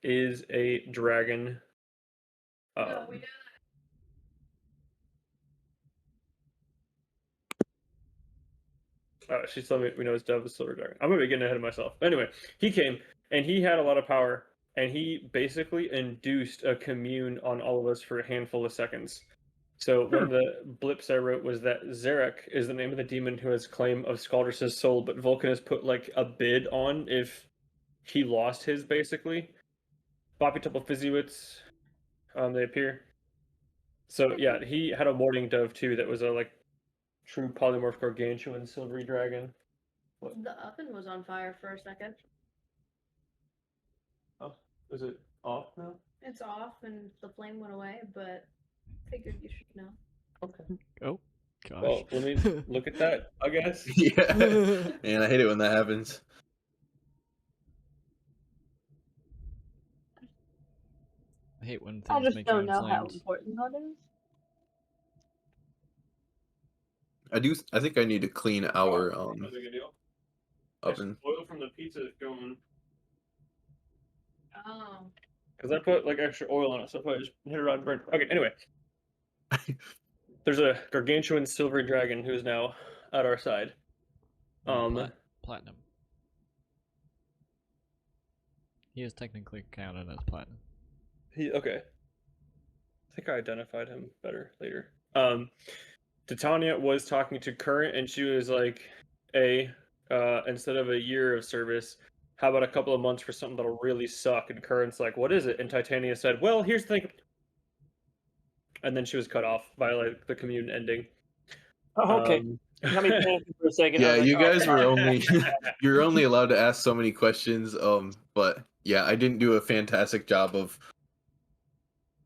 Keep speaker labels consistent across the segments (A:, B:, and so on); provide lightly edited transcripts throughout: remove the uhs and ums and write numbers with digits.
A: is a dragon.
B: No, we
A: Um,
B: know.
A: she's telling me we know it's Dove the Silver Dragon. I'm gonna be getting ahead of myself. Anyway, he came and he had a lot of power, and he basically induced a commune on all of us for a handful of seconds. So one of the blips I wrote was that Zarek is the name of the demon who has claim of Scaldrus' soul, but Vulcan has put like a bid on if he lost his, basically. Boppy Temple Physiwits, they appear. So yeah, he had a Morning Dove too that was a like true polymorph gargantuan silvery dragon. What?
B: The oven was on fire for a second.
A: Oh, is it off now?
B: It's off and the flame went away, but figured you should know.
A: Okay.
C: Oh, gosh.
A: Well, let me look at that, I guess.
D: Yeah, and I hate it when that happens.
C: I hate when
E: I
C: things
E: just
C: make you
E: don't know how
C: inflamed.
E: important that is.
D: I think I need to clean our
A: Not a big deal.
D: oven.
A: Oil from the pizza is going.
B: Oh.
A: Because I put like extra oil on it, so if I just hit it on burn. Okay, anyway. There's a gargantuan silvery dragon who's now at our side.
C: Platinum. He is technically counted as platinum.
A: Okay. I think I identified him better later. Titania was talking to Current, and she was like, "Hey, instead of a year of service, how about a couple of months for something that'll really suck?" And Current's like, "What is it?" And Titania said, "Well, here's the thing." And then she was cut off by like the commune ending.
F: Oh, okay. Got me panicking for a second.
D: Yeah,
F: I was
D: you
F: like, oh,
D: guys
F: God.
D: were only you're only allowed to ask so many questions. But yeah, I didn't do a fantastic job of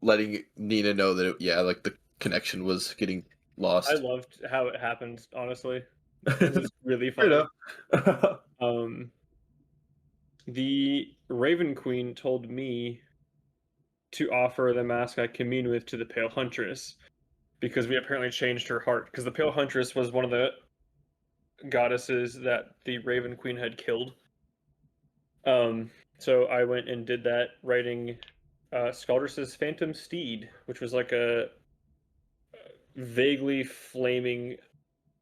D: letting Nina know that like the connection was getting lost.
A: I loved how it happened, honestly. It was really
D: Fair
A: funny. The Raven Queen told me to offer the mask I commune with to the Pale Huntress because we apparently changed her heart. Because the Pale Huntress was one of the goddesses that the Raven Queen had killed. So I went and did that, writing Scaldrus's Phantom Steed, which was like a vaguely flaming,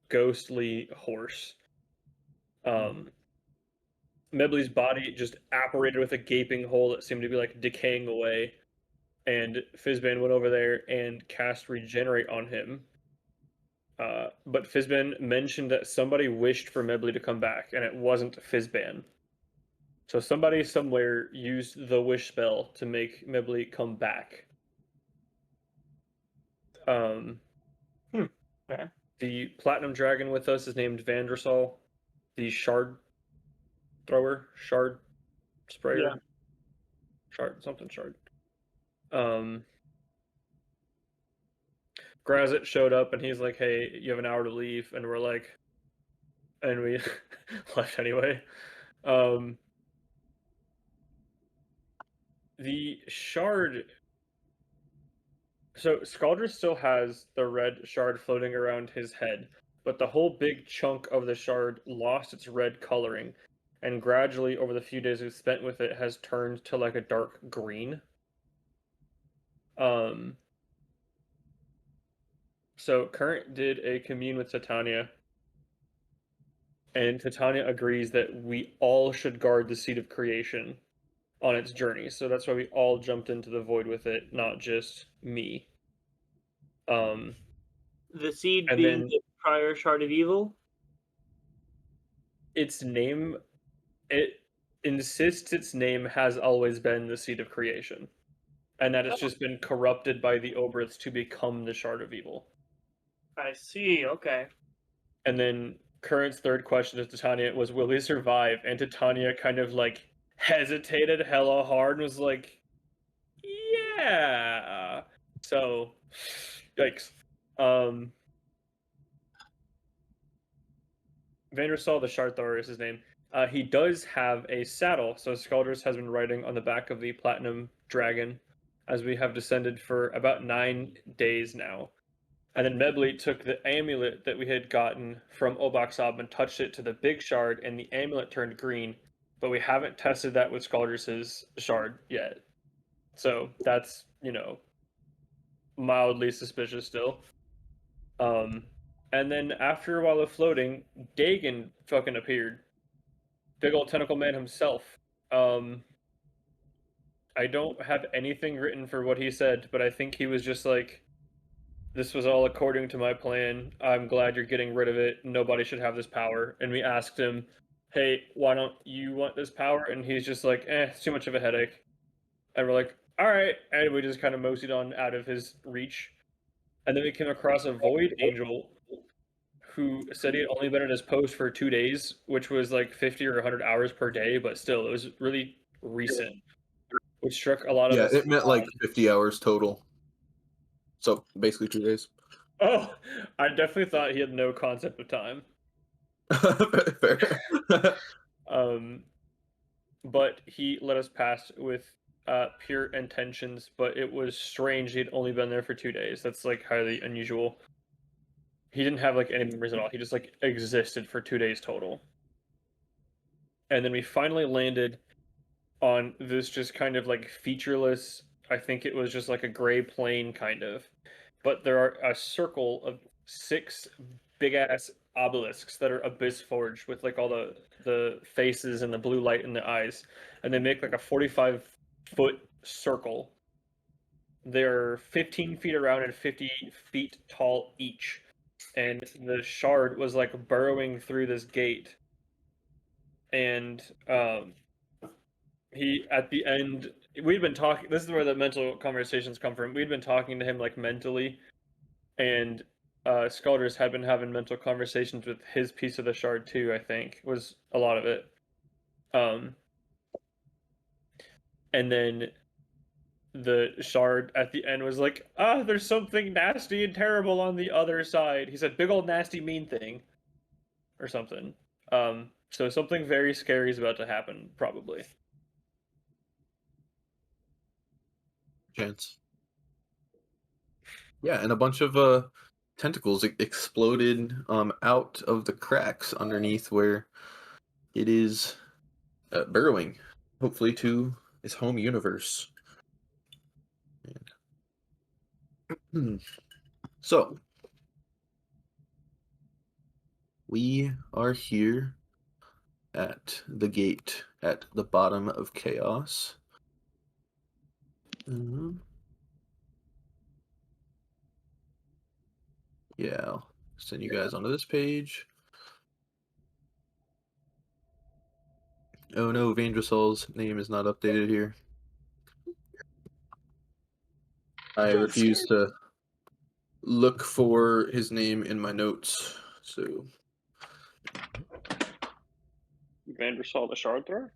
A: ghostly horse. Mebley's body just apparated with a gaping hole that seemed to be like decaying away. And Fizban went over there and cast Regenerate on him. But Fizban mentioned that somebody wished for Mebley to come back, and it wasn't Fizban. So somebody somewhere used the wish spell to make Mebley come back.
F: Okay.
A: The Platinum Dragon with us is named Vandersal. The Shard Thrower, Shard Sprayer.
F: Yeah.
A: Shard. Grazit showed up and he's like, "Hey, you have an hour to leave," and we're like, and we left anyway. The shard. So Scaldrus still has the red shard floating around his head, but the whole big chunk of the shard lost its red coloring, and gradually over the few days we've spent with it has turned to like a dark green. So Current did a commune with Titania, and Titania agrees that we all should guard the Seed of Creation on its journey. So that's why we all jumped into the void with it, not just me.
F: The seed
A: And
F: being
A: then-
F: the prior shard of evil.
A: Its name, it insists its name has always been the Seed of Creation, and that it's just been corrupted by the Obriths to become the Shard of Evil.
F: I see. Okay.
A: And then Current's third question to Titania was, "Will he survive?" And Titania kind of like hesitated hella hard and was like, "Yeah." So, yikes. Vandersal the Shard Thrower is his name. He does have a saddle, so Scaldrus has been riding on the back of the Platinum Dragon as we have descended for about 9 days now. And then Mebley took the amulet that we had gotten from Obaxab and touched it to the big shard, and the amulet turned green. but we haven't tested that with Scaldrus's shard yet. So that's, mildly suspicious still. And then after a while of floating, Dagon fucking appeared. Big old tentacle man himself. I don't have anything written for what he said, but I think he was just like, this was all according to my plan. I'm glad you're getting rid of it. Nobody should have this power. And we asked him, hey, why don't you want this power? And he's just like, it's too much of a headache. And we're like, all right. And we just kind of moseyed on out of his reach. And then we came across a Void Angel who said he had only been at his post for 2 days, which was like 50 or 100 hours per day, but still, it was really recent, which struck a lot of us.
D: Yeah, it meant like 50 hours total. So basically 2 days.
A: Oh, I definitely thought he had no concept of time.
D: Fair.
A: But he let us pass with pure intentions, but it was strange he'd only been there for 2 days. That's like highly unusual. He didn't have like any memories at all. He just like existed for 2 days total. And then we finally landed on this just kind of like featureless, I think it was just like a gray plain kind of. But there are a circle of 6 big ass obelisks that are abyss forged with like all the faces and the blue light in the eyes. And they make like a 45-foot circle. They're 15 feet around and 50 feet tall each. And the shard was like burrowing through this gate. And he, at the end, we'd been talking, this is where the mental conversations come from. We'd been talking to him like mentally, and Scaldrus had been having mental conversations with his piece of the shard too, I think, was a lot of it. And then the shard at the end was like, there's something nasty and terrible on the other side. He said, big old nasty mean thing. Or something. So something very scary is about to happen, probably.
D: Chance. Yeah, and a bunch of tentacles exploded out of the cracks underneath where it is burrowing, hopefully to its home universe. So we are here at the gate at the bottom of chaos. Yeah, I'll send you guys onto this page. Oh no, Vandrasol's name is not updated here. I refuse to look for his name in my notes, so...
F: Vandersol the Shard Thrower?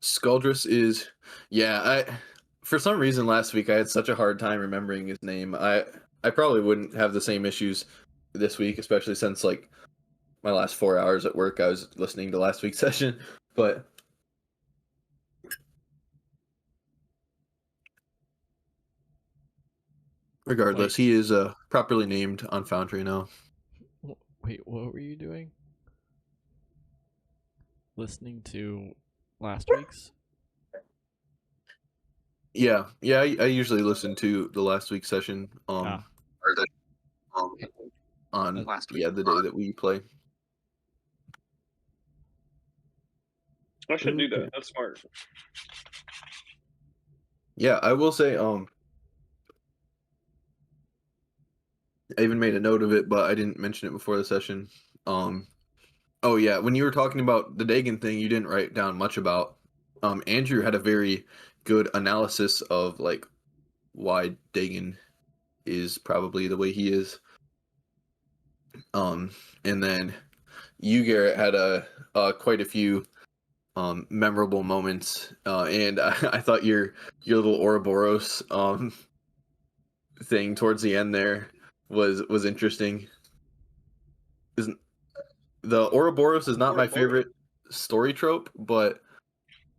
D: Scaldrus is... Yeah, for some reason last week I had such a hard time remembering his name. I probably wouldn't have the same issues this week, especially since, like, my last 4 hours at work I was listening to last week's session, but... Regardless, he is properly named on Foundry now.
C: Wait, what were you doing? Listening to last week's?
D: Yeah, I usually listen to the last week's session on last week. The day that we play.
F: I should do that. That's smart.
D: Yeah, I will say I even made a note of it, but I didn't mention it before the session. Oh yeah, when you were talking about the Dagon thing, you didn't write down much about. Andrew had a very good analysis of like why Dagon is probably the way he is. And then you, Garrett, had quite a few memorable moments, and I thought your little Ouroboros thing towards the end there was interesting. Isn't the Ouroboros is not my favorite story trope, but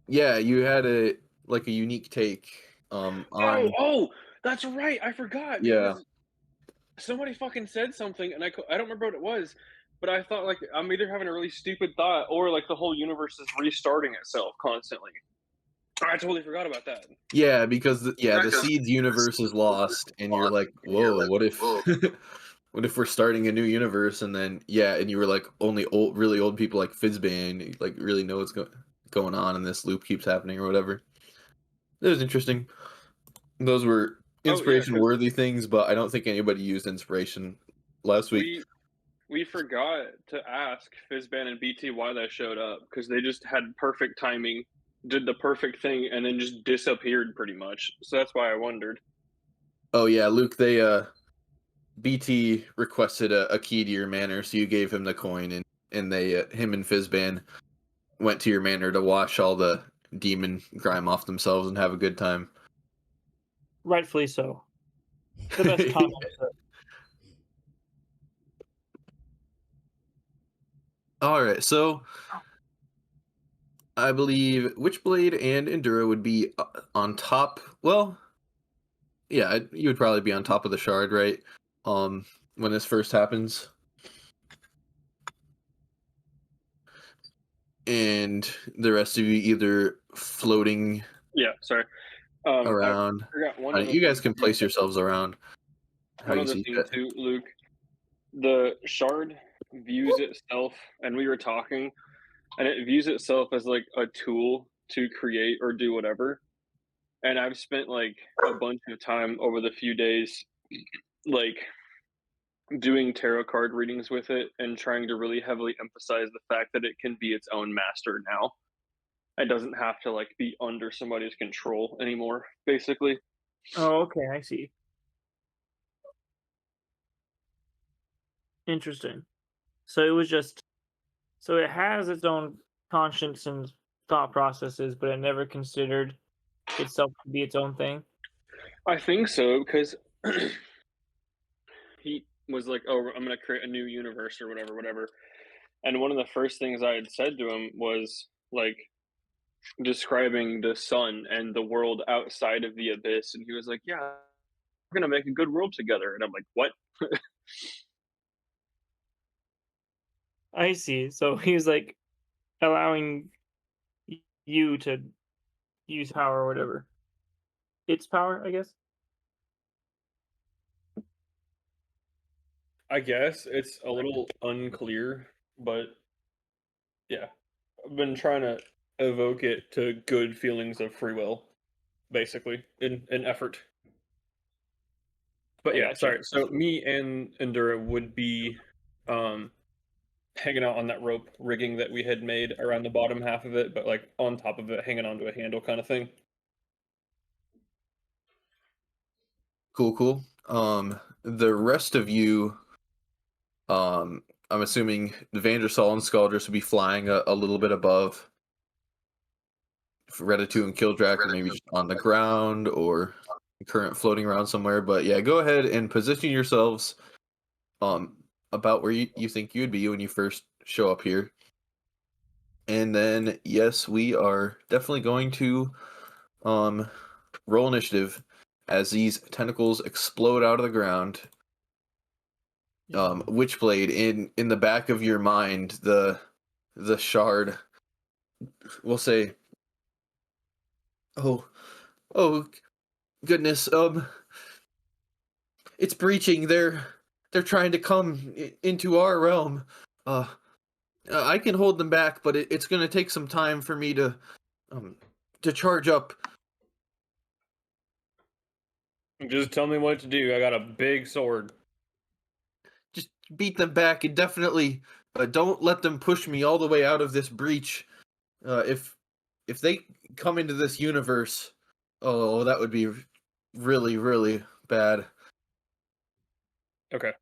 D: yeah, you had a unique take on...
F: Oh, that's right. I forgot.
D: Yeah.
F: Somebody fucking said something, and I don't remember what it was,
E: But I thought like I'm either having a really stupid thought or like the whole universe is restarting itself constantly. I totally forgot about that.
D: Yeah, because the seeds universe is lost, and you're like, whoa, what if what if we're starting a new universe? And then and you were like, only really old people like Fizban like really know what's going on, and this loop keeps happening or whatever. It was interesting. Those were inspiration worthy things, but I don't think anybody used inspiration last week.
E: We forgot to ask Fizban and BT why they showed up because they just had perfect timing, did the perfect thing, and then just disappeared pretty much. So that's why I wondered.
D: Oh yeah, Luke, they BT requested a key to your manor, so you gave him the coin, and they him and Fizban went to your manor to wash all the demon grime off themselves and have a good time.
F: Rightfully so. The best comment.
D: All right, so I believe Witchblade and Endura would be on top. Well, yeah, you would probably be on top of the shard, right? When this first happens. And the rest of you either floating around.
E: I forgot one
D: You guys
E: thing.
D: can place yourselves around.
E: One other thing too, Luke. The shard views itself, and we were talking, and it views itself as like a tool to create or do whatever. And I've spent like a bunch of time over the few days, like doing tarot card readings with it and trying to really heavily emphasize the fact that it can be its own master now. It doesn't have to like be under somebody's control anymore, basically.
F: Oh, okay, I see. Interesting. So it was just so it has its own conscience and thought processes, but it never considered itself to be its own thing.
E: I think so because he was like, "Oh, I'm going to create a new universe or whatever." And one of the first things I had said to him was like describing the sun and the world outside of the abyss, and he was like, "Yeah, we're going to make a good world together." And I'm like, "What?"
F: I see. So he was like allowing you to use power or whatever. Its power, I guess.
A: I guess it's a little unclear, but yeah, I've been trying to evoke it to good feelings of free will, basically, in effort. But
F: I
A: yeah,
F: gotcha.
A: sorry. So me and Endura would be hanging out on that rope rigging that we had made around the bottom half of it, but like on top of it, hanging onto a handle kind of thing.
D: Cool. The rest of you, I'm assuming the Vandersal and Scaldress would be flying a little bit above Redatu and Kildrak, or maybe just on the ground or current floating around somewhere. But yeah, go ahead and position yourselves about where you think you'd be when you first show up here. And then yes, we are definitely going to roll initiative as these tentacles explode out of the ground. Witchblade, in the back of your mind, the shard will say, oh goodness, it's breaching. They're trying to come into our realm. I can hold them back, but it's going to take some time for me to charge up.
A: Just tell me what to do. I got a big sword.
D: Just beat them back indefinitely. Don't let them push me all the way out of this breach. If they come into this universe, oh, that would be really, really bad.
A: Okay.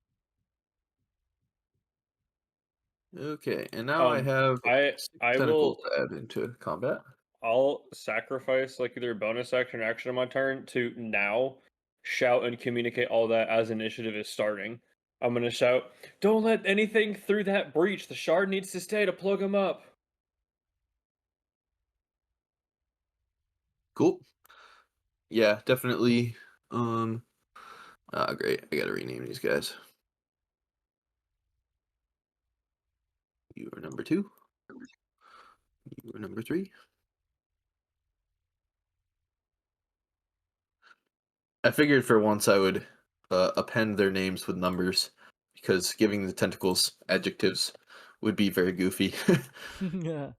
D: Okay, and now I have
A: I
D: tentacles
A: will
D: to add into combat.
A: I'll sacrifice like either bonus action or action on my turn to now shout and communicate all that as initiative is starting. I'm gonna shout, "Don't let anything through that breach. The shard needs to stay to plug him up."
D: Cool. Yeah, definitely. Great. I gotta rename these guys. You are number 2. You are number 3. I figured for once I would append their names with numbers because giving the tentacles adjectives would be very goofy.
C: Yeah.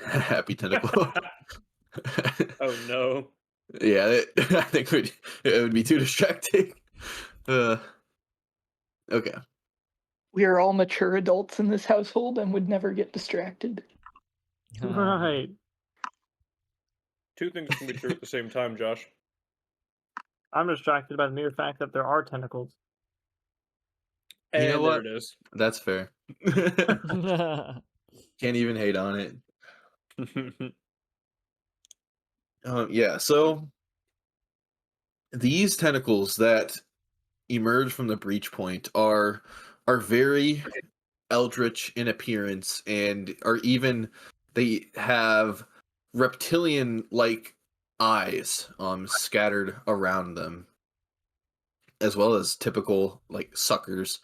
D: Happy tentacle.
A: Oh no.
D: Yeah, I think it would be too distracting. Okay.
G: We are all mature adults in this household and would never get distracted.
F: Right.
A: Two things can be true at the same time, Josh.
F: I'm distracted by the mere fact that there are tentacles.
D: You know
A: And
D: what?
A: there it is.
D: That's fair. Can't even hate on it. Yeah, so these tentacles that emerge from the breach point are very eldritch in appearance and they have reptilian like eyes scattered around them, as well as typical like suckers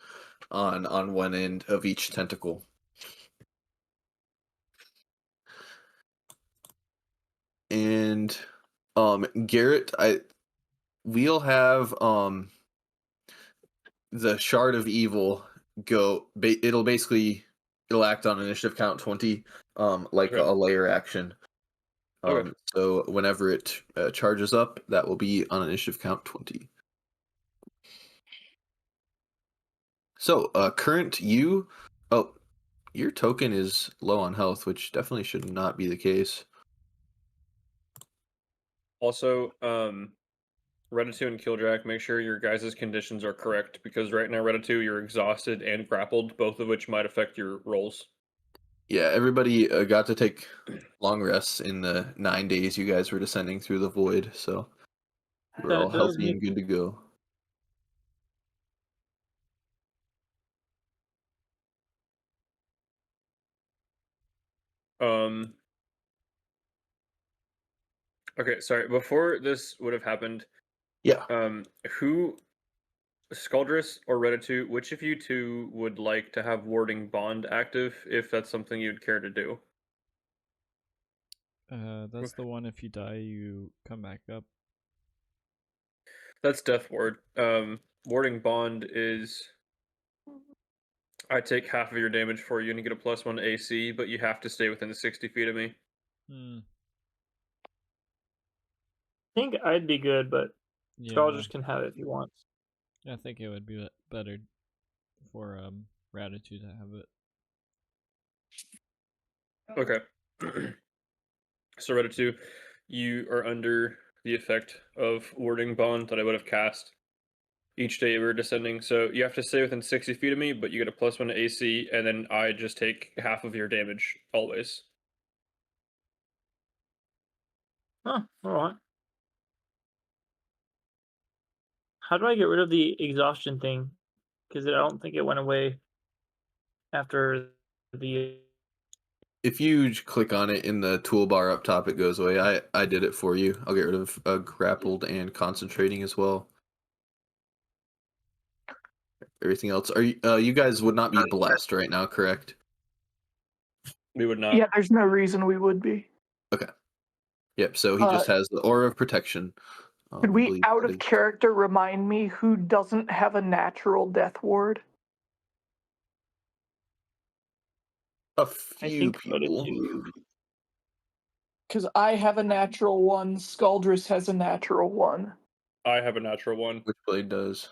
D: on one end of each tentacle. And Garrett, we'll have the Shard of Evil go. It'll act on initiative count 20, like
A: Okay.
D: a layer action.
A: Okay.
D: So whenever it charges up, that will be on initiative count 20. So current you, your token is low on health, which definitely should not be the case.
A: Also, Reddit and Killjack, make sure your guys' conditions are correct because right now, Reddit, you're exhausted and grappled, both of which might affect your rolls.
D: Yeah, everybody got to take long rests in the 9 days you guys were descending through the void, so we're all
F: That does
D: healthy and good to go.
A: Okay, sorry. Before this would have happened,
D: Yeah.
A: who, Skuldress or Reddit, which of you two would like to have Warding Bond active if that's something you'd care to do?
C: That's the one if you die, you come back up.
A: That's Death Ward. Warding Bond is I take half of your damage for you and you get a +1 AC, but you have to stay within 60 feet of me.
F: I think I'd be good, but
C: Yeah.
F: Skull can have it if he wants.
C: I think it would be better for Ratitude to have it.
A: Okay. So Reddit, you are under the effect of Warding Bond that I would have cast each day we were descending. So you have to stay within 60 feet of me, but you get a +1 AC, and then I just take half of your damage always.
F: Huh, alright. How do I get rid of the exhaustion thing? Because I don't think it went away after the.
D: If you click on it in the toolbar up top, it goes away. I did it for you. I'll get rid of grappled and concentrating as well. Everything else, are you guys would not be blessed right now, correct?
A: We would not.
G: Yeah, there's no reason we would be.
D: Yep. So he just has the aura of protection.
G: Could we,
D: believe
G: out
D: that
G: of character, remind me who doesn't have a natural death ward?
D: a
F: I
D: few
F: think
D: people.
G: Because I have a natural one, Skuldress has a natural one.
A: I have a natural one.
D: Which blade does?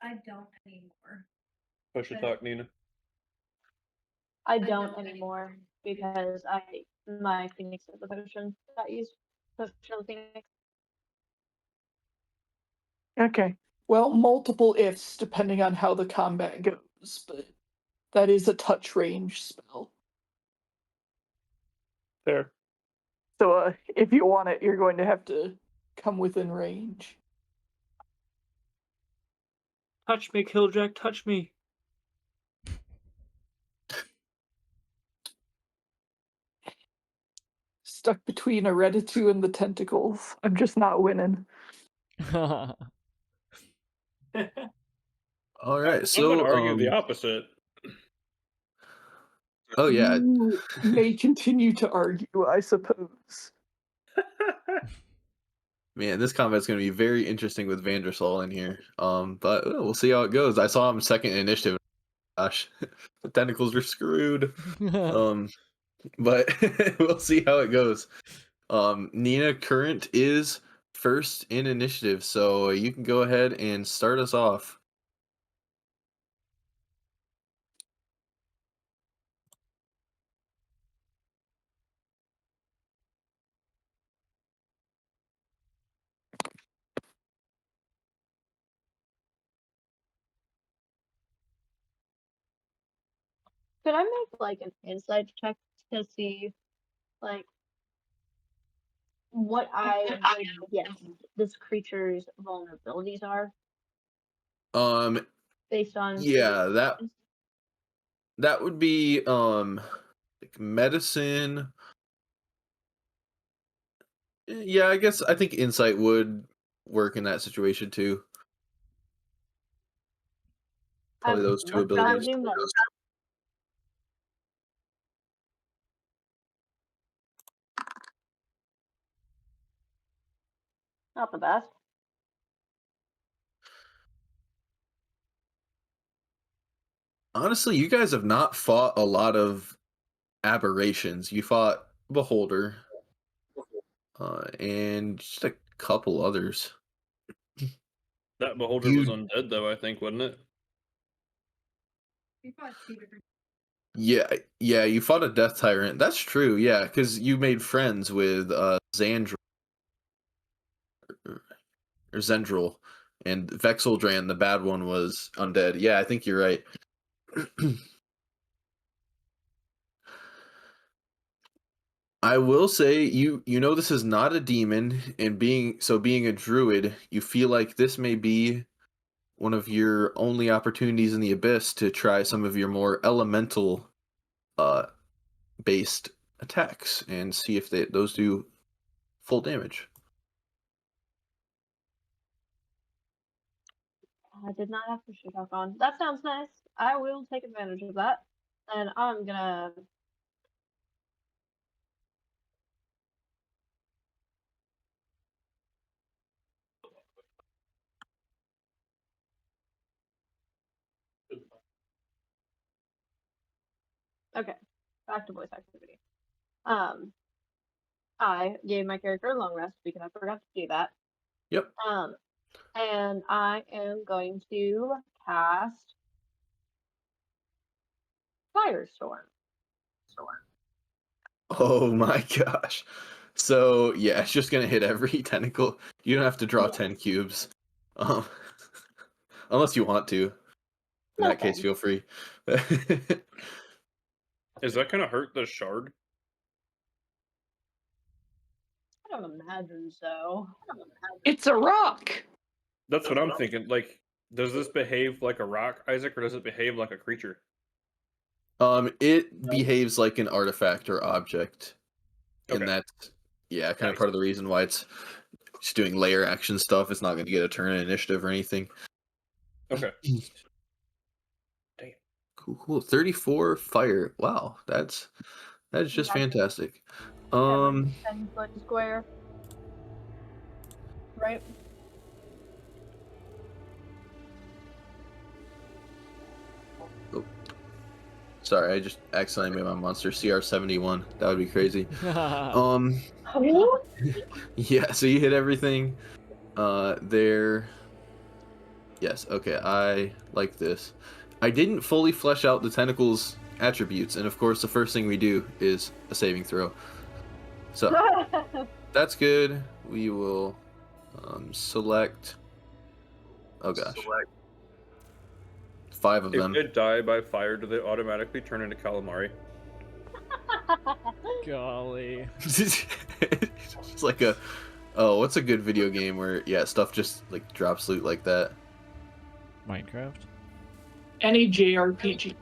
B: I don't anymore.
A: Push your talk, Nina.
H: I don't anymore because my Phoenix is the potion that used potion of Phoenix.
G: Okay. Well, multiple ifs depending on how the combat goes, but that is a touch range spell.
F: Fair.
G: So if you want it, you're going to have to come within range.
F: Touch me, Killjack, touch me.
G: Stuck between Hereditary and the tentacles. I'm just not winning.
D: All right.
A: Some would
D: So
A: argue the opposite.
D: Oh yeah,
G: You may continue to argue, I suppose.
D: man, this combat's gonna be very interesting with Vandersol in here. But we'll see how it goes. I saw him second in initiative. Gosh, the tentacles were screwed. But we'll see how it goes. Nina current is first in initiative, so you can go ahead and start us off.
H: Could I make like an insight check to see like what I would guess this creature's vulnerabilities are
D: Um,
H: based on
D: yeah,
H: previous
D: that
H: experience?
D: that would be like medicine. Yeah, I think insight would work in that situation too. Probably those two
H: Let's try to
D: abilities.
H: do medicine. Not the best.
D: Honestly, you guys have not fought a lot of aberrations. You fought Beholder, and just a couple others.
A: That beholder
D: You-
A: was undead, though. I think, wasn't it?
D: Yeah, you fought a Death Tyrant. That's true, yeah, because you made friends with Xandril, or Zendril, and Vexeldran, the bad one, was undead. Yeah, I think you're right. I will say you know this is not a demon, and being a druid, you feel like this may be one of your only opportunities in the abyss to try some of your more elemental based attacks and see if those do full damage.
H: I did not have push talk on. That sounds nice. I will take advantage of that. And I'm gonna Okay. Back to voice activity. I gave my character a long rest because I forgot to do that.
D: Yep.
H: And I am going to cast Firestorm.
D: Oh my gosh. So yeah, it's just gonna hit every tentacle. You don't have to draw
H: Yeah.
D: 10 cubes. Um, unless you want to. In
H: No
D: that case,
H: thanks.
D: feel free.
A: Is that gonna hurt the shard?
H: I don't imagine so.
G: It's a rock.
A: That's what I'm thinking. Like, does this behave like a rock, Isaac, or does it behave like a creature?
D: It behaves like an artifact or object. And
A: Okay.
D: that's kind of
A: Nice.
D: part of the reason why it's just doing layer action stuff. It's not gonna get a turn in initiative or anything.
A: Okay.
D: Cool. 34 fire. Wow, that's just
H: That's
D: fantastic.
H: every 10-foot square. Right?
D: Sorry, I just accidentally made my monster CR71. That would be crazy.
H: Oh,
D: Yeah, so you hit everything. There. Yes, okay, I like this. I didn't fully flesh out the tentacles attributes, and of course the first thing we do is a saving throw. So that's good. We will select. Oh gosh. 5 of
A: If
D: them.
A: they die by fire, do they automatically turn into calamari?
C: Golly.
D: It's like what's a good video game where stuff just like drops loot like that?
C: Minecraft?
G: Any JRPG.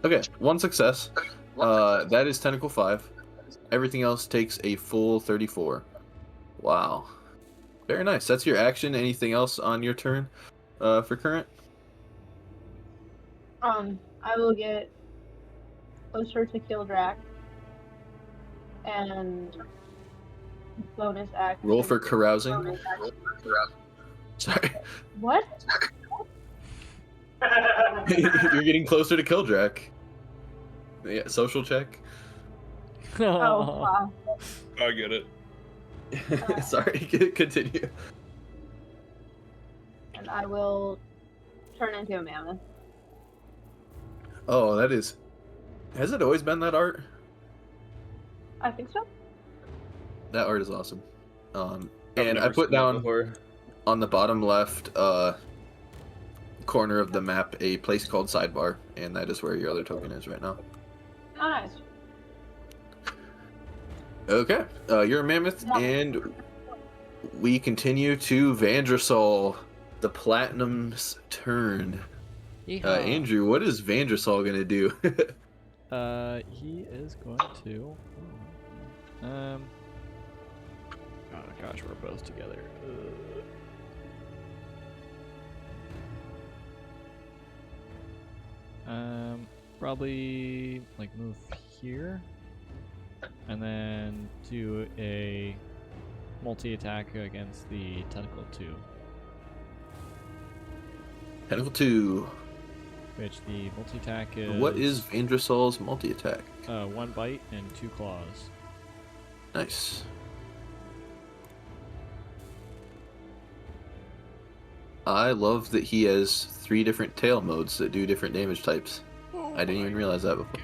D: Okay, 1 success. That is Tentacle 5. Everything else takes a full 34. Wow. Very nice. That's your action. Anything else on your turn for current?
H: I will get closer to Kildrak and bonus action.
D: Roll for carousing. Sorry.
H: What?
D: You're getting closer to Kildrak. Yeah, social check.
H: Oh, wow.
E: I get it.
D: Sorry, continue.
H: And I will turn into a mammoth.
D: Oh, that is. Has it always been that art?
H: I think so.
D: That art is awesome.
A: I've
D: And I
A: never
D: put
A: seen that
D: down
A: before.
D: on the bottom left corner of the map a place called Sidebar, and that is where your other token is right now.
H: Oh, nice.
D: Okay, you're a mammoth, and we continue to Vandrasol, the Platinum's turn.
C: Yeehaw.
D: Andrew, what is Vandrasol gonna do?
C: He is going to. Oh gosh, we're both together. Probably like move here, and then do a multi-attack against the tentacle 2,
D: Tentacle 2.
C: which the multi-attack is.
D: What is Vandrasol's multi-attack?
C: 1 bite and 2 claws.
D: Nice. I love that he has 3 different tail modes that do different damage types. I didn't even realize that before.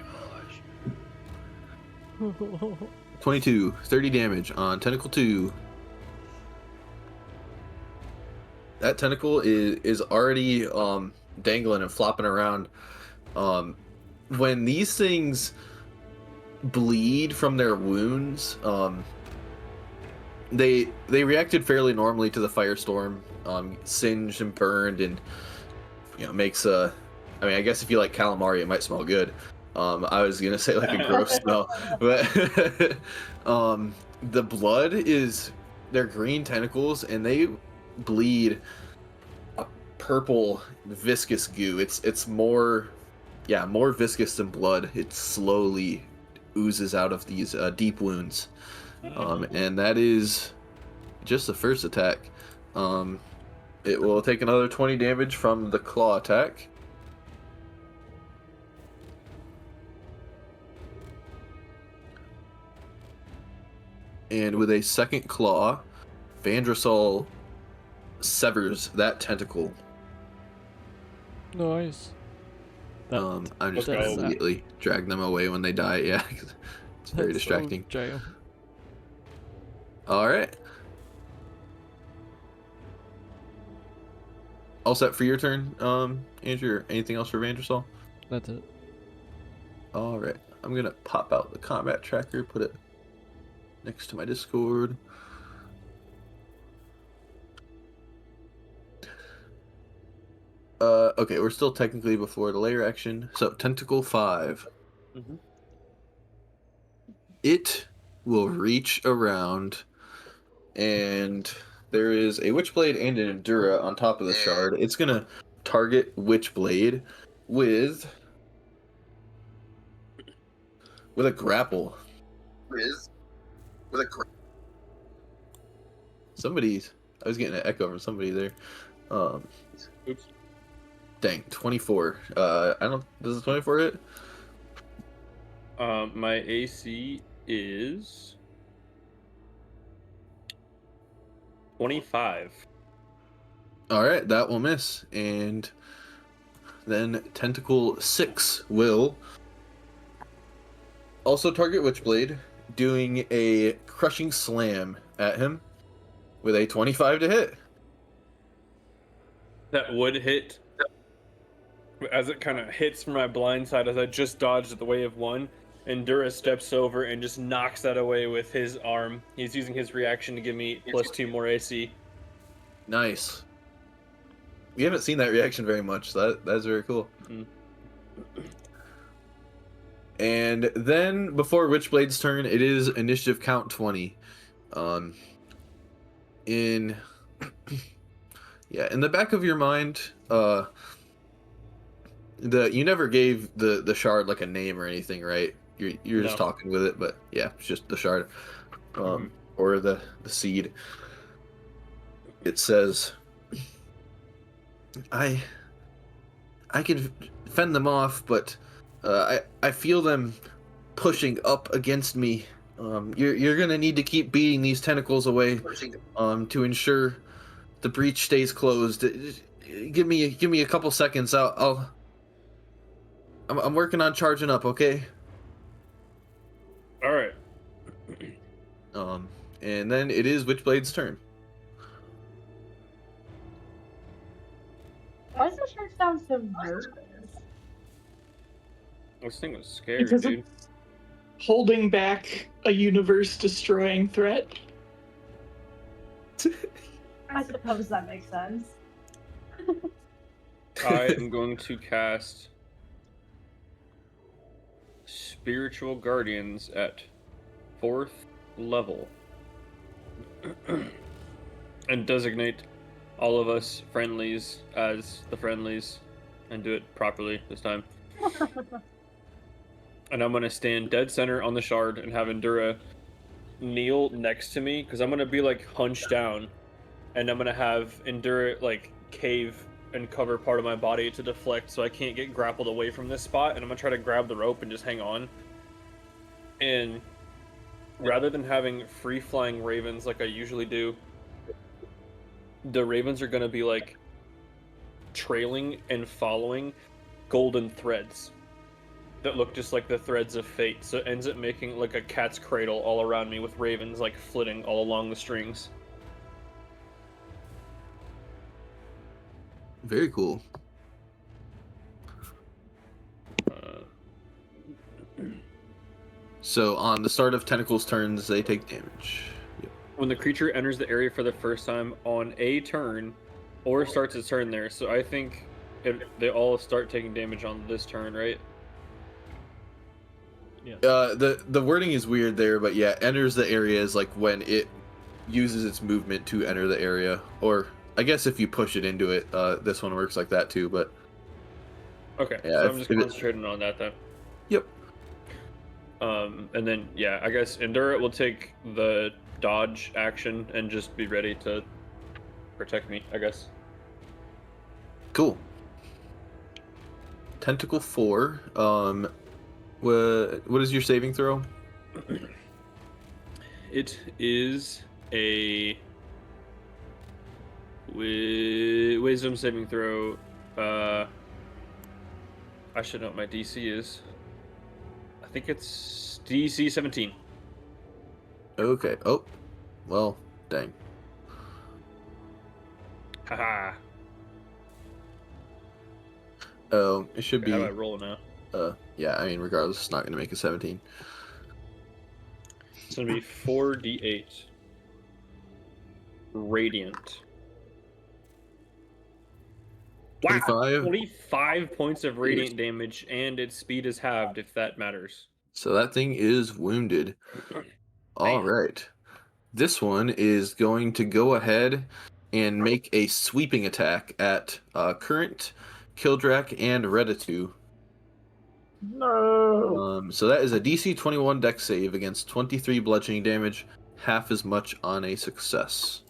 D: 22, 30 damage on Tentacle 2. That tentacle is already dangling and flopping around. When these things bleed from their wounds, they reacted fairly normally to the firestorm, singed and burned, and makes a. I mean, I guess if you like calamari, it might smell good. I was gonna say like a gross smell, but the blood is they're green tentacles and they bleed a purple viscous goo. It's more viscous than blood. It slowly oozes out of these deep wounds, and that is just the first attack. It will take another 20 damage from the claw attack. And with a second claw, Vandrasol severs that tentacle.
C: Nice.
D: I'm just
A: Let's
D: gonna
A: go.
D: immediately drag them away when they die. Yeah, 'cause it's very
C: That's so
D: distracting.
C: jail.
D: All right. All set for your turn, Andrew. Or anything else for Vandrasol?
C: That's it.
D: All right. I'm gonna pop out the combat tracker, put it next to my Discord. Okay, we're still technically before the layer action. So, Tentacle 5.
A: Mhm.
D: It will reach around, and there is a Witchblade and an Endura on top of the shard. It's gonna target Witchblade with a grapple. Somebody, I was getting an echo from somebody there.
A: Oops.
D: Dang, 24. I don't. Does the 24 hit?
A: My AC is 25.
D: All right, that will miss, and then Tentacle 6 will also target Witchblade, doing a crushing slam at him with a 25 to hit.
A: That would hit as it kind of hits from my blind side as I just dodged the wave 1. Endura steps over and just knocks that away with his arm. He's using his reaction to give me +2 more AC.
D: Nice. We haven't seen that reaction very much, so that's very cool.
A: Mm.
D: And then before Witchblade's turn, it is initiative count 20. In the back of your mind, You never gave the shard like a name or anything, right? You're just
A: No.
D: talking with it, but yeah, it's just the shard,
A: Mhm.
D: or the seed. It says, I can fend them off, but I feel them pushing up against me. You're gonna need to keep beating these tentacles away, to ensure the breach stays closed. Give me a couple seconds. I'm working on charging up. Okay.
A: All right.
D: And then it is Witchblade's turn.
H: Why does the shark sound so nervous?
A: This thing was scary,
G: Because
A: dude.
G: it's holding back a universe-destroying threat.
H: I suppose that makes sense.
A: I am going to cast Spiritual Guardians at 4th level and designate all of us friendlies as the friendlies and do it properly this time. And I'm going to stand dead center on the shard and have Endura kneel next to me because I'm going to be like hunched down and I'm going to have Endura like cave and cover part of my body to deflect so I can't get grappled away from this spot, and I'm going to try to grab the rope and just hang on. And rather than having free-flying ravens like I usually do, the ravens are going to be like trailing and following golden threads that look just like the threads of fate. So it ends up making like a cat's cradle all around me with ravens like flitting all along the strings.
D: Very cool. So on the start of Tentacles' turns, they take damage. Yep.
A: When the creature enters the area for the first time on a turn, or starts its turn there. So I think they all start taking damage on this turn, right?
C: Yeah.
D: The wording is weird there, but yeah, enters the area is like when it uses its movement to enter the area, or I guess if you push it into it, this one works like that too. But
A: Okay,
D: yeah,
A: so I'm just concentrating on that then.
D: Yep.
A: And then yeah, I guess Endura will take the dodge action and just be ready to protect me, I guess.
D: Cool. Tentacle 4. What is your saving throw?
A: It is a wisdom saving throw. I should know what my DC is. I think it's DC 17.
D: Okay. Oh, well, dang.
A: Haha.
D: Oh, it should be.
A: How do I roll now?
D: Yeah. I mean, regardless, it's not going to make a 17.
A: It's gonna be 4d8 radiant. Wow,
D: 25.
A: only 5 points of radiant damage, and its speed is halved, if that matters.
D: So that thing is wounded. All
A: Damn.
D: right. This one is going to go ahead and make a sweeping attack at current, Kildrak, and Redatu.
F: No.
D: So that is a DC 21 dex save against 23 bludgeoning damage, half as much on a success.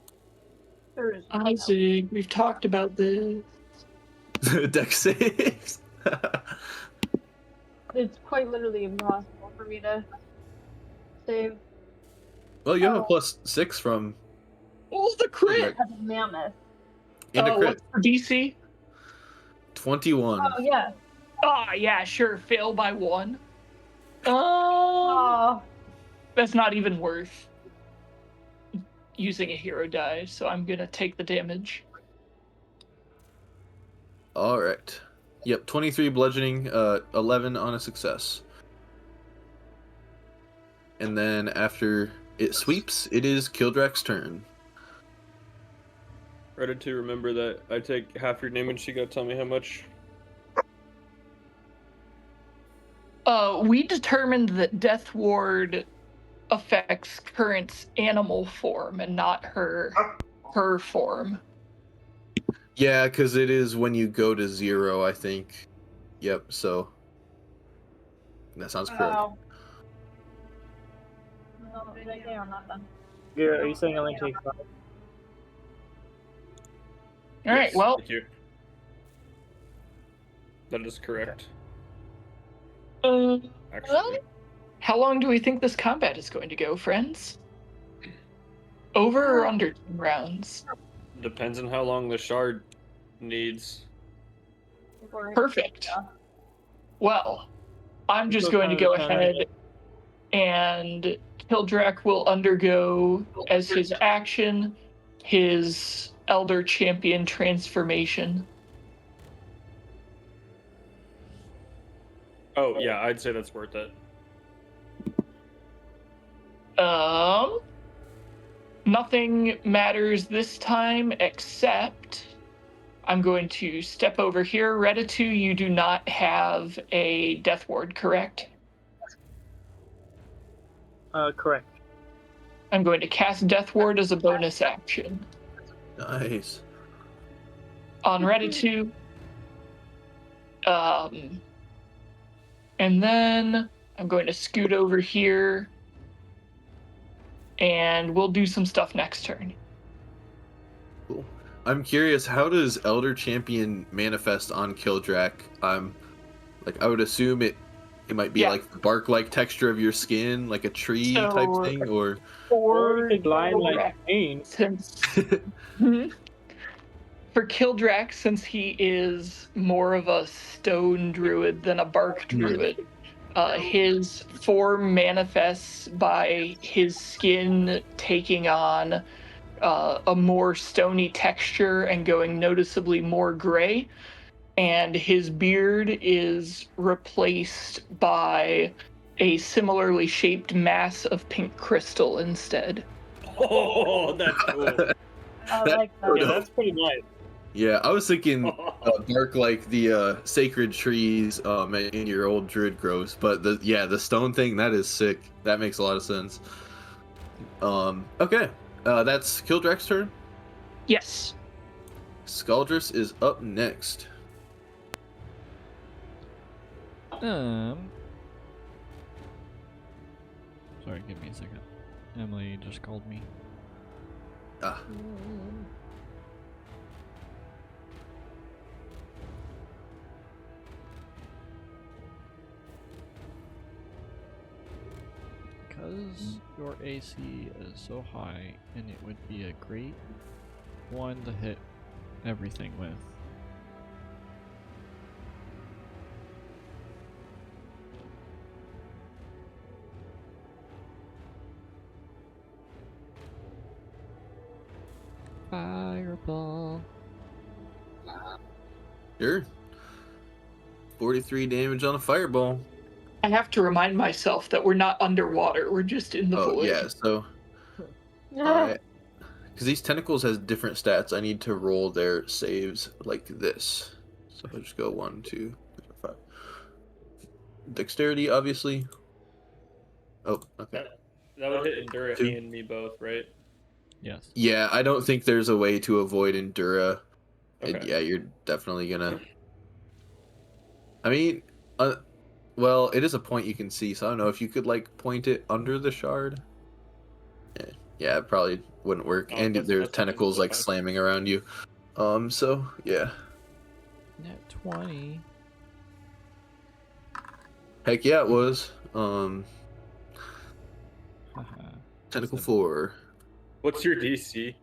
H: There is
G: Isaac, we've talked about this.
D: Dex saves.
H: It's quite literally impossible for me to save.
D: Well, you have a +6 from
G: Oh, the crit!
H: As a mammoth.
D: and a crit.
G: What's for DC?
D: 21.
H: Oh yeah.
G: Ah, yeah, sure. Fail by 1.
H: Oh.
G: That's not even worth using a hero die, so I'm gonna take the damage.
D: All right. Yep, 23 bludgeoning, 11 on a success. And then after it sweeps, it is Kildrak's turn.
A: Ready to remember that I take half your damage, you gotta tell me how much.
G: We determined that Death Ward affects Current's animal form and not her form.
D: Yeah, because it is when you go to 0, I think. Yep. So that sounds correct.
H: Oh. No, they are not done.
F: Are you saying it only takes 5?
G: All right.
A: Yes,
G: Well,
A: thank you. That is correct. Actually,
G: how long do we think this combat is going to go, friends? Over or under 10 rounds?
A: depends on how long the shard needs.
G: Perfect. Well, I'm just going to go ahead and Kildrak will undergo as his action his Elder Champion transformation.
A: Oh yeah, I'd say that's worth it.
G: Nothing matters this time except I'm going to step over here. Reditu, you do not have a Death Ward, correct?
F: Correct.
G: I'm going to cast Death Ward as a bonus action.
D: Nice.
G: On Reditu. And then I'm going to scoot over here and we'll do some stuff next turn.
D: Cool. I'm curious, how does Elder Champion manifest on Kildrak? I would assume it might be like the bark-like texture of your skin, like a tree type thing, or
F: Or blind like pain.
G: Since for Kildrak, since he is more of a stone druid than a bark druid, his form manifests by his skin taking on a more stony texture and going noticeably more gray, and his beard is replaced by a similarly shaped mass of pink crystal instead.
A: Oh, that's cool.
H: I like
A: Yeah,
H: that.
A: that's pretty nice.
D: yeah, I was thinking bark like the sacred trees in your old druid groves, but the stone thing, that is sick. That makes a lot of sense. Okay, that's Kildrak's turn.
G: Yes.
D: Scaldrus is up next.
C: Sorry, give me a second. Emily just called me.
D: Ah.
C: Because your AC is so high, and it would be a great one to hit everything with. Fireball.
D: Sure. 43 damage on a fireball.
G: I have to remind myself that we're not underwater, we're just in the void.
D: Yeah, so because these tentacles has different stats, I need to roll their saves like this. So I'll just go 1, 2, 3, 4, 5. Dexterity, obviously. Oh, okay.
A: That would hit Endura
D: 2.
A: and me both, right?
C: Yes.
D: Yeah, I don't think there's a way to avoid Endura.
A: Okay.
D: Yeah, you're definitely gonna. I mean, well, it is a point you can see, so I don't know if you could like point it under the shard. Yeah, it probably wouldn't work.
A: Oh,
D: And
A: that's
D: there's tentacles like
A: fine.
D: slamming around you. So yeah.
C: Net 20.
D: Heck yeah, it was.
C: Haha.
D: Tentacle
C: That's
D: 4.
A: What's your DC?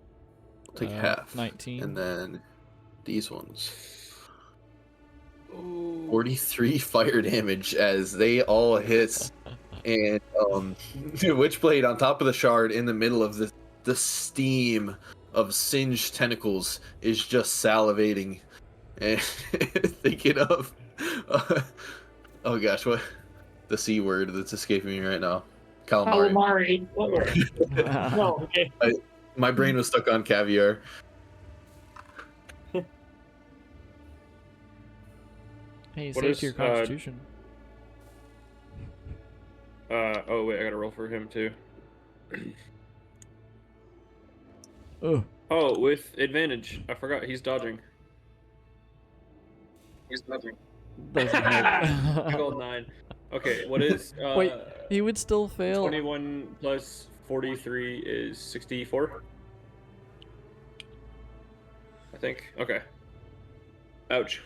D: I'll take half.
C: 19.
D: And then these ones. 43 fire damage as they all hit. And Witchblade on top of the shard in the middle of the steam of singed tentacles is just salivating and thinking of oh gosh, what the C word that's escaping me right now. Calamari.
F: No, okay.
D: My brain was stuck on caviar.
C: Hey,
A: What
C: save
A: is,
C: to your constitution.
A: Oh wait, I gotta roll for him too.
C: Oh,
A: Oh, with advantage. I forgot he's dodging.
C: Doesn't
A: Big
C: hit.
A: old 9. Okay, what is
C: Wait, he would still fail.
A: 21 plus 43 is 64? I think. Okay. Ouch.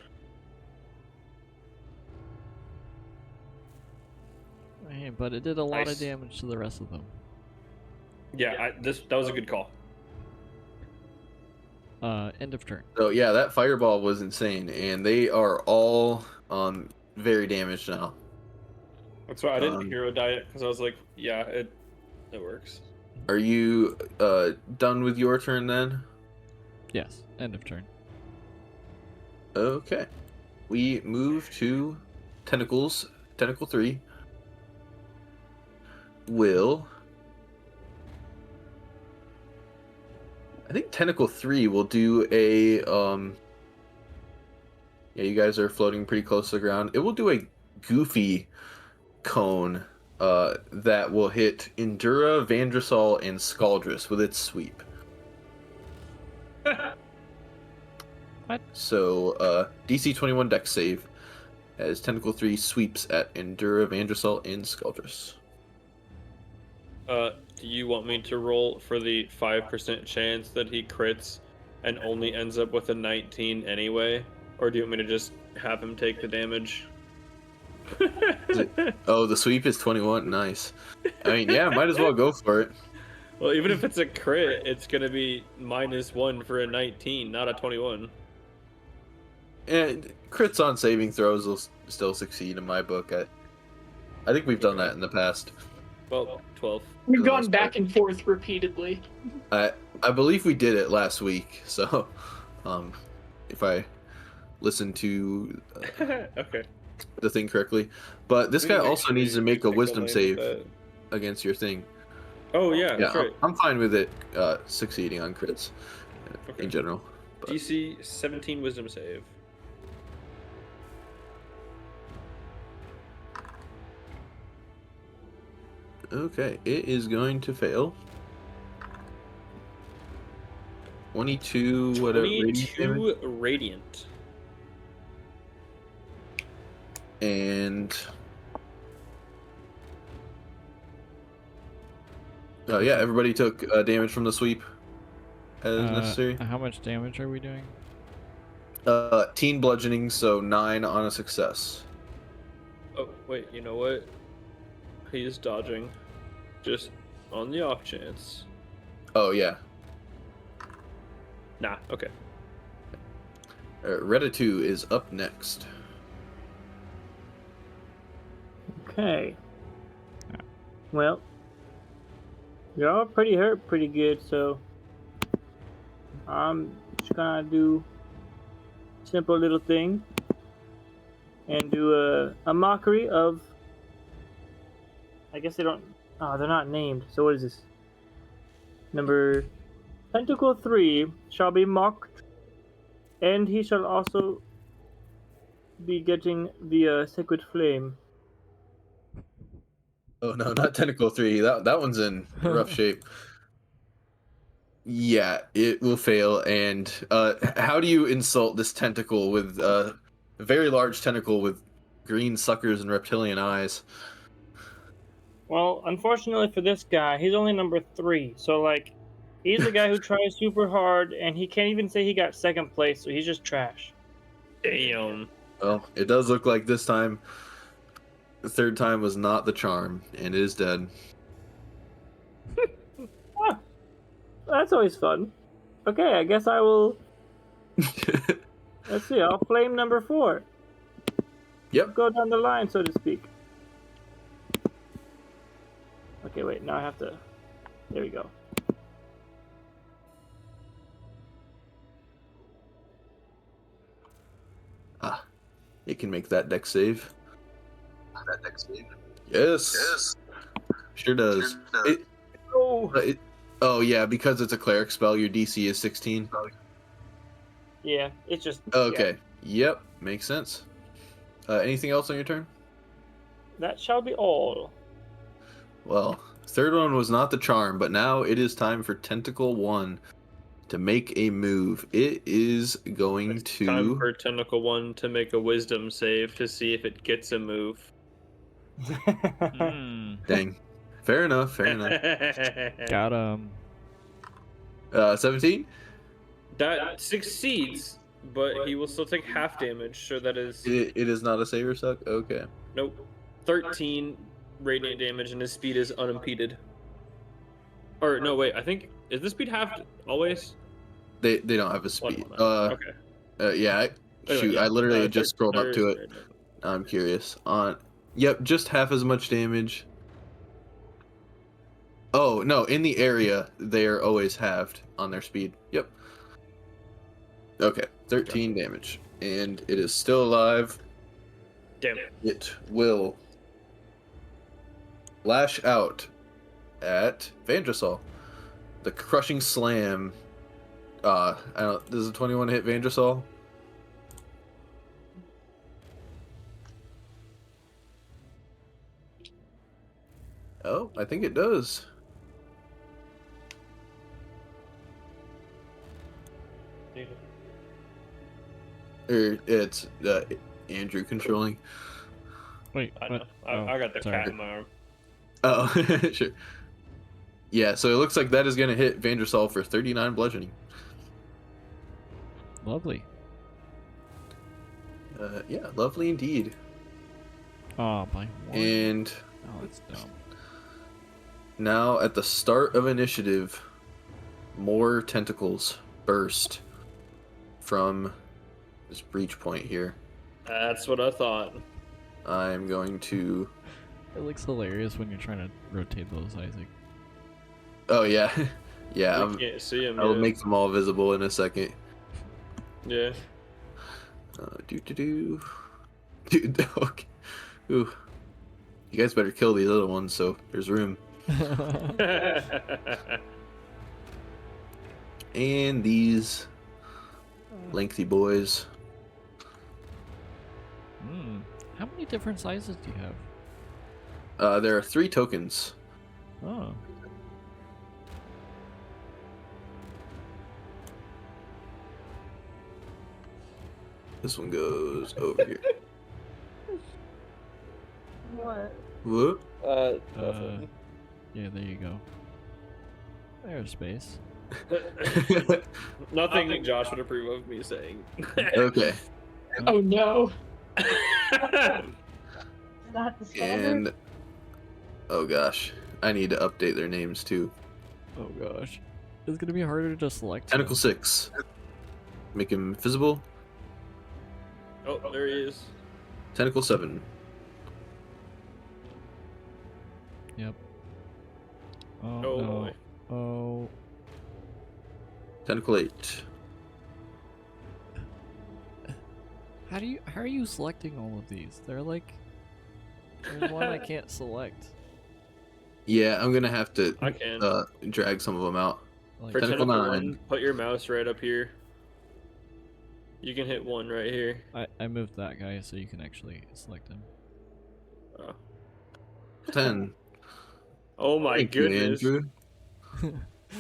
C: Hey, but it did a lot
A: Nice.
C: of damage to the rest of them.
A: Yeah, that was a good call.
C: End of turn.
D: So yeah, that fireball was insane, and they are all very damaged now.
A: That's why I didn't
D: Um,
A: hero diet, because I was like, yeah, it works.
D: Are you done with your turn then?
C: Yes, end of turn.
D: Okay. We move to Tentacles. Tentacle 3 will... I think Tentacle 3 will do a... Yeah, you guys are floating pretty close to the ground. It will do a goofy cone that will hit Endura, Vandrasol, and Scaldrus with its sweep.
C: What?
D: So, DC 21 dex save as Tentacle 3 sweeps at Endura, Vandrasol, and Scaldrus.
A: Do you want me to roll for the 5% chance that he crits and only ends up with a 19 anyway? Or do you want me to just have him take the damage?
D: Oh, the sweep is 21. Nice. I mean, yeah, might as well go for it.
A: Well, even if it's a crit, it's gonna be -1 for a 19, not a 21.
D: And crits on saving throws will still succeed in my book. I think we've done that in the past.
A: Well, 12.
G: We've
D: For the
G: gone
D: most
G: back
D: part.
G: and forth repeatedly.
D: I believe we did it last week. So, if I listen to
A: Okay.
D: the thing correctly, but this
A: We
D: guy
A: can make
D: also
A: sure
D: needs to
A: you
D: make a
A: take the
D: wisdom
A: lane
D: save
A: with that.
D: against your thing.
A: Oh yeah,
D: Yeah,
A: that's right.
D: I'm fine with it succeeding on crits
A: Okay.
D: in general. But
A: DC 17 wisdom save.
D: okay, it is going to fail. 22, whatever. radiant damage.
A: 22 radiant.
D: And oh yeah, everybody took damage from the sweep as necessary.
C: How much damage are we doing?
D: Teen bludgeoning, so 9 on a success.
A: Oh wait, you know what? He's dodging, just on the off chance.
D: Oh yeah.
A: Nah. Okay.
D: Reditu is up next.
F: Okay. Well, you're all pretty hurt pretty good, so I'm just gonna do a simple little thing and do a mockery of. I guess they don't. Oh, they're not named. So what is this? Number Tentacle 3 shall be mocked, and he shall also be getting the Sacred Flame.
D: Oh no, not Tentacle 3. That one's in rough shape. Yeah, it will fail. And how do you insult this tentacle with a very large tentacle with green suckers and reptilian eyes?
F: Well, unfortunately for this guy, he's only number 3. So, like, he's the guy who tries super hard, and he can't even say he got second place, so he's just trash.
A: Damn.
D: Well, it does look like this time the third time was not the charm, and it is dead.
F: Ah, that's always fun. Okay, I guess I will. Let's see, I'll flame number 4.
D: Yep.
F: Go down the line, so to speak. Okay, wait, now I have to. There we go.
D: It can make that deck save. Yes.
I: Yes.
D: Sure does.
F: Oh!
D: Oh yeah, because it's a cleric spell, your DC is 16.
F: Yeah, it's just.
D: Okay. Yep, makes sense. Anything else on your turn?
F: That shall be all.
D: Well, third one was not the charm, but now it is time for Tentacle 1 to make a move. It is going
A: It's time
D: to.
A: for Tentacle 1 to make a wisdom save to see if it gets a move.
D: Dang. Fair enough. Fair enough.
C: Got him.
D: 17.
A: That succeeds, but he will still take half damage, so that is
D: It is not a save or suck. Okay.
A: nope. 13 radiant damage, and his speed is unimpeded. Or no, wait. I think is the speed halved always?
D: They don't have a speed.
A: Okay.
D: Yeah.
A: Anyway,
D: Shoot,
A: yeah,
D: I literally
A: thir-
D: just scrolled up to it.
A: Thursday.
D: I'm curious. Yep, just half as much damage. Oh no, in the area they are always halved on their speed. Yep. Okay, 13 damage, and it is still alive.
A: Damn it.
D: It will lash out at Vandrasol. The crushing slam. I don't. Does a 21 hit Vandrasol? Oh, I think it does. Or it's Andrew controlling.
C: Wait,
A: I know.
C: what?
A: I got the
C: sorry.
A: cat in my arm.
D: Oh, sure. Yeah, so it looks like that is going to hit Vandrasol for 39 bludgeoning.
C: Lovely.
D: Yeah, lovely indeed.
C: Oh, by one.
D: And
C: Oh, that's dumb.
D: now at the start of initiative, more tentacles burst from this breach point here.
A: That's what I thought.
D: I'm going to...
C: It looks hilarious when you're trying to rotate those, Isaac.
D: Oh, yeah. Yeah,
A: We can't see him.
D: I will
A: yet.
D: make them all visible in a second.
A: Yeah.
D: Dude, okay. Ooh. You guys better kill these other ones so there's room. And these lengthy boys.
C: How many different sizes do you have?
D: There are 3 tokens.
C: Oh.
D: This one goes over here.
H: What?
D: Whoop.
C: Yeah, there you go. There's space.
A: Nothing Josh would approve of me saying.
D: Okay.
G: Oh no.
H: Is that the standard?
D: And oh gosh, I need to update their names too.
C: Oh gosh. It's gonna be harder to select.
D: Tentacle
C: him.
D: 6. Make him visible.
A: Oh, there he is.
D: Tentacle 7.
C: Yep. Oh,
A: Oh,
C: no.
A: boy.
C: Oh.
D: Tentacle 8.
C: How are you selecting all of these? They're like there's one I can't select.
D: Yeah, I'm gonna have to
A: I can.
D: drag some of them out.
C: Like,
A: For
D: Tentacle
A: Tentacle
D: 9.
A: 1, put your mouse right up here. You can hit 1 right here.
C: I moved that guy so you can actually select him.
A: Oh,
D: 10.
A: oh my
D: Thank you,
A: goodness.
D: Andrew.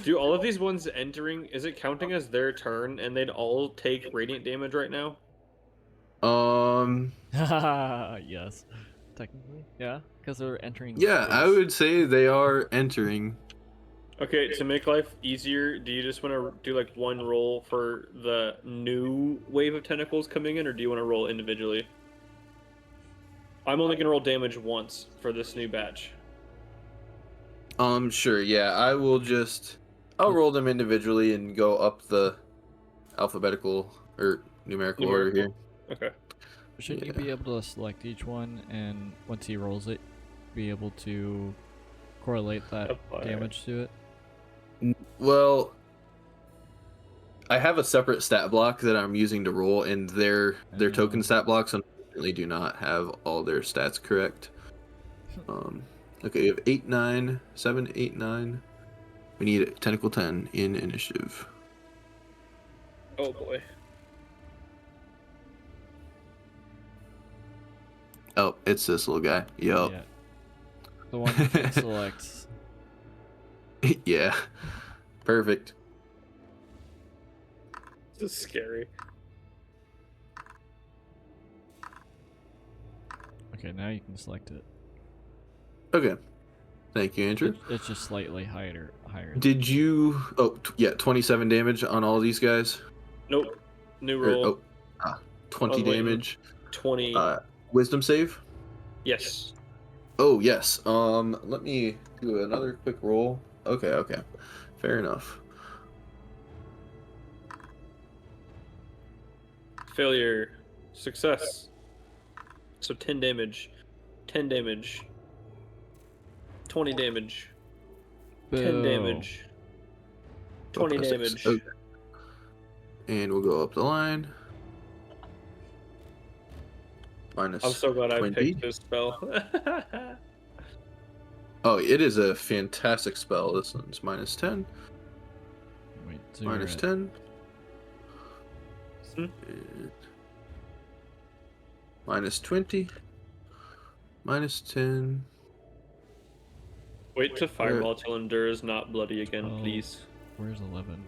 A: Do all of these ones entering, is it counting as their turn and they'd all take radiant damage right now?
C: Yes. Technically. Yeah, because they're entering
D: Yeah, I
C: space.
D: would say they are entering.
A: Okay, to make life easier, do you just want to do like one roll for the new wave of tentacles coming in, or do you want to roll individually? I'm only going to roll damage once for this new batch.
D: Sure, yeah, I'll roll them individually and go up the alphabetical or numerical order here.
A: Okay.
C: Shouldn't you
D: Yeah.
C: be able to select each one and once he rolls it, be able to correlate that
A: Apply.
C: damage to it?
D: Well, I have a separate stat block that I'm using to roll, and their token stat blocks unfortunately do not have all their stats correct. Okay, you have 8, 9, 7, 8, 9. We need Tentacle 10 in initiative.
A: Oh boy.
D: Oh, it's this little guy. Yup.
C: Yeah. The one you can select.
D: Yeah. Perfect.
A: This is scary.
C: Okay, now you can select it.
D: Okay. Thank you, Andrew.
C: It's just slightly higher.
D: Did you? Oh, yeah, 27 damage on all these guys.
A: Nope. New
D: Or-
A: roll.
D: 20
A: I was waiting.
D: damage.
A: 20.
D: Wisdom save.
A: Yes.
D: Oh yes. Let me do another quick roll. Okay. Fair enough.
A: Failure. Success. So 10 damage. 10 damage. 20 damage. 10 damage. 20
D: Plus
A: damage.
D: 6. Okay. And we'll go up the line. Minus.
A: I'm so glad I
D: 20.
A: picked this spell.
D: Oh, it is a fantastic spell. This one's minus 10.
C: Wait, so you're
D: Minus
C: at-
D: 10.
A: Hmm?
D: And minus 20. Minus 10.
A: Wait to fireball till Endure is not bloody again,
C: Oh.
A: please.
C: Where's 11?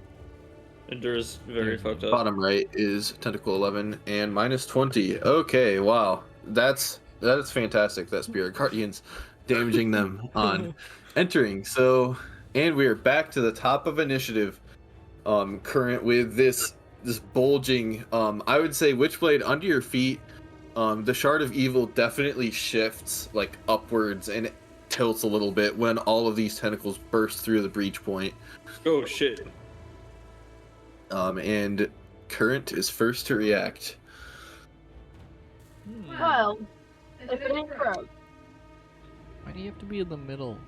A: Endure is very
C: There's
A: fucked up.
D: Bottom right is tentacle 11 and minus 20. Okay, wow. That's fantastic. That Spirit Guardian's damaging them on entering. So, and we are back to the top of initiative. Current with this bulging, I would say Witchblade under your feet. The Shard of Evil definitely shifts like upwards and it tilts a little bit when all of these tentacles burst through the breach point.
A: Oh shit.
D: And Current is first to react.
H: Well, if it ain't broke,
C: Why do you have to be in the middle?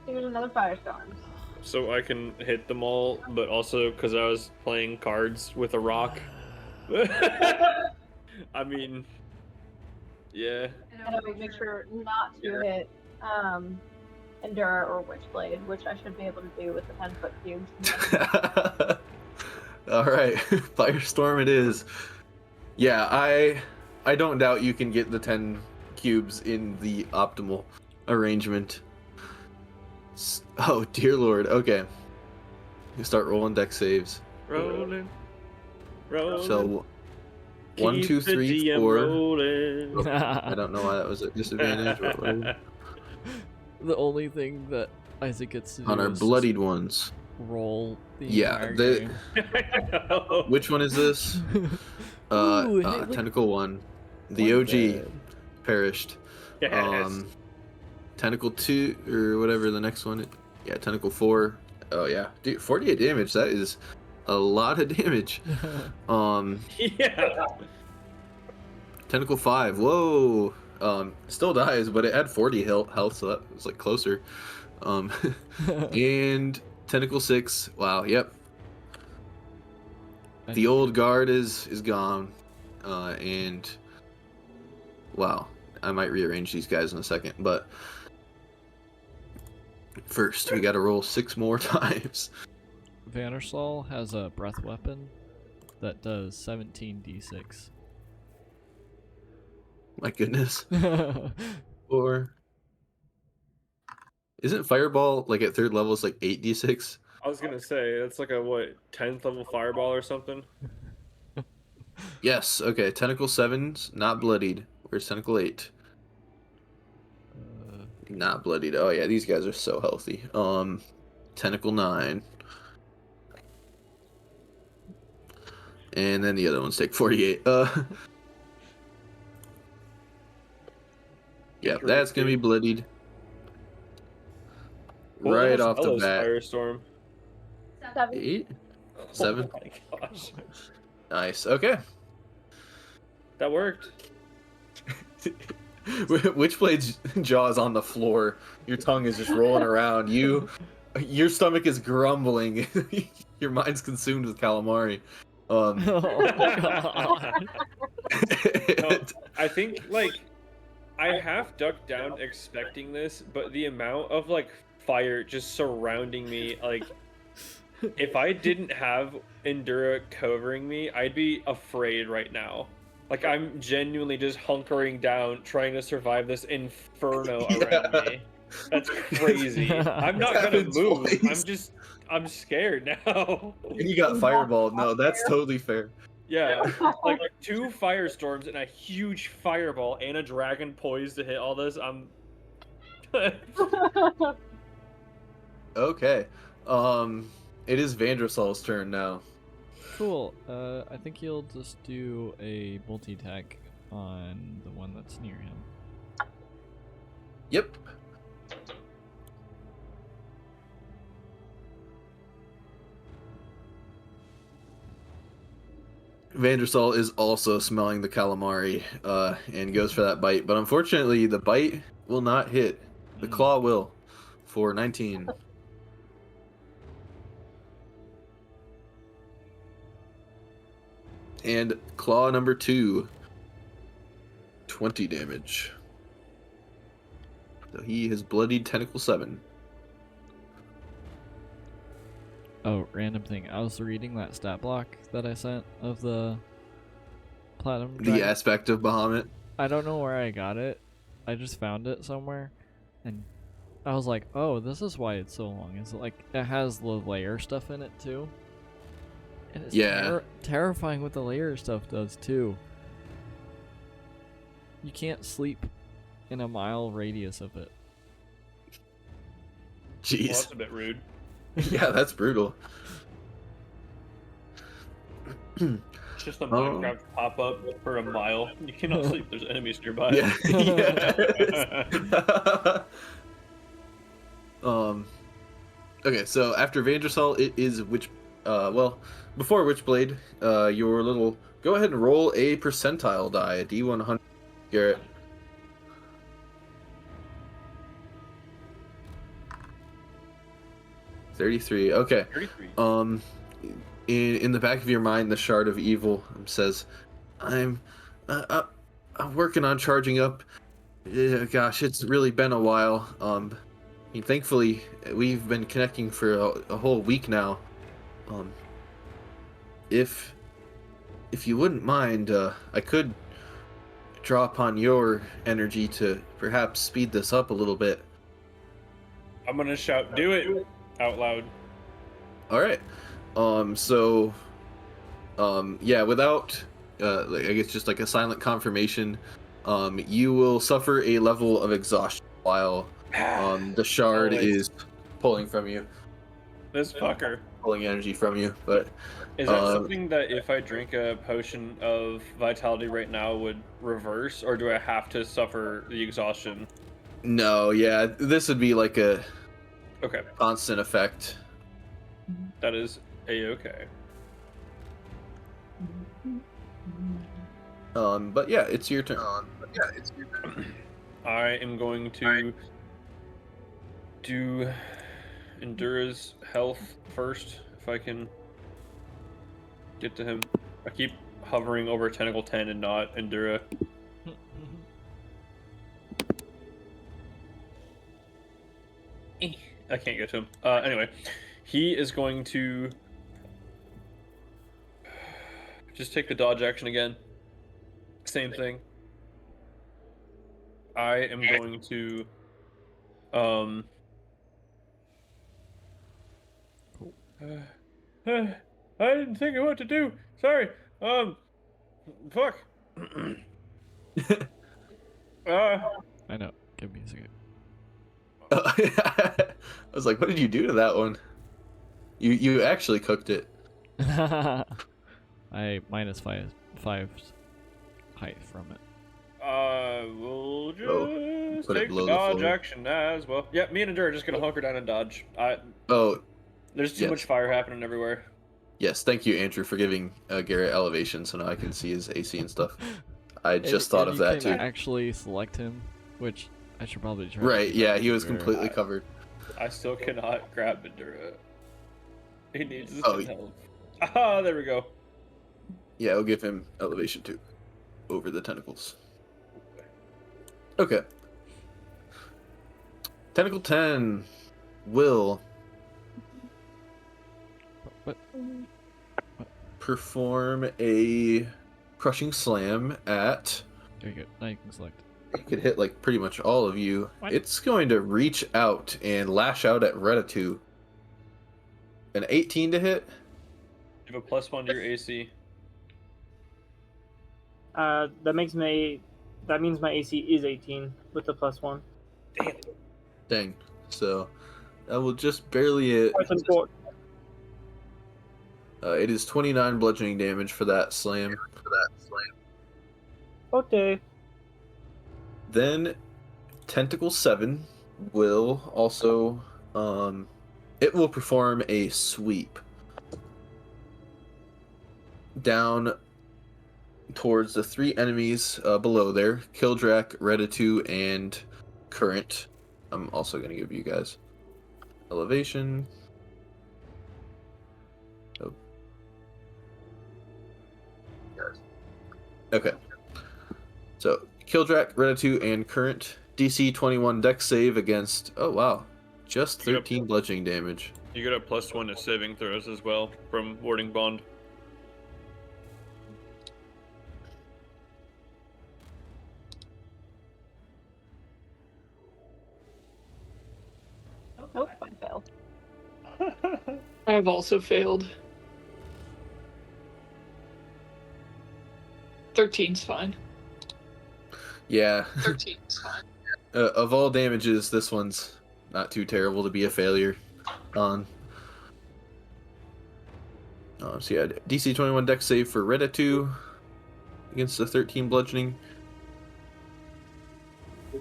H: here's another firestorm.
A: So I can hit them all, but also because I was playing cards with a rock. I mean, yeah.
H: And I would make sure not to hit Endure or Witchblade, which I should be able to do with the 10-foot cubes.
D: All right, Firestorm it is. Yeah, I don't doubt you can get the 10 cubes in the optimal arrangement. Oh dear lord. Okay, you start rolling deck saves.
A: Rolling. Rolling.
D: So 1,
A: Keep
D: 2,
A: the
D: 3,
A: DM
D: 4.
A: rolling.
D: I don't know why that was a disadvantage. But whatever.
C: The only thing that Isaac gets to do
D: On our
C: is
D: bloodied ones.
C: roll the
D: Yeah,
C: entire
D: the-
C: game.
D: Which one is this?
C: Ooh, hey, look-
D: Tentacle 1. The
C: One
D: OG
C: bad.
D: perished.
A: Yes.
D: Tentacle 2 or whatever the next one. Yeah, Tentacle 4. Oh yeah, dude, 48 damage. That is a lot of damage.
A: Yeah.
D: Tentacle 5. Whoa. Still dies, but it had 40 health, so that was like closer. And Tentacle 6. Wow. Yep. The old guard is gone. And wow, I might rearrange these guys in a second, but first we got to roll 6 more times.
C: Vandersal has a breath weapon that does 17d6.
D: My goodness. Or isn't Fireball like at 3rd level? It's like 8d6.
A: I was gonna say that's like a what 10th level fireball or something.
D: Yes. Okay. Tentacle 7's not bloodied. Where's Tentacle 8? Not bloodied. Oh yeah, these guys are so healthy. Tentacle 9. And then the other ones take 48. Yeah, that's gonna be bloodied.
A: What
D: Right
A: was
D: off the
A: Ella's
D: bat.
A: Firestorm.
H: 7.
D: 8? 7?
A: Oh my gosh.
D: Nice. Okay.
A: That worked.
D: Witchblade's jaw is on the floor. Your tongue is just rolling around. Your stomach is grumbling. Your mind's consumed with calamari.
C: Oh god.
A: No, I think like I half ducked down expecting this, but the amount of like fire just surrounding me, like if I didn't have Endura covering me, I'd be afraid right now. Like I'm genuinely just hunkering down, trying to survive this inferno around me. That's crazy. I'm not gonna
D: happens
A: move.
D: twice.
A: I'm scared now.
D: And you got fireball. No, that's totally fair.
A: Yeah, like 2 firestorms and a huge fireball and a dragon poised to hit all this. I'm.
D: Okay. It is Vandrasol's turn now.
C: Cool. I think he'll just do a multi-attack on the one that's near him.
D: Yep. Vandersol is also smelling the calamari and goes for that bite, but unfortunately the bite will not hit. The claw will for 19. And claw number 2, 20 damage. So he has bloodied Tentacle 7.
C: Oh, random thing. I was reading that stat block that I sent of the platinum.
D: The
C: dragon.
D: aspect of Bahamut.
C: I don't know where I got it. I just found it somewhere, and I was like, "Oh, this is why it's so long." It's like it has the layer stuff in it too, and it's
D: Yeah.
C: terrifying what the layer stuff does too. You can't sleep in a mile radius of it.
A: Well,
D: Jeez.
A: that's a bit rude.
D: Yeah, that's brutal.
A: It's just a Minecraft pop up for a mile. You cannot sleep. There's enemies nearby.
D: Yeah. Yes. Okay, so after Vandersol, it is well, before Witchblade, your little. Go ahead and roll a percentile die, a D100, Garrett. $33. Okay.
A: 33.
D: In the back of your mind, the Shard of Evil says, "I'm working on charging up. Gosh, it's really been a while. Thankfully, we've been connecting for a whole week now. If you wouldn't mind, I could draw upon your energy to perhaps speed this up a little bit."
A: I'm gonna shout, "Do it!" out loud.
D: All right. Yeah, without, I guess just like a silent confirmation, you will suffer a level of exhaustion while the shard
A: Always.
D: is pulling from you,
A: This fucker.
D: pulling energy from you. But
A: Is that something that if I drink a potion of vitality right now would reverse, or do I have to suffer the exhaustion?
D: no, yeah, this would be like a
A: Okay,
D: constant effect.
A: that is a-okay.
D: But yeah, it's your turn.
A: I am going to do Endura's health first, if I can get to him. I keep hovering over Tentacle 10 and not Endura. I can't get to him. Anyway, he is going to just take the dodge action again. Same thing. I am going to I didn't think of what to do. Sorry. Fuck.
C: I know. Give me a second.
D: I was like, what did you do to that one? You actually cooked it.
C: I minus five height from it.
A: We'll just
D: put it
A: take the
D: below the
A: dodge
D: floor.
A: action as well. Yeah, me and Endura are just gonna hunker down and dodge.
D: Oh,
A: There's too
D: Yes.
A: much fire happening everywhere.
D: yes. Thank you, Andrew, for giving Garrett elevation so now I can see his AC and stuff. I
C: And-
D: just thought
C: and
D: of
C: you
D: that
C: can
D: too.
C: actually select him, which I should probably try.
D: Right, yeah, he was
C: Where-
D: completely covered.
A: I still cannot grab Endura. He needs his
D: Oh,
A: help. Ah, there we go.
D: Yeah, I'll give him elevation too. Over the tentacles. Okay. Tentacle 10 will
C: What?
D: perform a crushing slam at.
C: There you go. Now you can select.
D: It could hit like pretty much all of you.
C: What?
D: It's going to reach out and lash out at Redatu. An 18 to hit.
A: You have a +1 to your AC.
F: That means my AC is 18 with the +1.
A: Damn.
D: Dang. So that will just barely hit.
F: Quite unfortunate.
D: It is 29 bludgeoning damage for that slam.
F: Okay.
D: Then Tentacle 7 will also it will perform a sweep down towards the 3 enemies below there, Kildrak, Redatu, and Current. I'm also going to give you guys elevation. Oh. Okay. So, Kildrak, Redatu, and Current. DC 21 dex save against... Oh, wow. Just 13 bludgeoning damage.
A: You get a +1 to saving throws as well from Warding Bond.
H: Nope, I failed.
G: I've also failed. 13's fine.
D: Yeah.
G: 13's fine.
D: Of all damages, this one's not too terrible to be a failure on. So yeah, DC 21 dex save for Redatu against the 13 bludgeoning.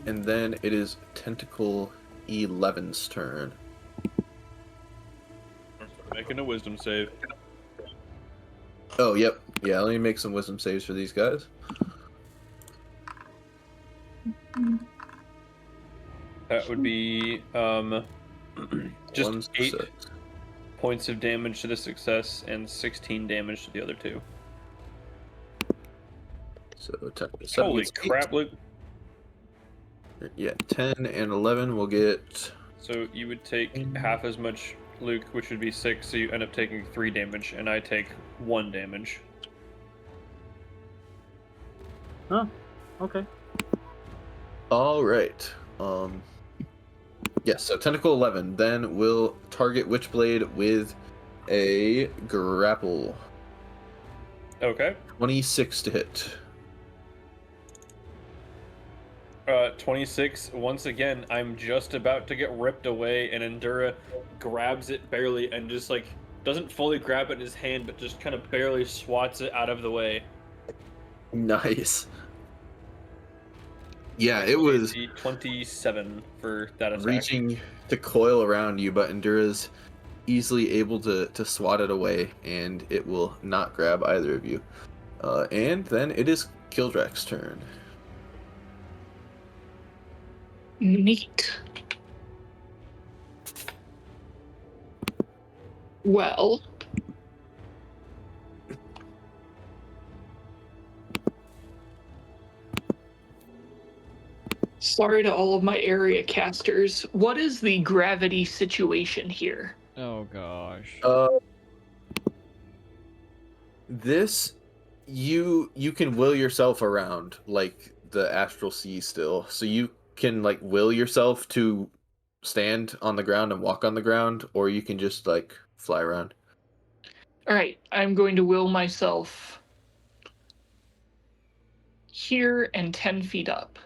D: And then it is Tentacle 11's turn.
A: Making a wisdom save.
D: Oh, yep. Yeah, let me make some wisdom saves for these guys.
A: That would be just
D: 1,
A: 8
D: 6.
A: points of damage to the success and 16 damage to the other 2.
D: So Tentacle 7
A: Holy
D: gets 8.
A: crap, Luke.
D: Yeah, 10 and 11 will get...
A: So you would take half as much, Luke, which would be 6, so you end up taking 3 damage, and I take 1 damage.
F: Huh. Okay.
D: Alright. Yes, so Tentacle 11 then will target Witchblade with a grapple.
A: Okay.
D: 26 to hit.
A: 26. Once again, I'm just about to get ripped away, and Endura grabs it barely and just like doesn't fully grab it in his hand, but just kind of barely swats it out of the way.
D: Nice. Yeah, it was
A: 27 for that attack.
D: reaching to coil around you, but Endura's easily able to swat it away, and it will not grab either of you. And then it is Kildrak's turn.
G: Neat. Well, sorry to all of my area casters. What is the gravity situation here?
C: Oh gosh.
D: This you can will yourself around like the astral sea still, so you can like will yourself to stand on the ground and walk on the ground, or you can just like fly around.
G: All right, I'm going to will myself here and 10 feet up.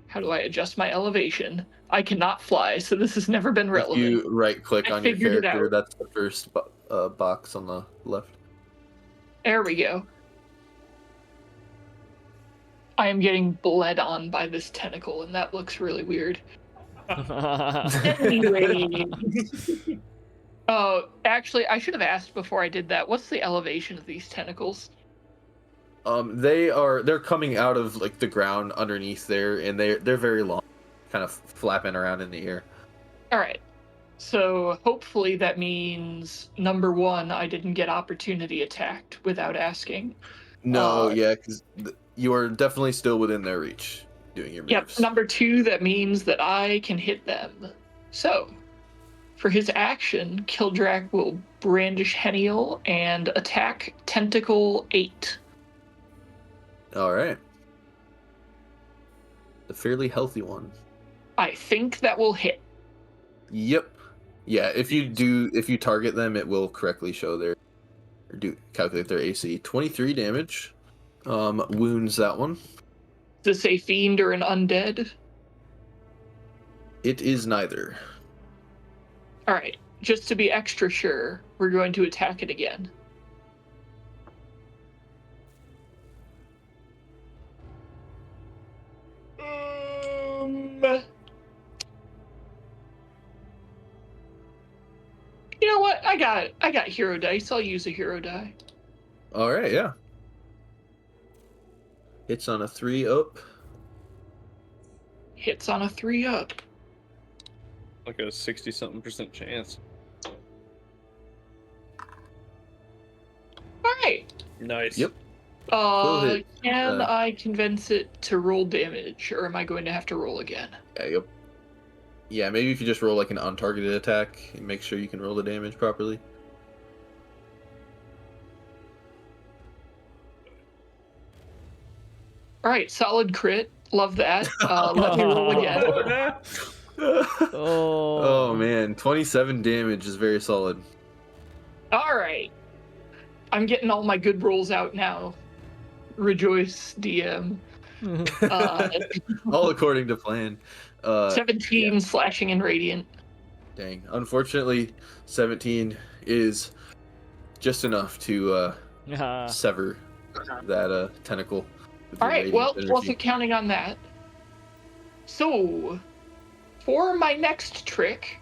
G: How do I adjust my elevation? I cannot fly, so this has never been relevant.
D: If you right click
G: I
D: on your
G: figured it
D: character,
G: out.
D: that's the first box on the left.
G: There we go. I am getting bled on by this tentacle, and that looks really weird. Anyway. Oh, actually, I should have asked before I did that. What's the elevation of these tentacles?
D: They're coming out of like the ground underneath there, and they're very long, kind of flapping around in the air.
G: All right. So hopefully that means number 1, I didn't get opportunity attacked without asking.
D: No, yeah, because you are definitely still within their reach doing your moves.
G: Yep. Number 2, that means that I can hit them. So, for his action, Kildrak will brandish Heniel and attack Tentacle 8.
D: All right. The fairly healthy one.
G: I think that will hit.
D: Yep. Yeah, if you target them, it will correctly show their calculate their AC. 23 damage. Wounds that one.
G: Is this a fiend or an undead?
D: It is neither.
G: All right, just to be extra sure, we're going to attack it again. You know what? I got hero dice. I'll use a hero die.
D: All right, yeah. Hits on a 3 up.
G: Hits on a 3 up.
E: Like a 60-something% chance.
G: All right.
A: Nice.
D: Yep. hit.
G: Can I convince it to roll damage, or am I going to have to roll again?
D: Yeah, yep. Yeah, maybe if you just roll like an untargeted attack and make sure you can roll the damage properly.
G: All right, solid crit. Love that. Let me roll again.
D: Oh man, 27 damage is very solid.
G: All right. I'm getting all my good rolls out now. Rejoice, DM.
D: All according to plan.
G: 17
D: yeah.
G: slashing and radiant.
D: Dang. Unfortunately, 17 is just enough to sever that tentacle. with
G: All
D: your
G: right,
D: radiant
G: well,
D: energy.
G: wasn't counting on that. So, for my next trick,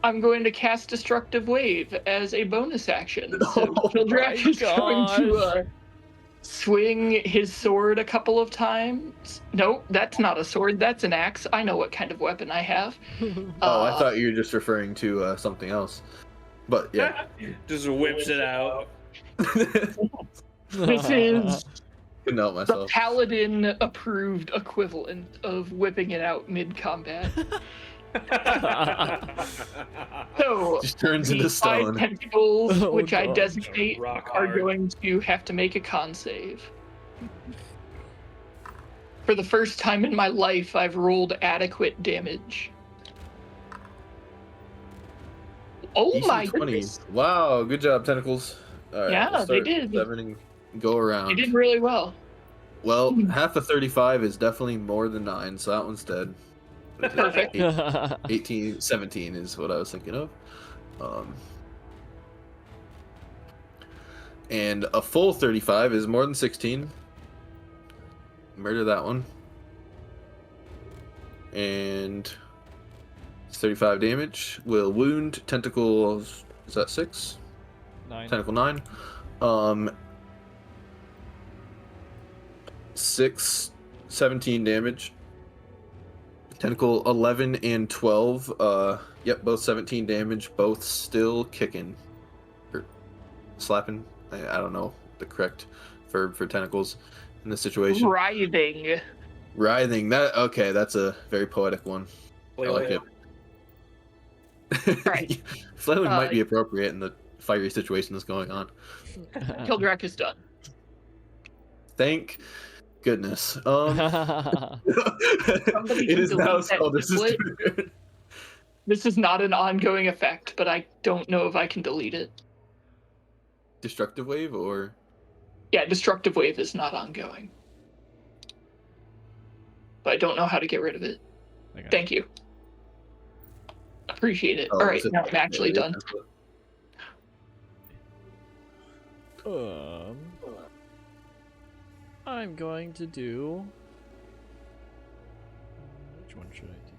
G: I'm going to cast Destructive Wave as a bonus action. So Kildrak is going to swing his sword a couple of times. Nope, that's not a sword, that's an axe. I know what kind of weapon I have.
D: Oh, I thought you were just referring to something else. But yeah.
A: Just whips it out.
G: This is
D: Couldn't help
G: the
D: myself.
G: paladin approved equivalent of whipping it out mid-combat. So,
D: Just turns
G: the
D: into
G: 5
D: stone.
G: tentacles,
C: Oh,
G: which I
C: God.
G: designate,
A: Rock
G: are
A: hard.
G: going to have to make a con save. For the first time in my life, I've rolled adequate damage. Oh
D: DC
G: my
D: 20.
G: goodness.
D: Wow, good job, tentacles. All right,
G: Yeah,
D: we'll
G: they
D: start
G: did.
D: severing and go around.
G: You did really well.
D: Well, half of 35 is definitely more than 9, so that one's dead.
G: Perfect.
D: 18, 17 is what I was thinking of. And a full 35 is more than 16. Murder that one. And it's 35 damage. Will wound tentacle. Is that 6?
C: 9.
D: Tentacle 9. 6, 17 damage. Tentacle 11 and 12. Yep, both 17 damage. Both still kicking. Or slapping. I don't know the correct verb for tentacles in this situation.
G: Writhing.
D: Writhing. Okay, that's a very poetic one. I like it.
G: Right.
D: Flailing might be appropriate in the fiery situation that's going on.
G: Kildrak is done.
D: Thank goodness.
G: Somebody
D: It
G: can
D: is now
G: delete that
D: spell
G: template.
D: resistant.
G: This is not an ongoing effect, but I don't know if I can delete it.
D: Destructive wave or
G: Yeah, Destructive Wave is not ongoing. But I don't know how to get rid of it.
C: Okay.
G: Thank you. Appreciate it.
D: Oh,
G: All right,
D: is it-
G: now I'm actually
D: yeah,
G: done.
C: I'm going to do. Which one should I do?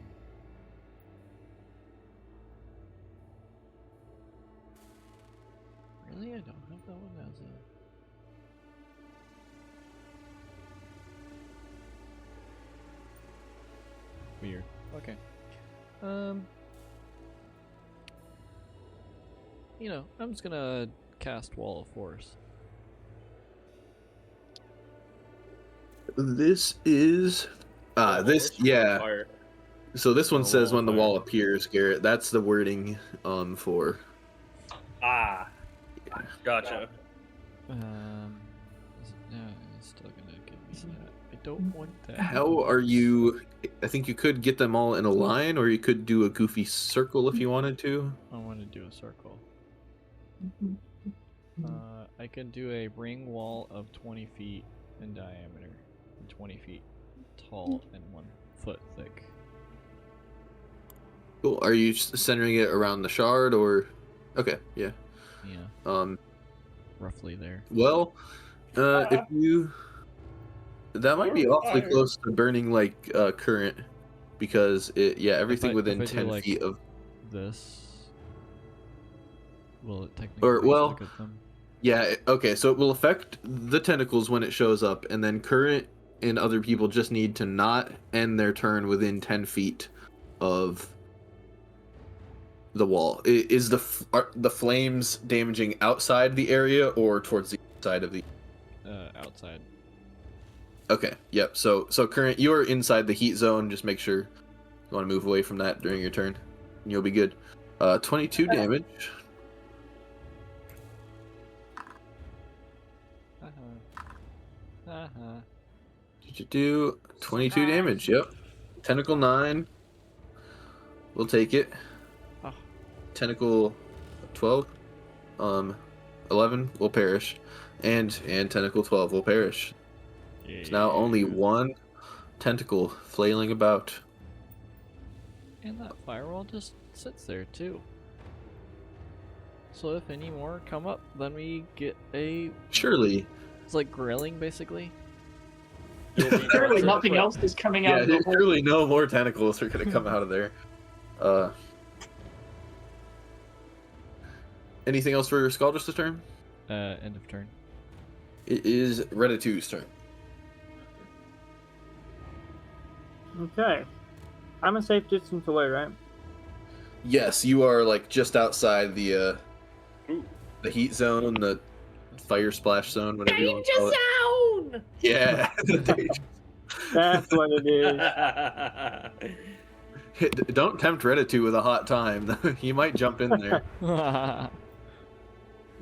C: Really? I don't have that one as a. Weird. Okay. You know, I'm just gonna cast Wall of Force.
D: This is this yeah.
A: Fire.
D: So this one
C: Oh,
D: says
C: wall
D: when the
C: of
D: wall
C: fire.
D: appears, Garrett. That's the wording for
A: Ah. Gotcha.
C: It's still gonna give me that don't want that.
D: How are you? I think you could get them all in a line, or you could do a goofy circle if you wanted to.
C: I want to do a circle. I can do a ring wall of 20 feet in diameter, and 20 feet tall, and 1 foot thick.
D: Cool. Are you centering it around the shard, or? Okay, yeah.
C: Yeah. Roughly there.
D: Well, if you, that might be awfully close to burning like current, because everything within
C: if I
D: 10
C: do, like,
D: feet of.
C: This. Will it technically
D: Well,
C: look at them?
D: Yeah, okay, so it will affect the tentacles when it shows up, and then current and other people just need to not end their turn within 10 feet of the wall. Is are the flames damaging outside the area or towards the side of the...
C: Outside.
D: Okay, yep, so current, you're inside the heat zone, just make sure you want to move away from that during your turn, and you'll be good. 22 damage. Did you do 22 damage? Yep. Tentacle 9. We'll take it.
C: Oh.
D: Tentacle 12. 11 will perish. And tentacle 12 will perish. There's now only one tentacle flailing about.
C: And that firewall just sits there too. So if any more come up, then we get a...
D: Surely.
C: It's like grilling, basically.
G: Surely nothing else is coming out of the hole.
D: Surely no more tentacles are going to come out of there. Anything else for Scaldrus' turn?
C: End of turn.
D: It is Reditu's turn.
F: Okay. I'm a safe distance away, right?
D: Yes, you are like just outside the heat zone, the fire splash zone, whatever you want to call it.
B: Zone!
D: Yeah, the danger.
F: That's what it is.
D: Don't tempt Redditu with a hot time. He might jump in there.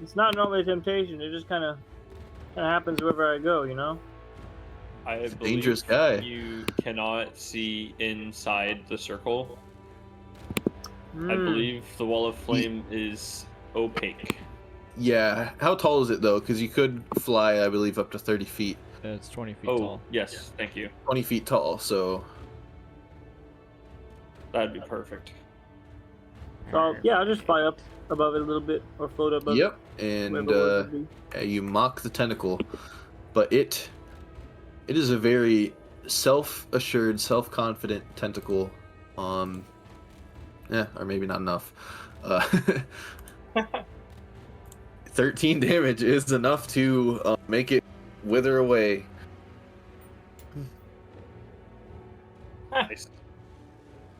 F: It's not normally a temptation. It just kind of happens wherever I go, you know?
A: I believe
D: Dangerous guy.
A: you cannot see inside the circle. I
F: Hmm.
A: believe the wall of flame is opaque.
D: Yeah, how tall is it though? Because you could fly, I believe, up to 30 feet.
C: It's 20 feet
A: Oh,
C: tall.
A: yes, thank you.
D: 20 feet tall, so...
A: That'd be perfect.
F: So, yeah, I'll just fly up above it a little bit, or float above
D: Yep,
F: it.
D: and
F: wherever it would be.
D: you mock the tentacle, but it is a very self-assured, self-confident tentacle. Or maybe not enough. 13 damage is enough to make it wither away.
A: Nice.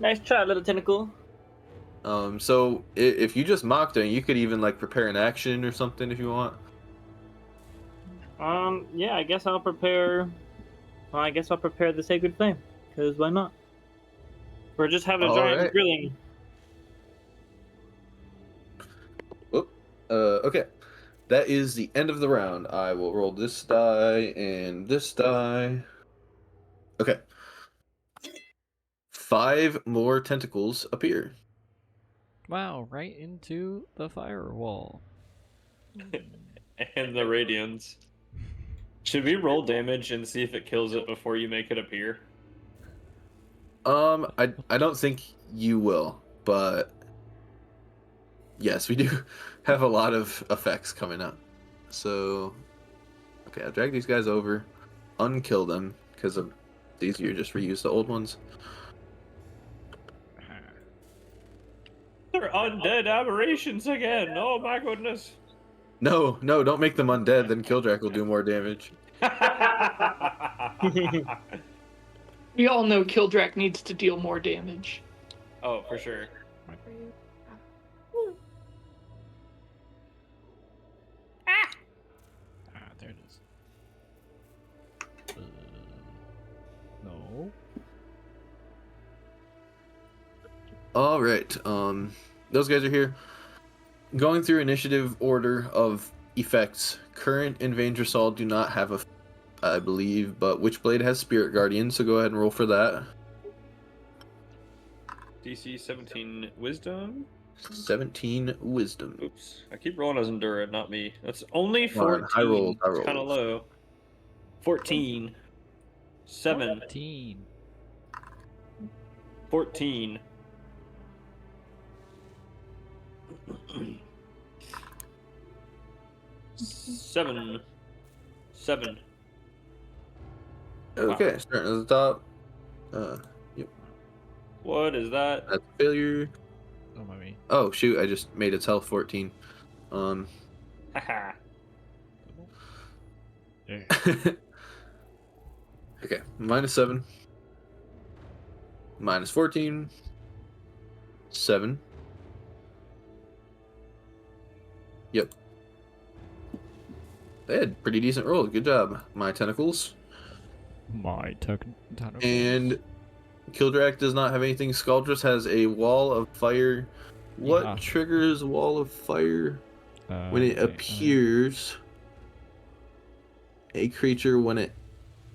F: Nice try, little tentacle.
D: So if you just mocked it, you could even like prepare an action or something if you want.
F: Yeah, I guess I'll prepare. Well, I guess I'll prepare the Sacred Flame, because why not? Or just have a
D: All
F: giant
D: right.
F: grilling.
D: Okay. That is the end of the round. I will roll this die and this die. Okay. 5 more tentacles appear.
C: Wow, right into the firewall.
A: And the radians. Should we roll damage and see if it kills it before you make it appear?
D: I don't think you will, but yes, we do have a lot of effects coming up. So, okay, I'll drag these guys over, unkill them, because it's easier just reuse the old ones.
A: They're undead aberrations again. Oh my goodness.
D: No, don't make them undead, then Kildrak will do more damage.
G: We all know Kildrak needs to deal more damage.
A: Oh, for sure.
C: There it is. No.
D: All right, those guys are here. Going through initiative order of effects, Current and Vangersall do not have I believe, but Witchblade has Spirit Guardian, so go ahead and roll for that.
A: DC 17 Wisdom.
D: 17 Wisdom.
A: Oops, I keep rolling as Endura, not me. That's only
D: Come on,
A: 14.
D: high rolls, high
A: It's kind of
D: rolls.
A: low. 14. 7.
C: 14.
A: 14. Seven. 7.
D: Okay, starting at the top. Yep,
A: What is that?
D: that's a failure.
C: Oh, my me.
D: Oh shoot, I just made its health 14.
A: Haha.
C: Yeah.
D: Okay, -7. -14. 7. Yep. They had pretty decent rolls. Good job, my tentacles.
C: My tentacles.
D: And Kildrak does not have anything. Scaldress has a wall of fire. What
C: Yeah.
D: triggers a wall of fire? When it
C: okay,
D: appears, a creature when it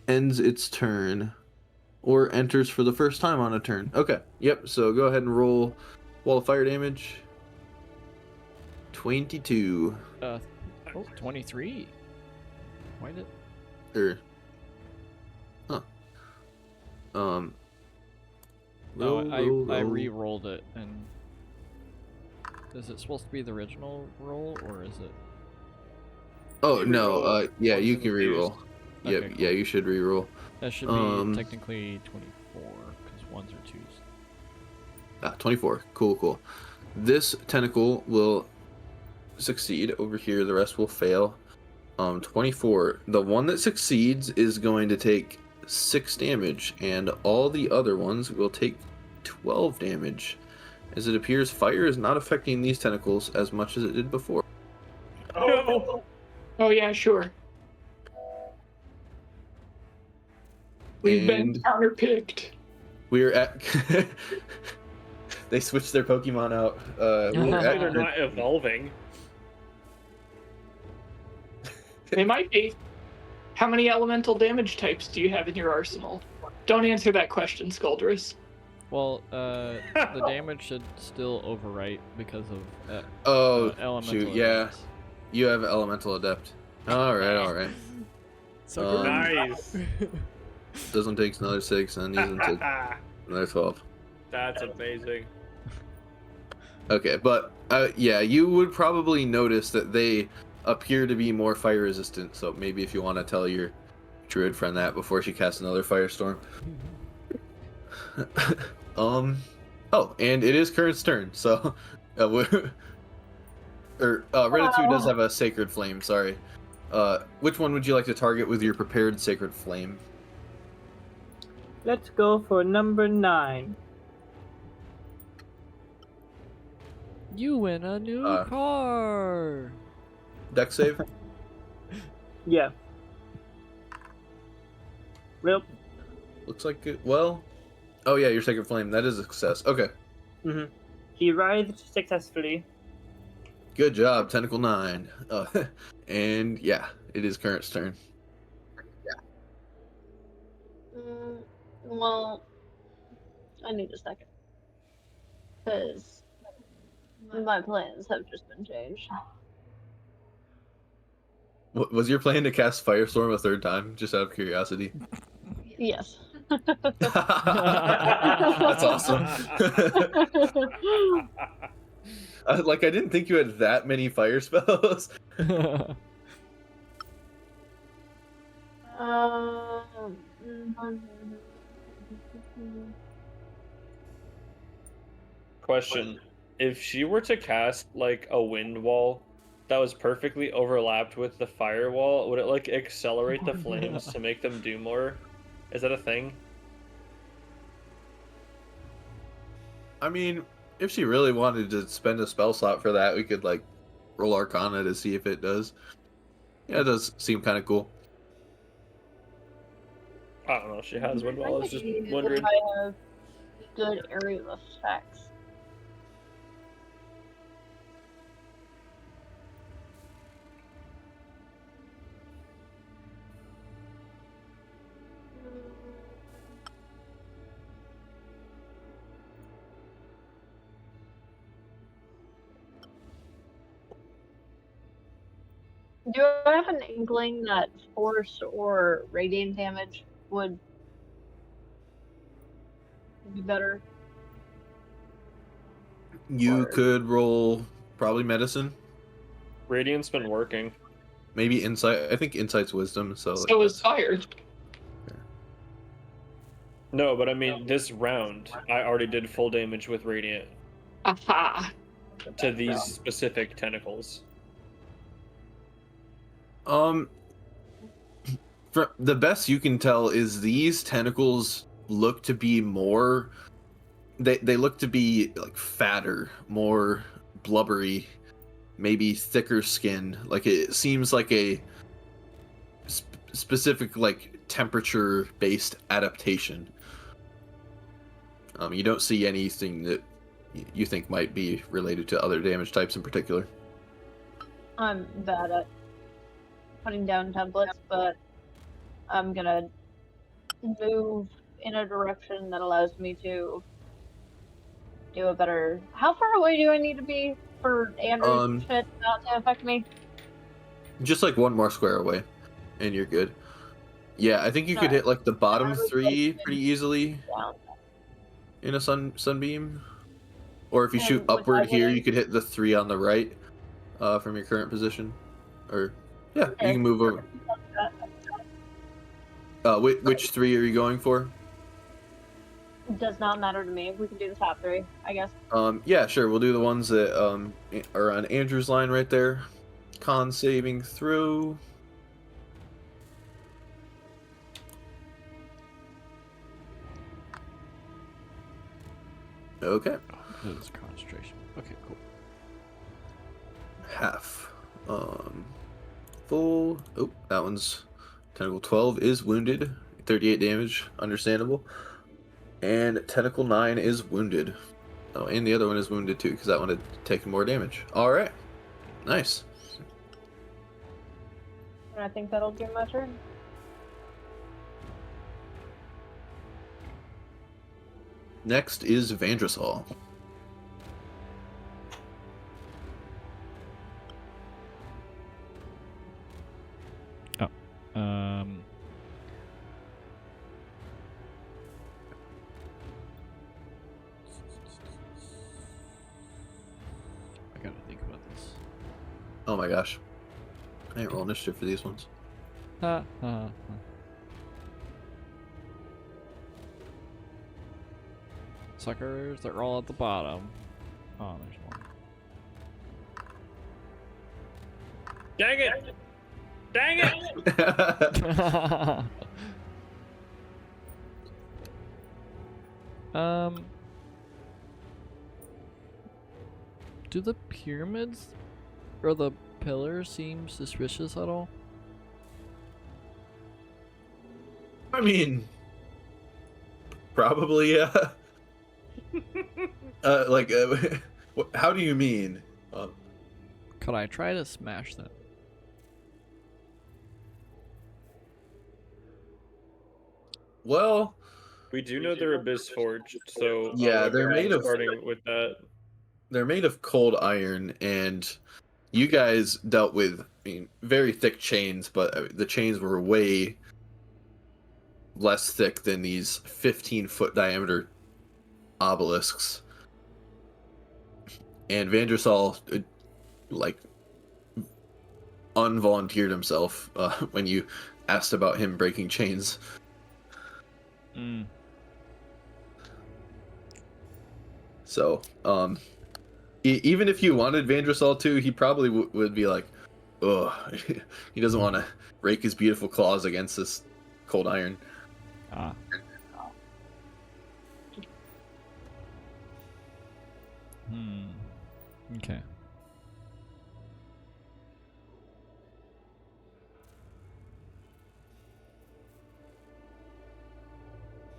D: ends its turn or enters for the first time on a turn. Okay, yep, so go ahead and roll wall of fire damage. 22.
C: 23. Why did?
D: Or, huh.
C: No,
D: roll,
C: I
D: roll.
C: re-rolled it, and is it supposed to be the original roll, or is it?
D: Oh,
A: You
D: no,
A: re-roll
D: yeah,
A: once
D: you
A: it's
D: can re-roll.
C: used.
D: Yep,
C: Okay,
D: yeah,
C: cool.
D: you should re-roll.
C: That should be technically 24, because ones or twos.
D: 24. Cool, cool. This tentacle will succeed over here. The rest will fail. 24. The one that succeeds is going to take 6 damage, and all the other ones will take 12 damage. As it appears, fire is not affecting these tentacles as much as it did before.
A: No.
G: Oh yeah, sure. We've been
D: And
G: counterpicked.
D: we're at. They switched their Pokemon out. We're
A: Hopefully they're
D: at
A: not evolving.
G: They might be. How many elemental damage types do you have in your arsenal? Don't answer that question, Skuldrus.
C: Well, the damage should still overwrite because of
D: Oh,
C: elemental.
D: shoot, yeah.
C: attacks.
D: You have Elemental Adept. Alright.
C: So
A: Nice.
D: Doesn't take another 6, and doesn't take another 12.
A: That's amazing.
D: Okay, but yeah, you would probably notice that they appear to be more fire resistant, so maybe if you want to tell your druid friend that before she casts another firestorm. Oh, and it is Current's turn, so Ratatouille does have a Sacred Flame, sorry. Which one would you like to target with your prepared Sacred Flame?
F: Let's go for number 9.
C: you win a new car.
D: Dex save?
F: Yeah. Well,
D: Looks like it. Well, oh yeah, your Sacred Flame. That is a success. Okay.
F: he writhed successfully.
D: Good job, Tentacle 9. And yeah, it is Current's turn.
H: Well, I need a second. Because my plans have just been changed.
D: Was your plan to cast Firestorm a third time, just out of curiosity?
H: Yes.
D: That's awesome. I didn't think you had that many fire spells.
A: Question: if she were to cast like a wind wall that was perfectly overlapped with the firewall, would it like accelerate the flames to make them do more? Is that a thing?
D: I mean, if she really wanted to spend a spell slot for that, we could like roll Arcana to see if it does. Yeah, it does seem kind of cool.
A: I don't know. She has wind wall. I was just wondering.
H: I have good area effects. Do I have an inkling that force or radiant damage would be better?
D: You
H: Or-
D: could roll probably medicine,
A: Radiant's been working.
D: maybe insight. I think insight's wisdom. So
G: So is fire.
A: No, but I mean, this round, I already did full damage with Radiant
G: Aha.
A: to these specific tentacles.
D: For the best you can tell is these tentacles look to be more. They look to be like fatter, more blubbery, maybe thicker skin. Like it seems like a specific like temperature based adaptation. You don't see anything that you think might be related to other damage types in particular.
H: I'm bad at putting down templates, but I'm gonna move in a direction that allows me to do a better. How far away do I need to be for Andrew's shit not to affect me?
D: Just like one more square away, and you're good. Yeah, I think you could hit like the bottom three pretty easily
H: Down.
D: in a sunbeam. Or if you shoot
H: And was
D: upward
H: I
D: here,
H: hitting-
D: you could hit the 3 on the right from your current position. Or yeah, you
H: Okay.
D: can move over. Which 3 are you going for?
H: Does not matter to me. We can do the top 3, I guess.
D: Yeah, sure. We'll do the ones that are on Andrew's line right there. Con saving throw. Okay.
C: Lose concentration. Okay, cool.
D: Half. Full. Oh, that one's tentacle 12 is wounded. 38 damage. Understandable. And tentacle 9 is wounded. Oh, and the other one is wounded too, because that one had taken more damage. Alright. Nice.
H: And I think that'll do my turn.
D: Next is Vandrasol.
C: I gotta think about this.
D: Oh my gosh. I ain't roll initiative for these ones.
C: Ha ha ha. Suckers, they're all at the bottom. Oh, there's one.
A: Dang it! Dang it!
C: Do the pyramids or the pillars seem suspicious at all?
D: I mean, probably, yeah. How do you mean?
C: Could I try to smash them?
D: Well,
A: We do know they're abyss forged, so
D: Yeah, they're made of-
A: starting with that.
D: they're made of cold iron, and you guys dealt with, very thick chains, but the chains were way less thick than these 15-foot diameter obelisks. And Vandrasol, unvolunteered himself when you asked about him breaking chains.
C: Mm.
D: So, even if you wanted Vandrasol to, he probably would be like, ugh, he doesn't want to rake his beautiful claws against this cold iron.
C: Ah. Okay.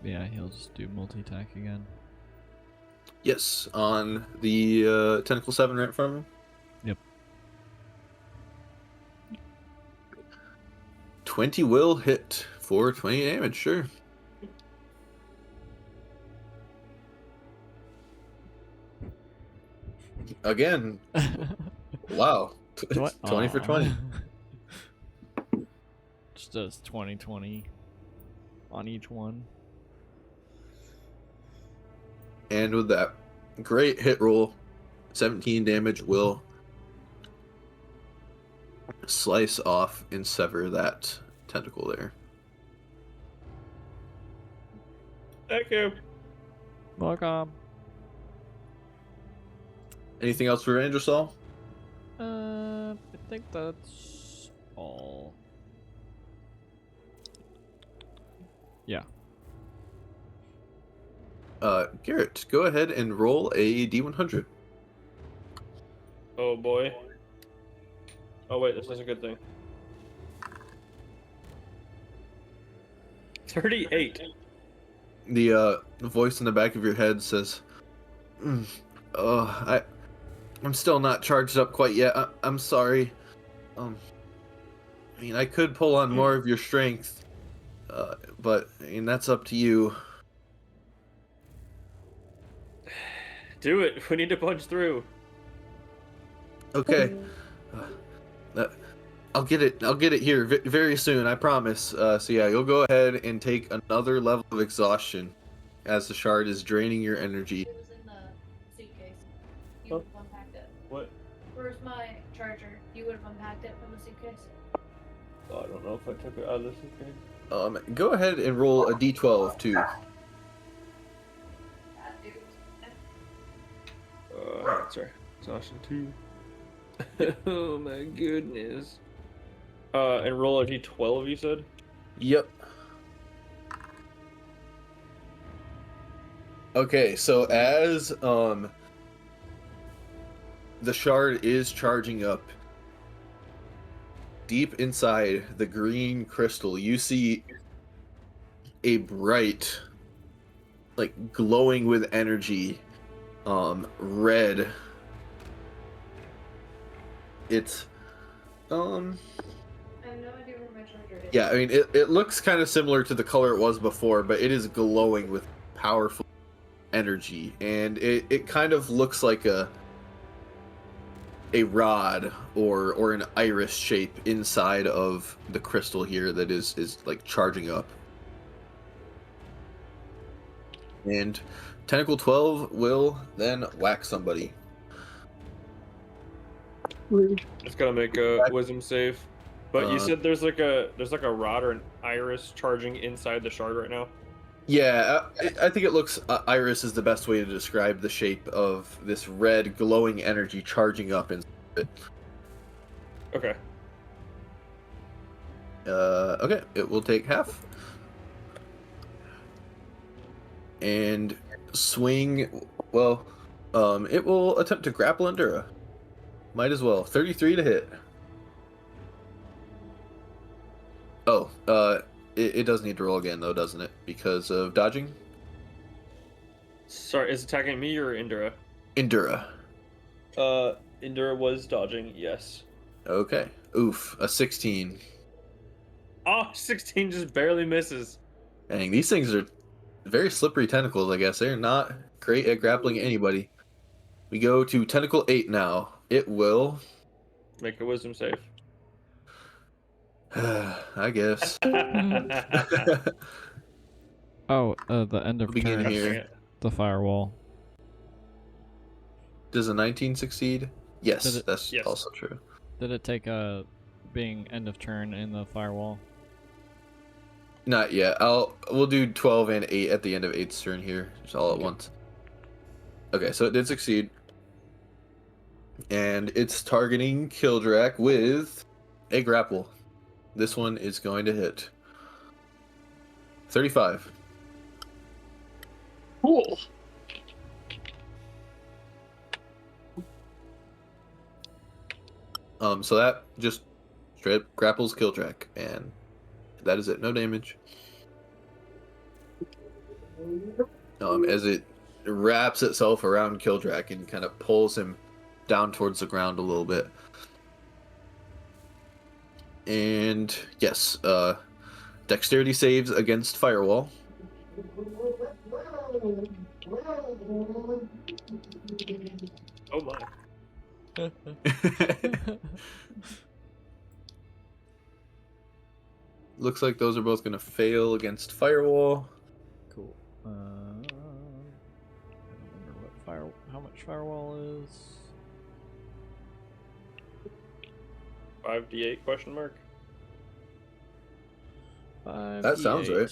C: Yeah, he'll just do multi-attack again.
D: Yes, on the Tentacle 7 right in front of him?
C: Yep.
D: 20 will hit for 20 damage, sure. Again, wow. 20 for 20.
C: just does 20/20 on each one.
D: And with that great hit roll, 17 damage will slice off and sever that tentacle there.
A: Thank you.
C: Welcome.
D: Anything else for Androsol?
C: I think that's all. Yeah.
D: Garrett, go ahead and roll a D100.
A: Oh boy. Oh wait, this is a good thing. 38.
D: The voice in the back of your head says, I'm still not charged up quite yet. I'm sorry. I mean, I could pull on more of your strength, but I mean, that's up to you.
A: Do it. We need to punch through.
D: Okay. I'll get it here very soon, I promise. So yeah, you'll go ahead and take another level of exhaustion as the shard is draining your energy.
B: It was in the suitcase. You would have unpacked it.
A: What?
B: Where's my charger? You would have unpacked it from the suitcase.
A: Oh, I don't know if I took it out of the suitcase.
D: Go ahead and roll a d12 too.
A: Sorry. Exhaustion 2. Oh my goodness. And roll a d12, you said?
D: Yep. Okay, so as the shard is charging up, deep inside the green crystal, you see a bright, like glowing with energy, red. It's
B: I have no idea where my charger is.
D: yeah, I mean it looks kind of similar to the color it was before, but it is glowing with powerful energy, and it kind of looks like a rod or an iris shape inside of the crystal here that is like charging up. And Tentacle 12 will then whack somebody.
A: It's gotta make a wisdom save. But you said there's like a rod or an iris charging inside the shard right now.
D: Yeah, I think it looks iris is the best way to describe the shape of this red glowing energy charging up inside it.
A: Okay.
D: Okay, it will take half. And swing, well, it will attempt to grapple Endura. Might as well. 33 to hit. Oh, it does need to roll again though, doesn't it? Because of dodging?
A: Sorry, is it attacking me or Indra?
D: Endura.
A: Indra was dodging, yes.
D: Okay. Oof, a 16.
A: Oh, 16 just barely misses.
D: Dang, these things are very slippery tentacles, I guess. They're not great at grappling anybody. We go to Tentacle 8 now. It will...
A: Make a wisdom save.
D: I guess.
C: Oh, the end of
D: Begin
C: turn.
D: here.
C: The firewall.
D: Does a 19 succeed? Yes,
C: Did it-
D: that's
A: Yes.
D: also true.
C: Did it take being end of turn in the firewall?
D: Not yet. We'll do 12 and 8 at the end of 8's turn here, just all at once. Okay, so it did succeed. And it's targeting Kildrak with a grapple. This one is going to hit. 35.
G: Cool.
D: So that just straight up grapples Kildrak, and that is it. No damage. As it wraps itself around Kildrak and kind of pulls him down towards the ground a little bit. And yes, dexterity saves against firewall.
A: Oh my.
D: looks like those are both going to fail against Firewall.
C: Cool. I don't remember how much firewall is.
A: 5d8 question mark.
C: 5d8.
D: That sounds right.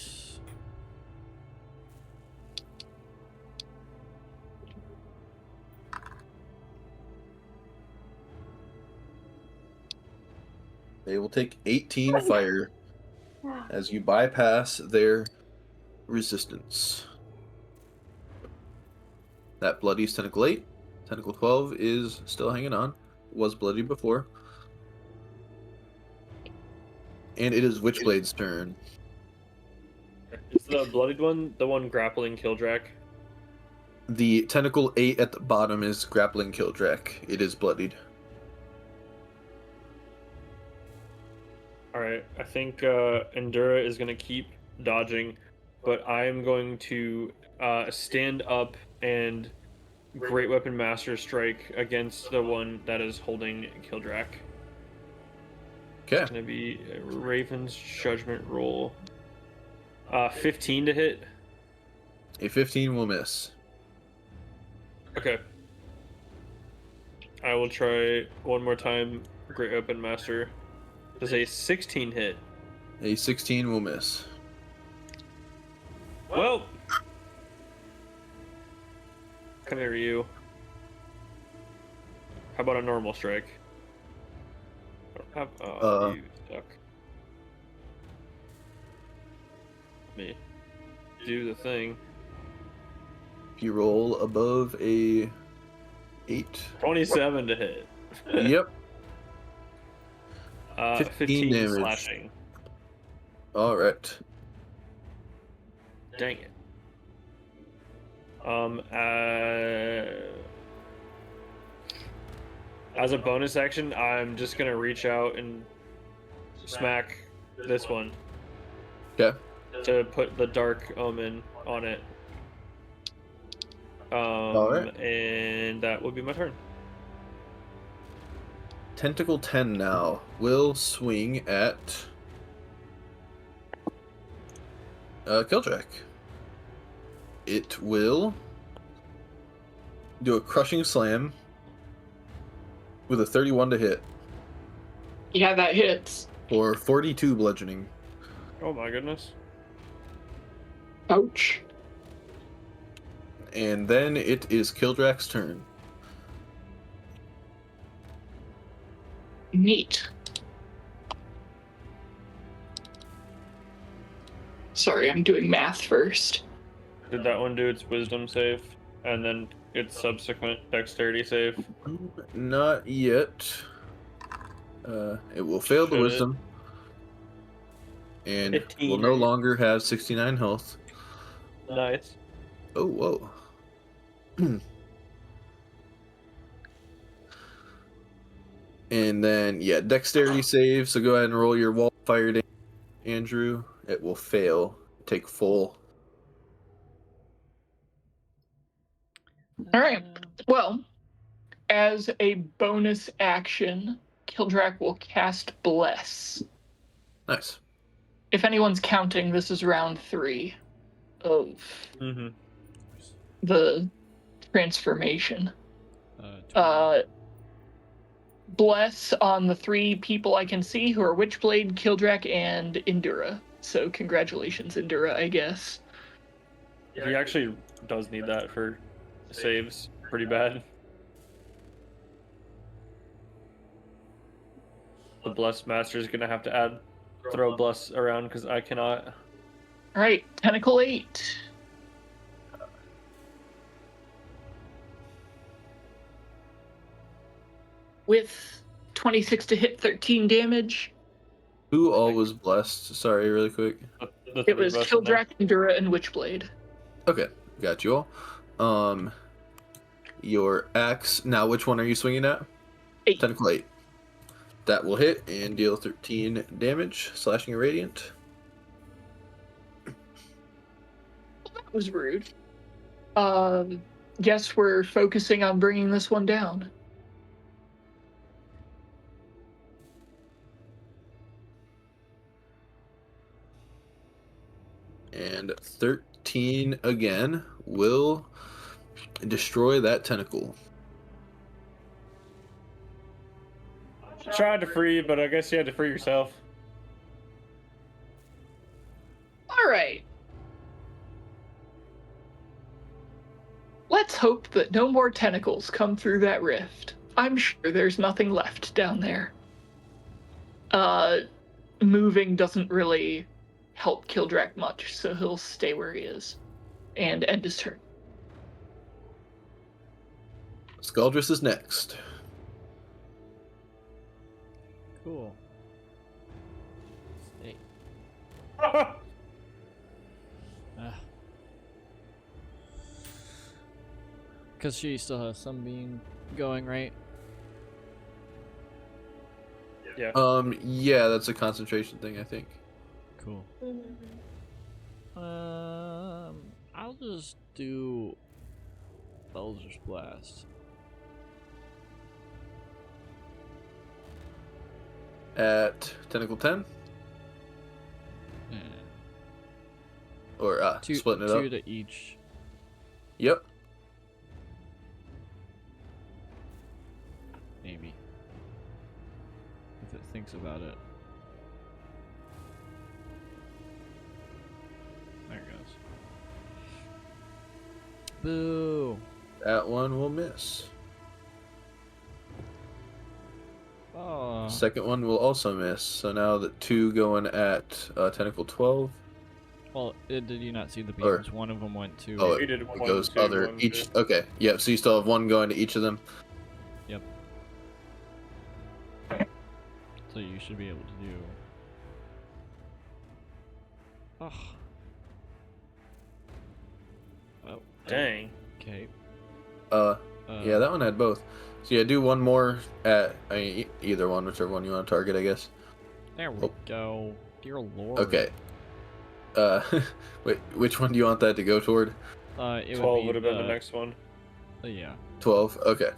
D: They will take 18 fire as you bypass their resistance. That bloodies Tentacle 8. Tentacle 12 is still hanging on. Was bloody before. And it is Witchblade's turn.
A: Is the bloodied one the one grappling Kildrak?
D: The Tentacle 8 at the bottom is grappling Kildrak. It is bloodied.
A: Alright, I think Endura is going to keep dodging, but I'm going to stand up and Great Weapon Master Strike against the one that is holding Kildrak.
D: Okay.
A: It's going to be Raven's Judgment roll. 15 to hit.
D: A 15 will miss.
A: Okay. I will try one more time. Great Weapon Master. Does a 16 hit?
D: A 16 will miss.
A: Well, come here, you. How about a normal strike? You suck. Let me do the thing.
D: If you roll above a 8.
A: 27 to hit.
D: Yep.
A: 15
D: damage.
A: slashing.
D: Alright.
A: Dang it. As a bonus action, I'm just gonna reach out and smack this one.
D: Okay.
A: To put the Dark Omen on it.
D: Alright.
A: And that will be my turn.
D: Tentacle 10 now will swing at Kildrak. It will do a crushing slam with a 31 to hit
G: Yeah, that hits.
D: for 42 bludgeoning.
A: Oh my goodness.
G: Ouch.
D: And then it is Kildrak's turn.
G: Neat. Sorry, I'm doing math first.
A: Did that one do its wisdom save? And then its subsequent dexterity save?
D: Not yet. It will fail the
A: Should it?
D: wisdom. And
A: 15,
D: will no
A: right?
D: longer have 69 health.
A: Nice.
D: Oh, whoa. And then, yeah, dexterity save. So go ahead and roll your wall fire damage, Andrew. It will fail. Take full.
G: All right. Well, as a bonus action, Kildrak will cast Bless.
D: Nice.
G: If anyone's counting, this is round 3 of
A: Mm-hmm.
G: the transformation.
C: 20.
G: Bless on the 3 people I can see who are Witchblade, Kildrak, and Endura. So congratulations, Endura, I guess.
A: He actually does need that for saves pretty bad. The Bless Master is gonna have to throw Bless around because I cannot.
G: All right, Tentacle 8. With 26 to hit, 13 damage.
D: Who all was blessed? Sorry, really quick.
A: The
G: It was
A: three of us in there.
G: Kildrak, Endura, and Witchblade.
D: Okay, got you all. Your axe. Now, which one are you swinging at?
G: 8.
D: Tentacle 8. That will hit and deal 13 damage, slashing a radiant.
G: That was rude. Guess we're focusing on bringing this one down.
D: And 13 again will destroy that tentacle.
A: Tried to free, but I guess you had to free yourself.
G: All right. Let's hope that no more tentacles come through that rift. I'm sure there's nothing left down there. Moving doesn't really help Kildrak much, so he'll stay where he is and end his turn.
D: Scaldrus is next.
C: Cool. Hey. Because she still has Sunbeam going, right?
A: Yeah.
D: Yeah, that's a concentration thing, I think.
C: Cool.
H: Mm-hmm.
C: I'll just do Eldritch Blast.
D: At tentacle 10?
C: Yeah.
D: Or splitting it up?
C: Two to each.
D: Yep.
C: Maybe. If it thinks about it. There it goes. Boo!
D: That one will miss.
C: Oh.
D: Second one will also miss. So now the 2 going at tentacle 12.
C: Well, did you not see the
D: Or-
C: beams? One of them went to.
D: Oh,
A: We did
D: it
A: one,
D: goes
A: two,
D: other
A: one,
D: each.
A: two.
D: Okay, yeah. So you still have 1 going to each of them.
C: Yep. So you should be able to do. Oh. Oh.
A: Dang.
C: Okay.
D: Yeah, that one had both. So yeah, do 1 more at either one, whichever one you want to target, I guess.
C: There we
D: Oh.
C: go. Dear Lord.
D: Okay. Wait, which one do you want that to go toward?
C: It
A: 12 would
C: be
A: have been the next one.
C: Yeah.
D: 12. Okay.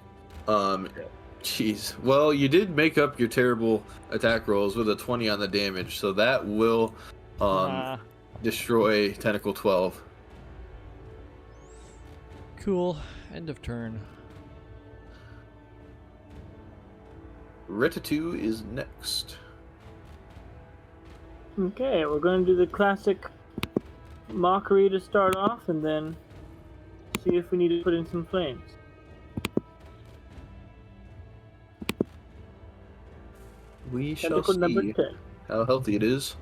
D: Jeez. Well, you did make up your terrible attack rolls with a 20 on the damage, so that will destroy tentacle 12.
C: Cool. End of turn.
D: Retatu is next.
F: Okay, we're going to do the classic mockery to start off, and then see if we need to put in some flames.
D: We shall
F: Tentacle number
D: see
F: 10.
D: how healthy it is.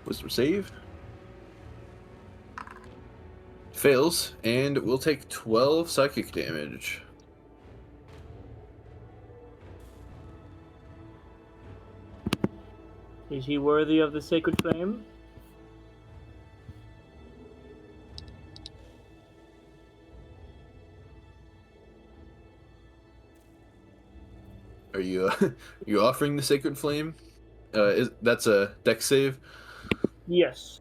D: Wisdom save. Fails, and we'll take 12 psychic damage.
F: Is he worthy of the sacred flame?
D: Are you you offering the sacred flame? That's a dex save.
F: Yes.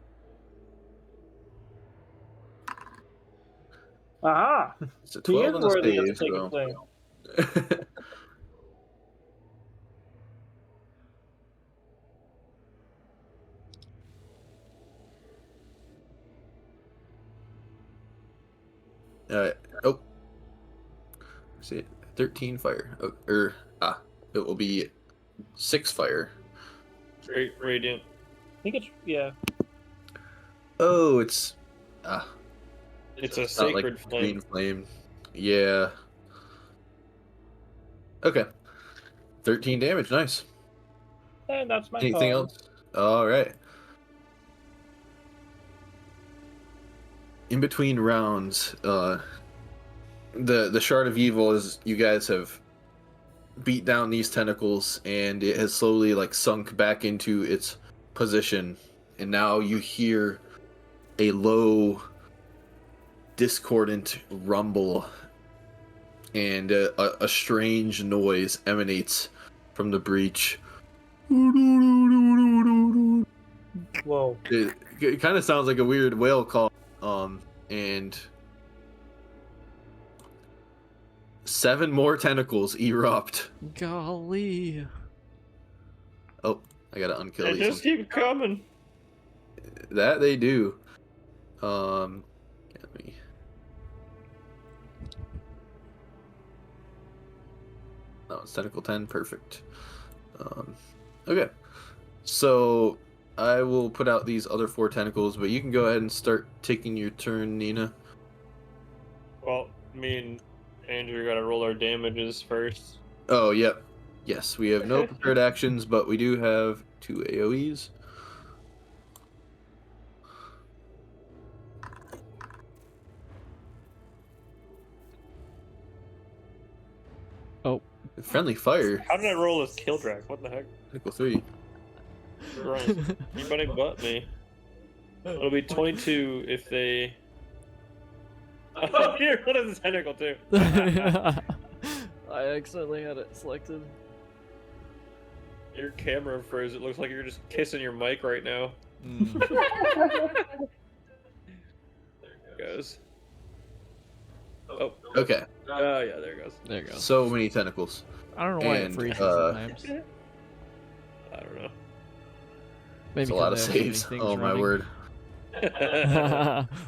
F: Aha!
D: It's a
F: He
D: 12
F: is
D: on the
F: worthy of the
D: save.
F: sacred flame.
D: Oh. See, 13 fire. It will be 6 fire.
A: Radiant.
F: I think it's, yeah.
D: Oh, it's
A: It's a
D: not
A: sacred
D: like
A: flame.
D: green flame. Yeah. Okay. 13 damage. Nice.
F: And that's my
D: Anything
F: turn.
D: else? All right. In between rounds, the shard of evil is you guys have beat down these tentacles, and it has slowly sunk back into its position, and now you hear a low, discordant rumble, and a strange noise emanates from the breach.
F: Whoa.
D: It kind of sounds like a weird whale call. And 7 more tentacles erupt.
C: Golly.
D: Oh, I gotta unkill
A: They
D: these.
A: just keep coming.
D: That they do. Let me. Oh, it's tentacle 10. Perfect. Okay. So I will put out these other 4 tentacles, but you can go ahead and start taking your turn, Nina.
A: Well, me and Andrew gotta roll our damages first.
D: Oh, yep. Yes, we have no prepared actions, but we do have 2 AoEs.
C: Oh.
D: Friendly fire.
A: How did I roll as kill drag? What the heck?
D: Tentacle 3.
A: Right. Anybody but me. It'll be 22 if they. Oh, here, what is this tentacle too?
C: I accidentally had it selected.
A: Your camera froze. It looks like you're just kissing your mic right now.
C: Mm.
A: There it goes. Oh.
D: Okay,
A: Oh yeah, there it goes.
C: There you go.
D: so many tentacles.
C: I don't know why it
D: and,
C: freezes
D: uh,
C: sometimes.
A: I don't know.
C: Maybe
D: It's a lot of
C: 'cause I have so many
D: saves.
C: things
D: Oh my
C: running.
D: word.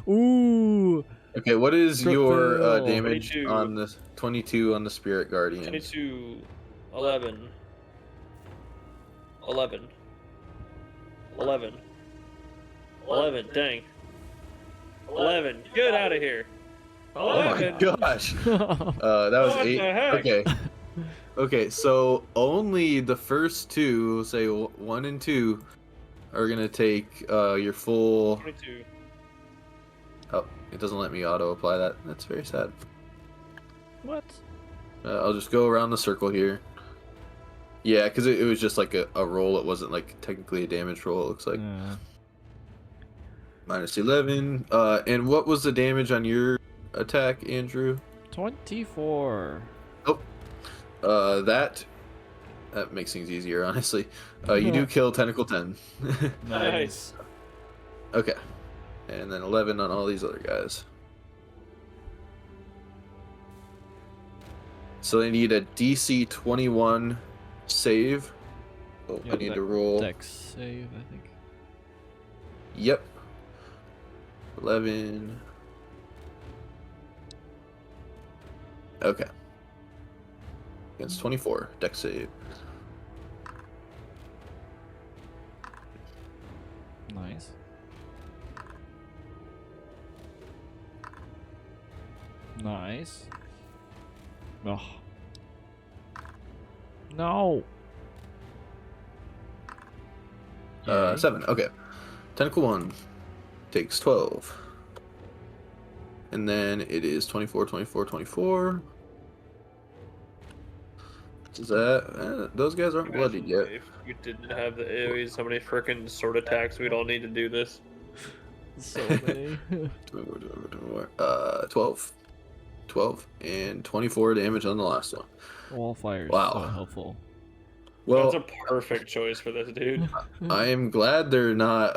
C: Ooh.
D: Okay, what is
C: Crit
D: your
C: fail.
D: damage
A: 22.
D: on the 22 on the Spirit Guardian?
A: 22, 11, 11, 11, 11. Dang. 11. Get out of here.
D: Oh my
A: 11.
D: gosh. That was
A: What
D: 8.
A: the heck?
D: Okay. Okay, so only the first 2, say 1 and 2, are gonna take your full.
A: 22.
D: Oh, it doesn't let me auto apply that. That's very sad.
C: What?
D: I'll just go around the circle here. Yeah, because it was just like a roll. It wasn't like technically a damage roll. It looks like
C: Yeah.
D: minus 11. And what was the damage on your attack, Andrew?
C: 24.
D: That makes things easier, honestly. You do kill Tentacle 10.
A: Nice.
D: Okay. And then 11 on all these other guys. So they need a DC 21 save. Oh,
C: Yeah,
D: I need to roll.
C: Dex save, I think.
D: Yep. 11. Okay. Against 24. Dex save.
C: Nice. Nice. Oh. No. Yay.
D: 7. Okay. Tentacle 1 takes 12. And then it is 24, 24, 24. Is that? Those guys aren't bloodied yet.
A: If we didn't have the AoEs, how many frickin' sword attacks we'd all need to do this?
C: So many.
D: 12. 12 and 24 damage on the last one.
C: Wall fire is
D: Wow.
C: so helpful.
D: Well,
A: That's a perfect choice for this dude.
D: I am glad they're not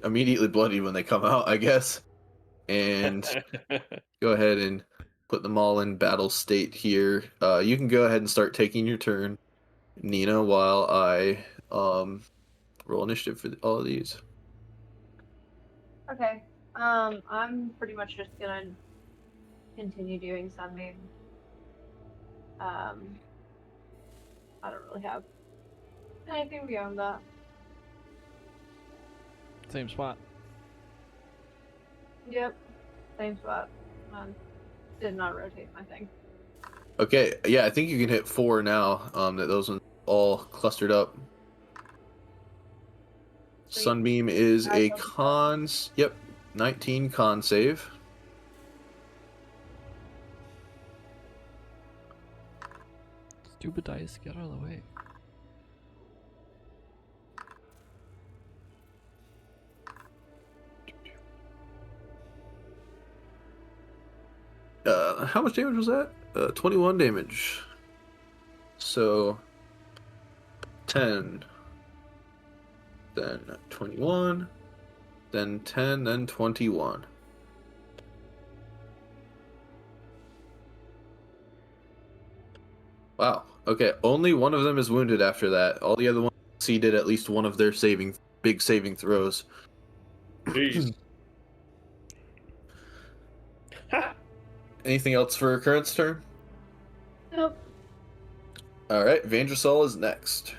D: immediately bloody when they come out, I guess. And go ahead and put them all in battle state here. You can go ahead and start taking your turn, Nina, while I roll initiative for all of these.
H: Okay. I'm pretty much just gonna continue doing Sunbeam. I don't really have anything beyond that.
C: Same spot.
H: Yep. Same spot. Did not rotate my thing.
D: Okay, yeah, I think you can hit 4 now. That those ones all clustered up.
H: Sweet.
D: Sunbeam is a
H: Nice.
D: cons. Yep, 19 con save.
C: Stupid dice, get out of the way.
D: How much damage was that? 21 damage. So 10, then 21, then 10, then 21. Wow. Okay, only one of them is wounded after that. All the other ones succeeded at least one of their big saving throws.
A: Jeez. Ha!
D: Anything else for Current's turn?
H: Nope.
D: All right, Vandrasol is next.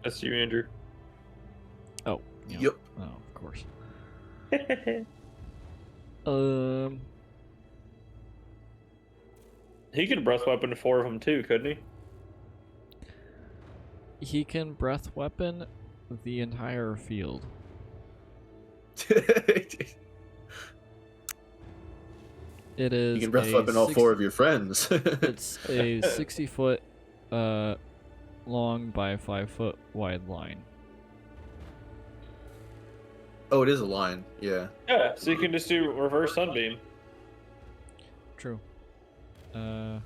A: That's you, Andrew.
C: Oh, yeah.
D: Yep.
C: Oh, of course.
A: He could breath weapon 4 of them too, couldn't he?
C: He can breath weapon the entire field. It is.
D: You can breath
C: a
D: weapon all
C: 60
D: 4 of your friends.
C: It's a 60-foot long by 5-foot wide line.
D: Oh, it is a line. Yeah.
A: Yeah, so you can just do reverse sunbeam.
C: True.
A: You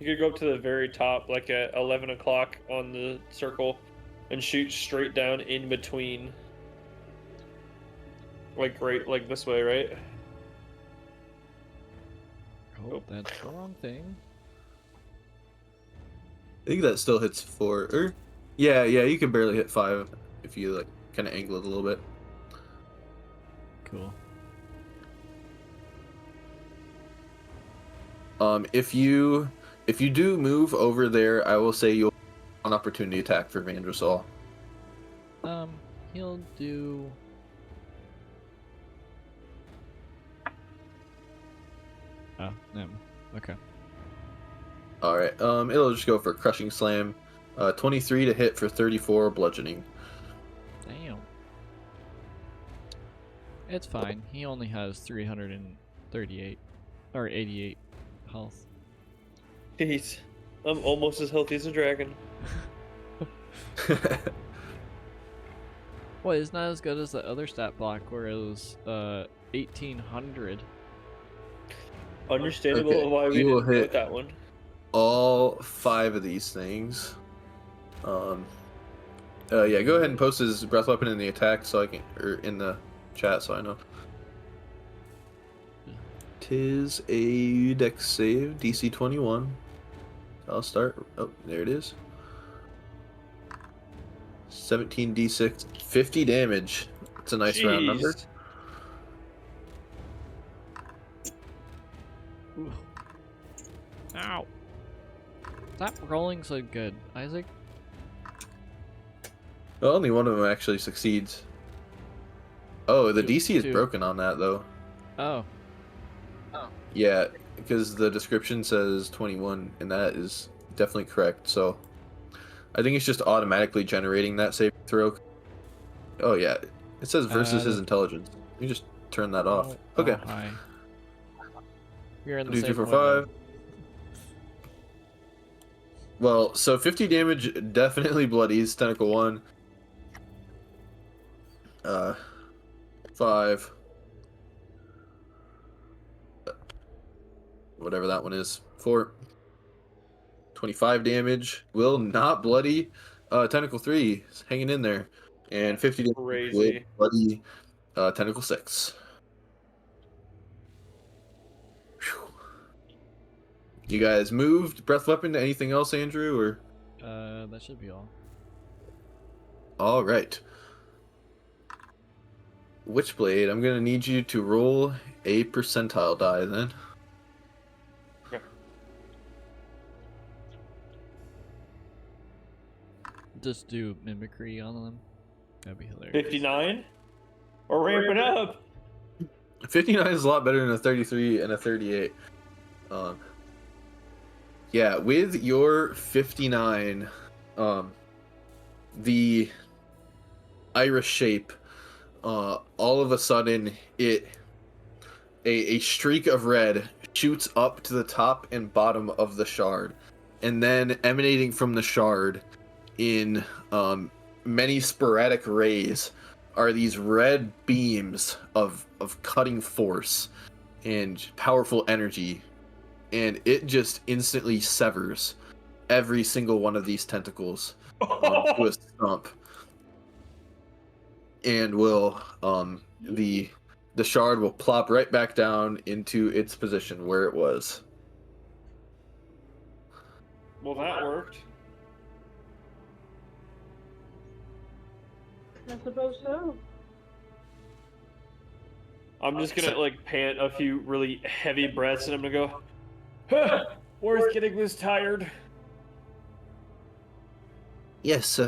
A: could go up to the very top, like at 11 o'clock on the circle, and shoot straight down in between. Like right, like this way, right?
C: Oh, that's the wrong thing.
D: I think that still hits 4. Or, yeah, you can barely hit 5 if you like kind of angle it a little bit.
C: Cool.
D: If you do move over there, I will say you'll have an opportunity attack for Vandrasol.
C: He'll do. Oh, no. Okay.
D: All right. It'll just go for Crushing Slam, 23 to hit for 34 bludgeoning.
C: Damn. It's fine. He only has 338 or 88 health.
A: Jeez, I'm almost as healthy as a dragon.
C: Well, it's not as good as the other stat block where it was 1800.
A: Understandable
D: Okay,
A: why we
D: you will
A: didn't go
D: hit
A: with that one.
D: All 5 of these things. Yeah, go ahead and post his breath weapon in the attack so I can, or in the chat so I know. Tis a dex save, DC 21. I'll start. Oh, there it is. 17d6, 50 damage. It's a nice round number.
A: Jeez.
C: Ooh. Ow! Stop rolling so good, Isaac.
D: Well, only one of them actually succeeds. Oh, the
C: Two-
D: DC is
C: two.
D: broken on that though.
C: Oh,
D: Yeah, because the description says 21, and that is definitely correct. So, I think it's just automatically generating that saving throw. Oh yeah, it says versus his intelligence. You just turn that off. Okay.
C: Hi. We're in the
D: 2,
C: same
D: 3, 4,
C: window.
D: 5. Well, so 50 damage definitely bloodies Tentacle 1. 5. Whatever that one is. 4. 25 damage. Will not bloody. Tentacle 3 is hanging in there. And 50 damage will
A: Crazy.
D: bloody Tentacle 6. Whew. You guys moved breath weapon to anything else, Andrew, or?
C: That should be all.
D: All right. Witchblade, I'm gonna need you to roll a percentile die then.
C: Just do mimicry on them. That'd be hilarious.
A: 59? Or ramp it up!
D: 59 is a lot better than a 33 and a 38. Yeah, with your 59, the iris shape, all of a sudden a streak of red shoots up to the top and bottom of the shard, and then emanating from the shard in many sporadic rays are these red beams of cutting force and powerful energy, and it just instantly severs every single one of these tentacles to a stump, and will the the shard will plop right back down into its position where it was.
A: Well, that worked.
H: I suppose so.
A: I'm just gonna like pant a few really heavy breaths, and I'm gonna go. Huh, worth getting this tired.
D: Yes,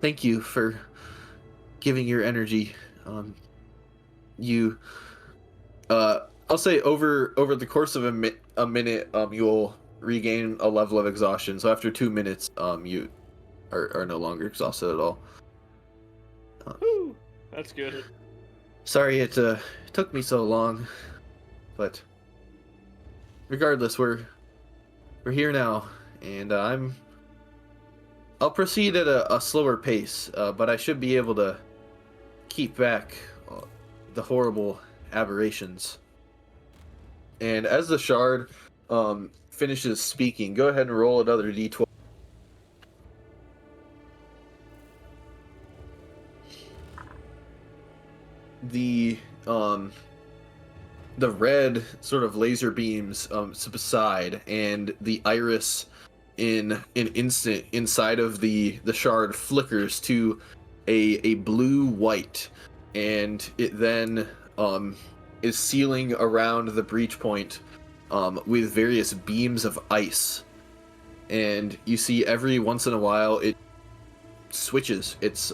D: thank you for giving your energy. You, I'll say over the course of a minute, you'll regain a level of exhaustion. So after 2 minutes, you are no longer exhausted at all.
A: Whew, that's good.
D: Sorry it took me so long, but regardless, we're here now, and I'll proceed at a slower pace, but I should be able to keep back the horrible aberrations. And as the shard finishes speaking, go ahead and roll another d12. The red sort of laser beams subside, and the iris in an instant inside of the shard flickers to a blue white, and it then is sealing around the breach point with various beams of ice. And you see every once in a while it switches its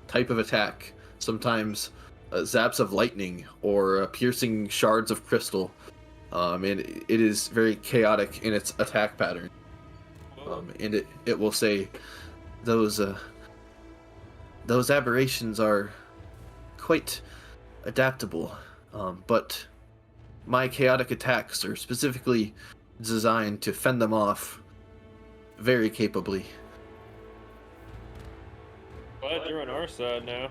D: type of attack. Sometimes zaps of lightning or piercing shards of crystal. And it is very chaotic in its attack pattern. And it will say those aberrations are quite adaptable, but my chaotic attacks are specifically designed to fend them off very capably.
A: But you're on our side now.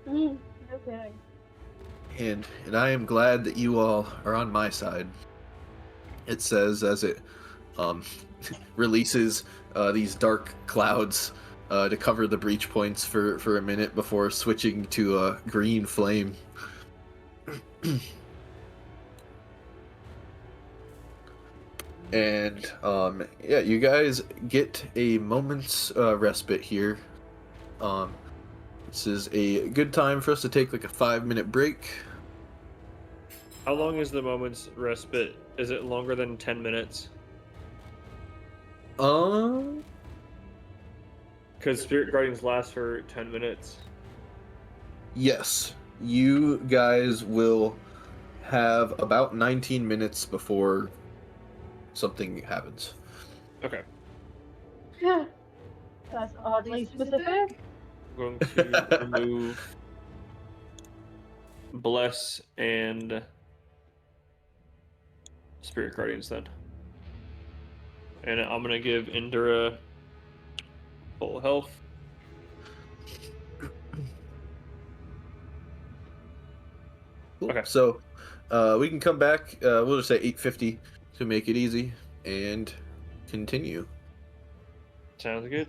H: No kidding.
D: And I am glad that you all are on my side. It says as it releases these dark clouds to cover the breach points for a minute before switching to a green flame. And yeah, you guys get a moment's respite here. This is a good time for us to take like a 5-minute break.
A: How long is the moment's respite? Is it longer than 10 minutes? Because Spirit Guardians last for 10 minutes.
D: Yes, you guys will have about 19 minutes before something happens.
A: Okay.
H: Yeah. That's oddly specific.
A: I'm going to remove Bless and Spirit Guardians then. And I'm going to give Indra full health.
D: Cool.
A: Okay.
D: So we can come back. We'll just say 8:50 to make it easy and continue.
A: Sounds good.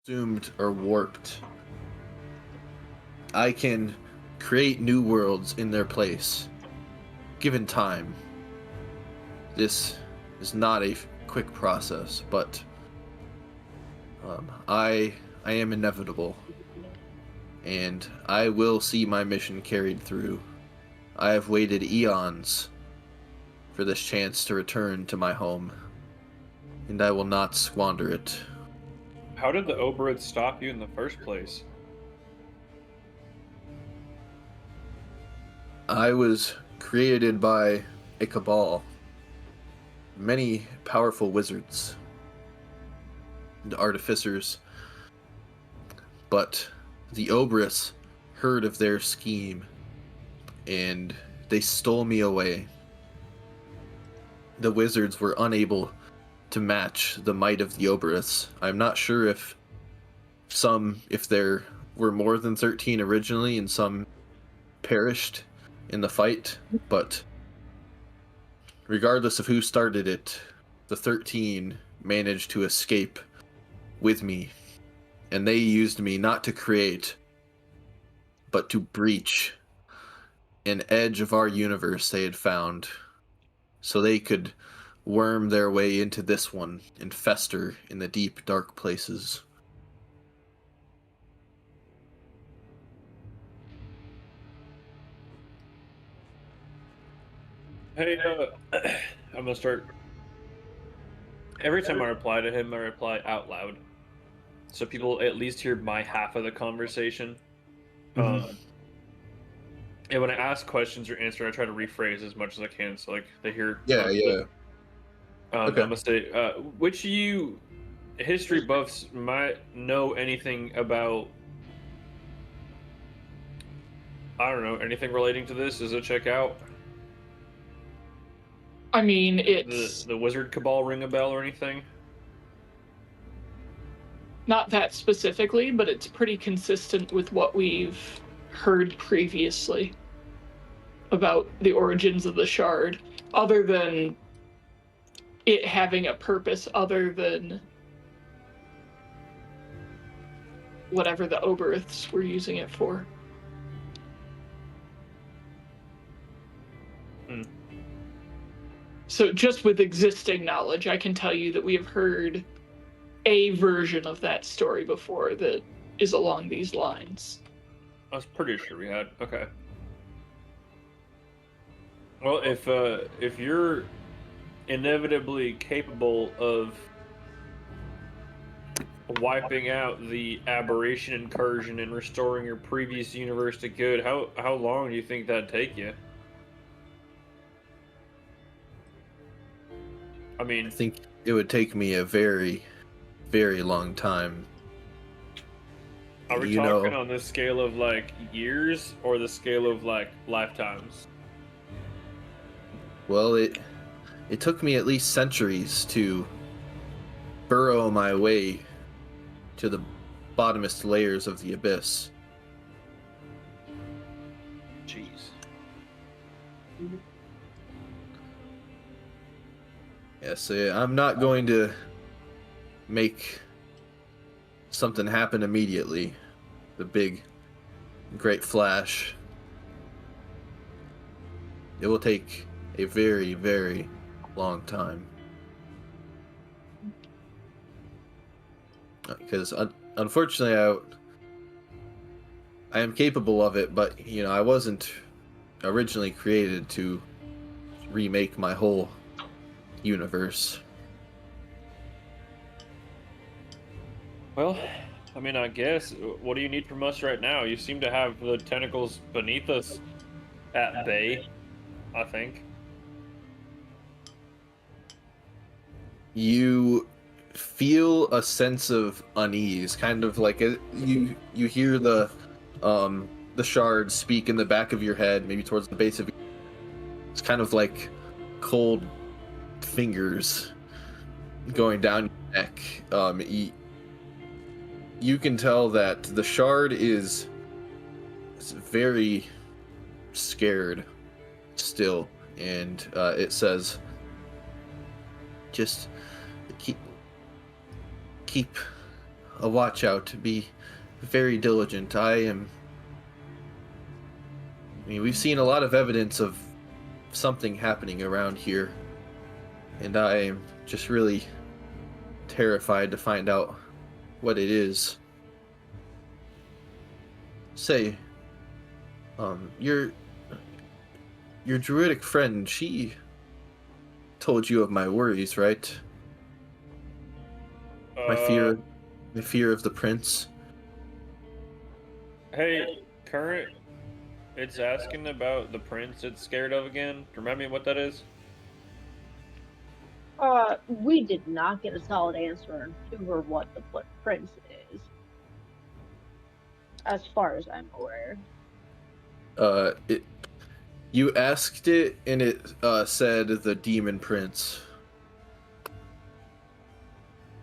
D: consumed or warped. I can create new worlds in their place, given time. This is not a quick process, but I am inevitable, and I will see my mission carried through. I have waited eons for this chance to return to my home, and I will not squander it.
A: How did the Oberith stop you in the first place?
D: I was created by a cabal. Many powerful wizards and artificers, but the Oberiths heard of their scheme and they stole me away. The wizards were unable to match the might of the Oberiths. I'm not sure if there were more than 13 originally and some perished in the fight, but regardless of who started it, the 13 managed to escape with me, and they used me not to create, but to breach an edge of our universe they had found, so they could worm their way into this one and fester in the deep, dark places.
A: Hey, I'm gonna start. Every time I reply to him, I reply out loud, so people at least hear my half of the conversation. And when I ask questions or answer, I try to rephrase as much as I can, so like they hear.
D: Yeah.
A: Okay. I'm
D: Okay.
A: gonna say, which of you history buffs might know anything about? I don't know anything relating to this. Does it check out?
G: I mean, it's
A: The Wizard Cabal ring a bell or anything?
G: not that specifically, but it's pretty consistent with what we've heard previously about the origins of the shard, other than it having a purpose other than whatever the Oberiths were using it for. So just with existing knowledge, I can tell you that we have heard a version of that story before that is along these lines.
A: I was pretty sure we had. Okay. Well, if you're inevitably capable of wiping out the aberration incursion and restoring your previous universe to good, how long do you think that'd take you? I mean,
D: I think it would take me a very, very long time.
A: are we talking on the scale of like years or the scale of like lifetimes?
D: Well, it took me at least centuries to burrow my way to the bottomest layers of the abyss.
A: Jeez.
D: Yes, I'm not going to make something happen immediately. The big, great flash. It will take a very, very long time. Because unfortunately, I am capable of it, but I wasn't originally created to remake my whole universe.
A: Well, I mean, I guess, what do you need from us right now? You seem to have the tentacles beneath us at bay, I think.
D: You feel a sense of unease, kind of like you hear the shard speak in the back of your head, maybe towards the base of your... It's kind of like cold fingers going down your neck. You can tell that the shard is very scared still, and it says, "Just keep a watch out. Be very diligent. I mean, we've seen a lot of evidence of something happening around here, and I am just really terrified to find out what it is. Say, your druidic friend, she told you of my worries, right? My fear of the prince.
A: Hey, Current. It's asking about the prince it's scared of again. Remind me what that is?
H: We did not get a solid answer to her what the prince is, as far as I'm aware.
D: You asked it, and it said the demon prince.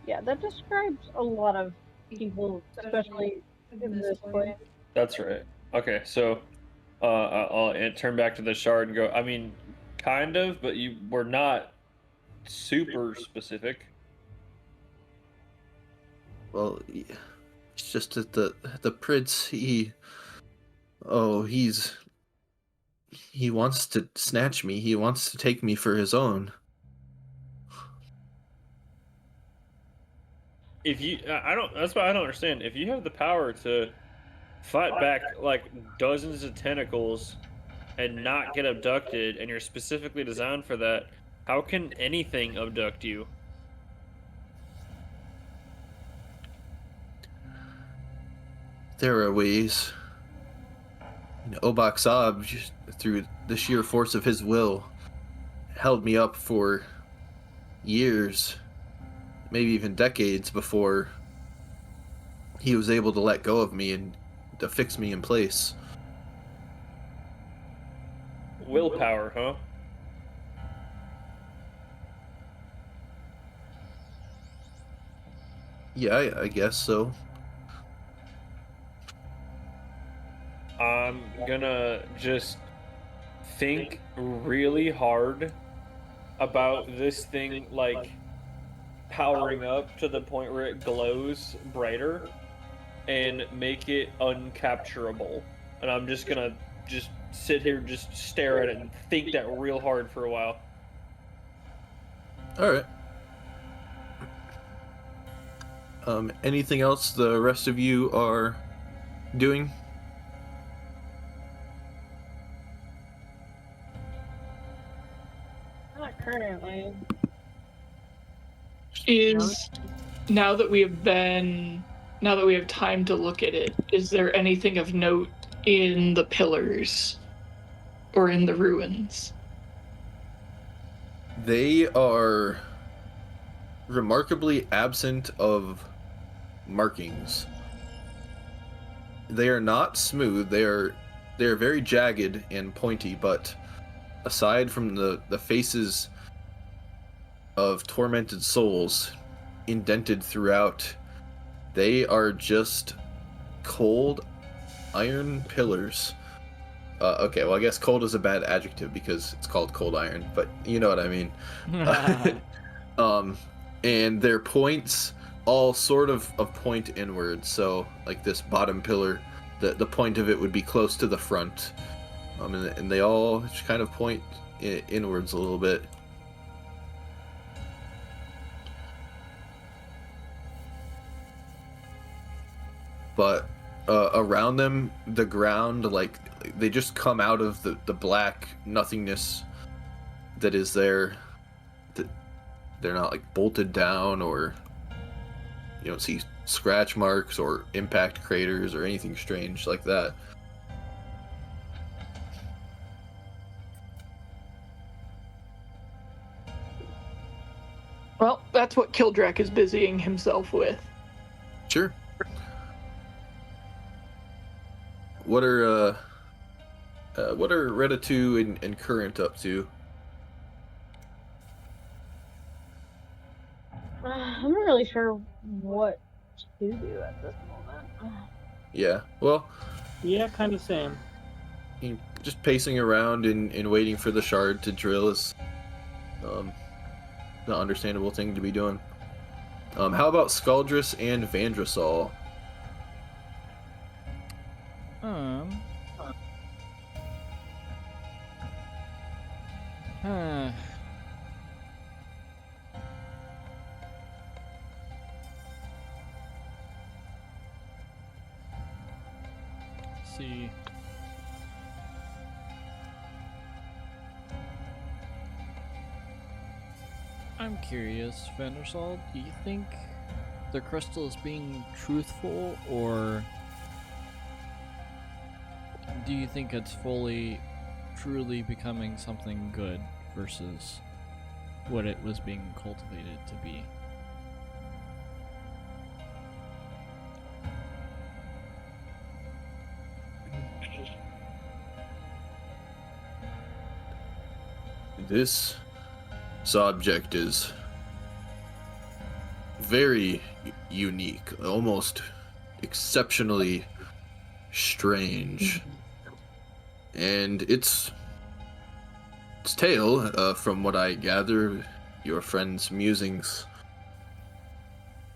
H: Yeah, that describes a lot of people, especially in this place.
A: That's right. Okay, so I'll turn back to the shard and go, I mean, kind of, but you were not super specific.
D: Well, it's just that the prince, he wants to snatch me. He wants to take me for his own.
A: If you, I don't. That's why I don't understand. If you have the power to fight back like dozens of tentacles and not get abducted, and you're specifically designed for that, how can anything abduct you?
D: There are ways. Obak Saab, just through the sheer force of his will, held me up for years, maybe even decades, before he was able to let go of me and to fix me in place.
A: Willpower, huh?
D: Yeah, I guess so.
A: I'm gonna just think really hard about this thing, like powering up to the point where it glows brighter and make it uncapturable. And I'm just gonna just sit here, just stare at it and think that real hard for a while.
D: All right. Anything else the rest of you are doing?
H: Not currently.
G: Now that we have time to look at it, is there anything of note in the pillars or in the ruins?
D: They are remarkably absent of markings. They are not smooth. They are very jagged and pointy, but aside from the faces of tormented souls indented throughout, they are just cold iron pillars. Okay, well, I guess cold is a bad adjective because it's called cold iron, but you know what I mean. And their points all sort of point inward. So, like this bottom pillar, the point of it would be close to the front. And they all just kind of point inwards a little bit. But around them, the ground, like, they just come out of the black nothingness that is there. They're not like bolted down, or you don't see scratch marks or impact craters or anything strange like that.
G: Well, that's what Kildrak is busying himself with.
D: Sure. What are Reditu and Current up to?
H: I'm not really sure what to do at this moment.
D: Yeah, well,
F: Yeah, kind of same.
D: just pacing around and waiting for the shard to drill is the understandable thing to be doing. How about Scaldrus and Vandrasol?
C: Huh. See. I'm curious, Vandersal, do you think the crystal is being truthful, or do you think it's truly becoming something good versus what it was being cultivated to be?
D: This subject is very unique, almost exceptionally strange. And its tale, from what I gather, your friend's musings,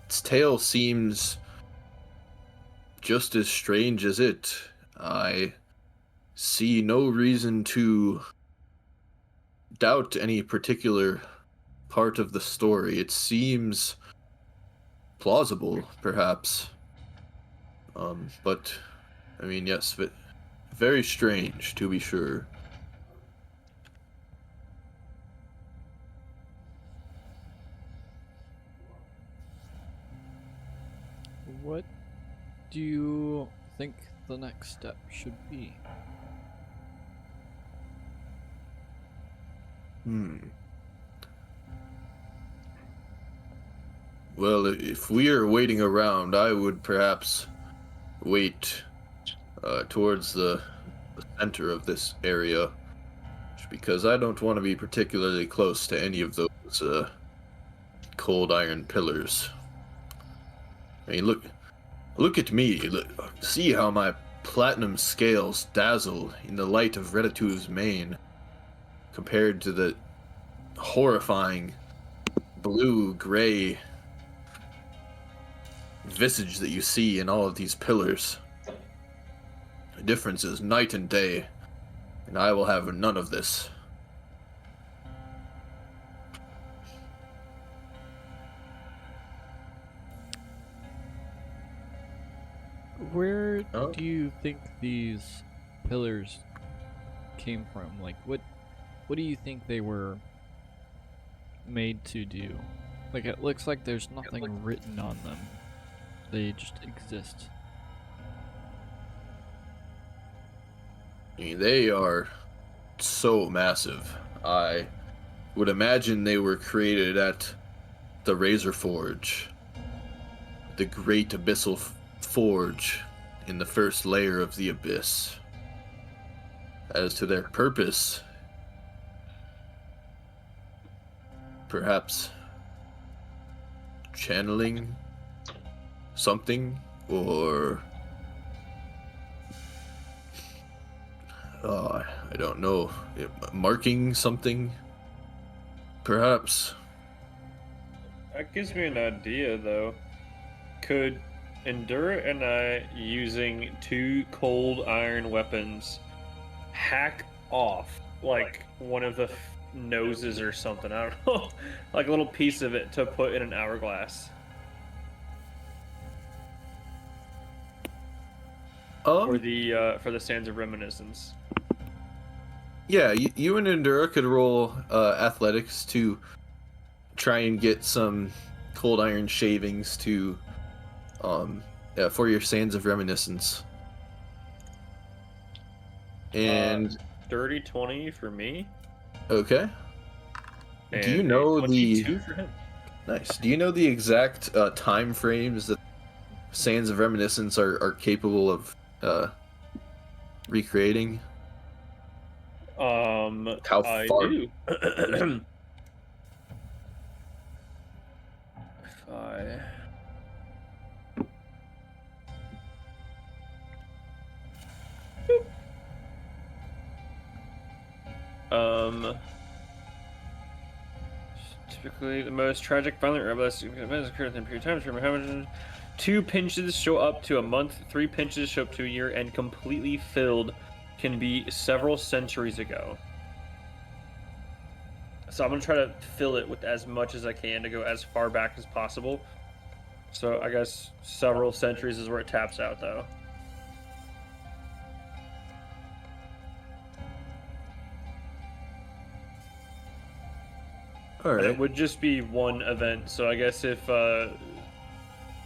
D: its tale seems just as strange as it. I see no reason to doubt any particular part of the story. It seems plausible, perhaps. But, I mean, yes, but very strange, to be sure.
C: What do you think the next step should be?
D: Well, if we are waiting around, I would perhaps wait towards the center of this area, because I don't want to be particularly close to any of those cold iron pillars. I mean, look at me. See how my platinum scales dazzle in the light of Reditu's mane, compared to the horrifying blue-gray visage that you see in all of these pillars. The difference is night and day, and I will have none of this.
C: Where
D: Oh.
C: do you think these pillars came from? Like, what do you think they were made to do? Like, it looks like there's nothing written on them. They just exist.
D: I mean, they are so massive. I would imagine they were created at the Razor Forge, the great abyssal forge in the first layer of the abyss. As to their purpose, perhaps channeling something, or I don't know, marking something, perhaps.
A: That gives me an idea, though. Could Endura and I, using 2 cold iron weapons, hack off like one of the noses or something? I don't know, like a little piece of it to put in an hourglass, for the Sands of Reminiscence.
D: Yeah, you and Endura could roll athletics to try and get some cold iron shavings to for your Sands of Reminiscence. And
A: Dirty 20 for me.
D: okay.
A: And
D: Do you know
A: a
D: the
A: 22 for him.
D: Nice. Do you know the exact time frames that Sands of Reminiscence are capable of recreating? How
A: I
D: far?
A: do. If I... Typically, the most tragic, violent, or less events occur within a period of time. Remember, 2 pinches show up to a month, 3 pinches show up to a year, and completely filled can be several centuries ago. So I'm gonna try to fill it with as much as I can to go as far back as possible. So I guess several centuries is where it taps out, though.
D: All
A: But
D: right.
A: it would just be one event, so I guess if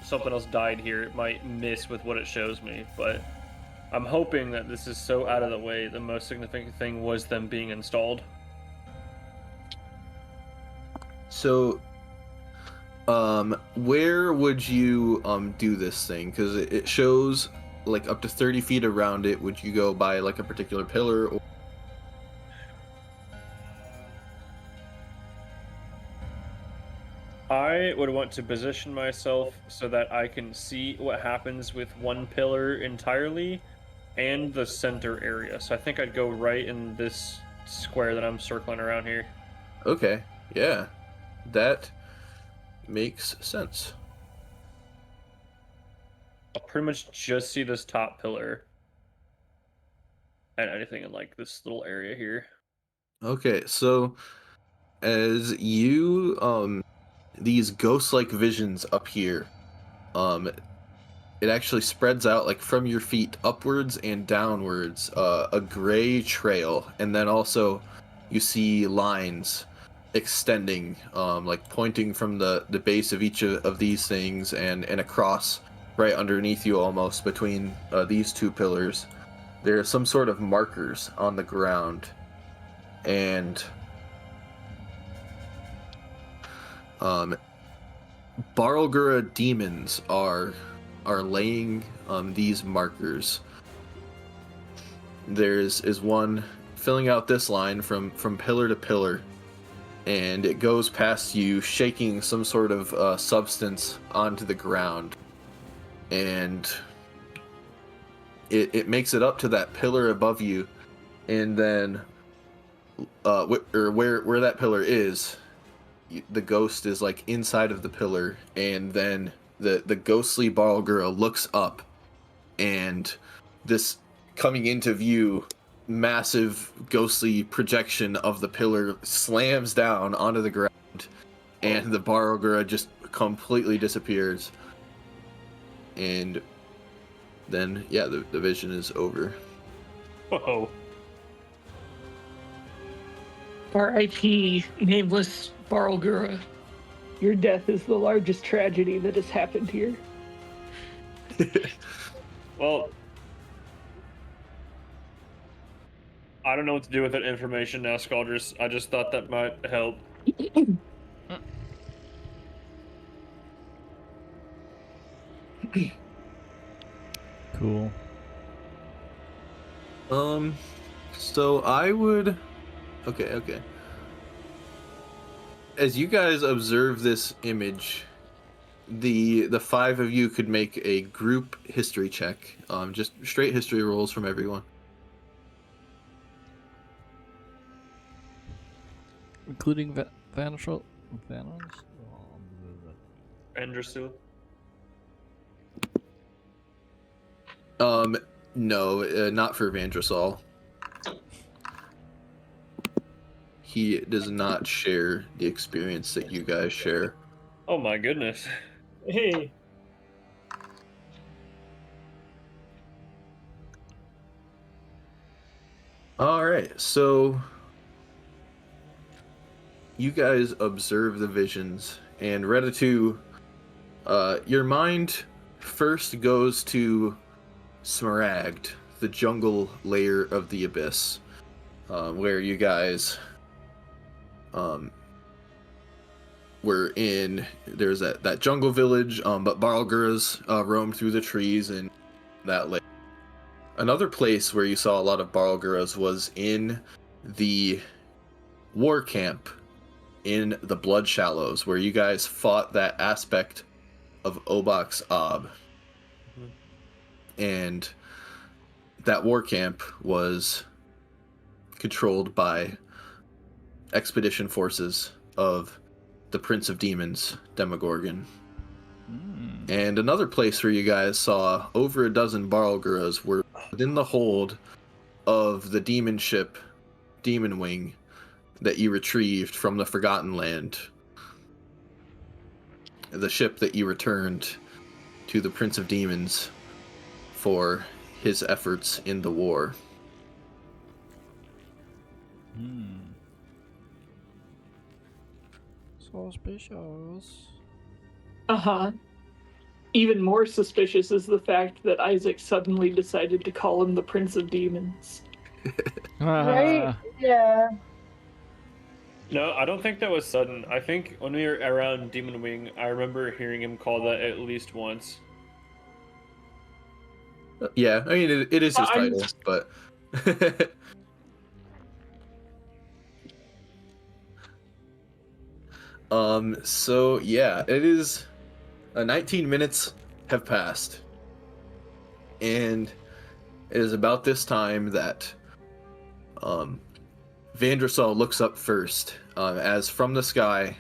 A: something else died here, it might miss with what it shows me. But I'm hoping that this is so out of the way, the most significant thing was them being installed.
D: So, where would you do this thing? Because it shows like up to 30 feet around it. Would you go by like a particular pillar? Or...
A: I would want to position myself so that I can see what happens with one pillar entirely and the center area. So I think I'd go right in this square that I'm circling around here.
D: Okay, yeah, that makes sense.
A: I'll pretty much just see this top pillar and anything in like this little area here.
D: Okay, so as you these ghost-like visions up here, it actually spreads out like from your feet upwards and downwards, a gray trail, and then also you see lines extending, like pointing from the base of each of these things and across right underneath you, almost between these two pillars. There are some sort of markers on the ground, and Barlgura demons are laying these markers. There's one filling out this line from pillar to pillar, and it goes past you, shaking some sort of substance onto the ground, and it makes it up to that pillar above you, and then where that pillar is, the ghost is like inside of the pillar, and then the ghostly Barlgura looks up, and this coming into view massive ghostly projection of the pillar slams down onto the ground, and the Barlgura just completely disappears. And then yeah, the vision is over.
A: Whoa.
G: R.I.P. nameless Barlgura. Your death is the largest tragedy that has happened here.
A: Well, I don't know what to do with that information now, Scaldrus. I just thought that might help.
C: Cool.
D: So I would... Okay. As you guys observe this image, the 5 of you could make a group history check. Just straight history rolls from everyone.
C: Including Vanos?
A: Andrew.
D: No, not for Vandrasol. He does not share the experience that you guys share.
A: Oh my goodness.
F: Hey.
D: Alright, so you guys observe the visions, and Redatu, your mind first goes to Smaragd, the jungle layer of the abyss, where you guys were in. There's that jungle village, but Barlguras roam through the trees in that layer. Another place where you saw a lot of Barlguras was in the war camp in the Blood Shallows, where you guys fought that aspect of Obox Ob. And that war camp was controlled by expedition forces of the Prince of Demons, Demogorgon.
C: Mm.
D: And another place where you guys saw over a dozen Barlguras were within the hold of the demon ship, Demon Wing, that you retrieved from the Forgotten Land. The ship that you returned to the Prince of Demons for his efforts in the war.
C: Suspicious.
G: Uh-huh. Even more suspicious is the fact that Isaac suddenly decided to call him the Prince of Demons.
H: Right? Yeah.
A: No, I don't think that was sudden. I think when we were around Demon Wing, I remember hearing him call that at least once.
D: Yeah, I mean, it is his
G: I'm-
D: title, but... So, yeah, it is... 19 minutes have passed. And it is about this time that Vandersal looks up first, as from the sky,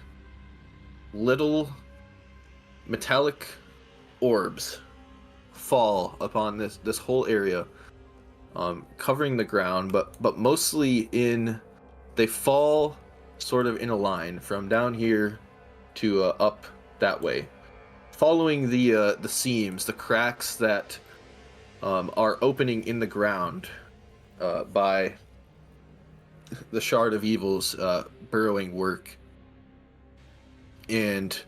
D: little metallic orbs fall upon this whole area, covering the ground, but mostly they fall sort of in a line from down here to up that way, following the seams, the cracks that are opening in the ground by the Shard of Evil's burrowing work. And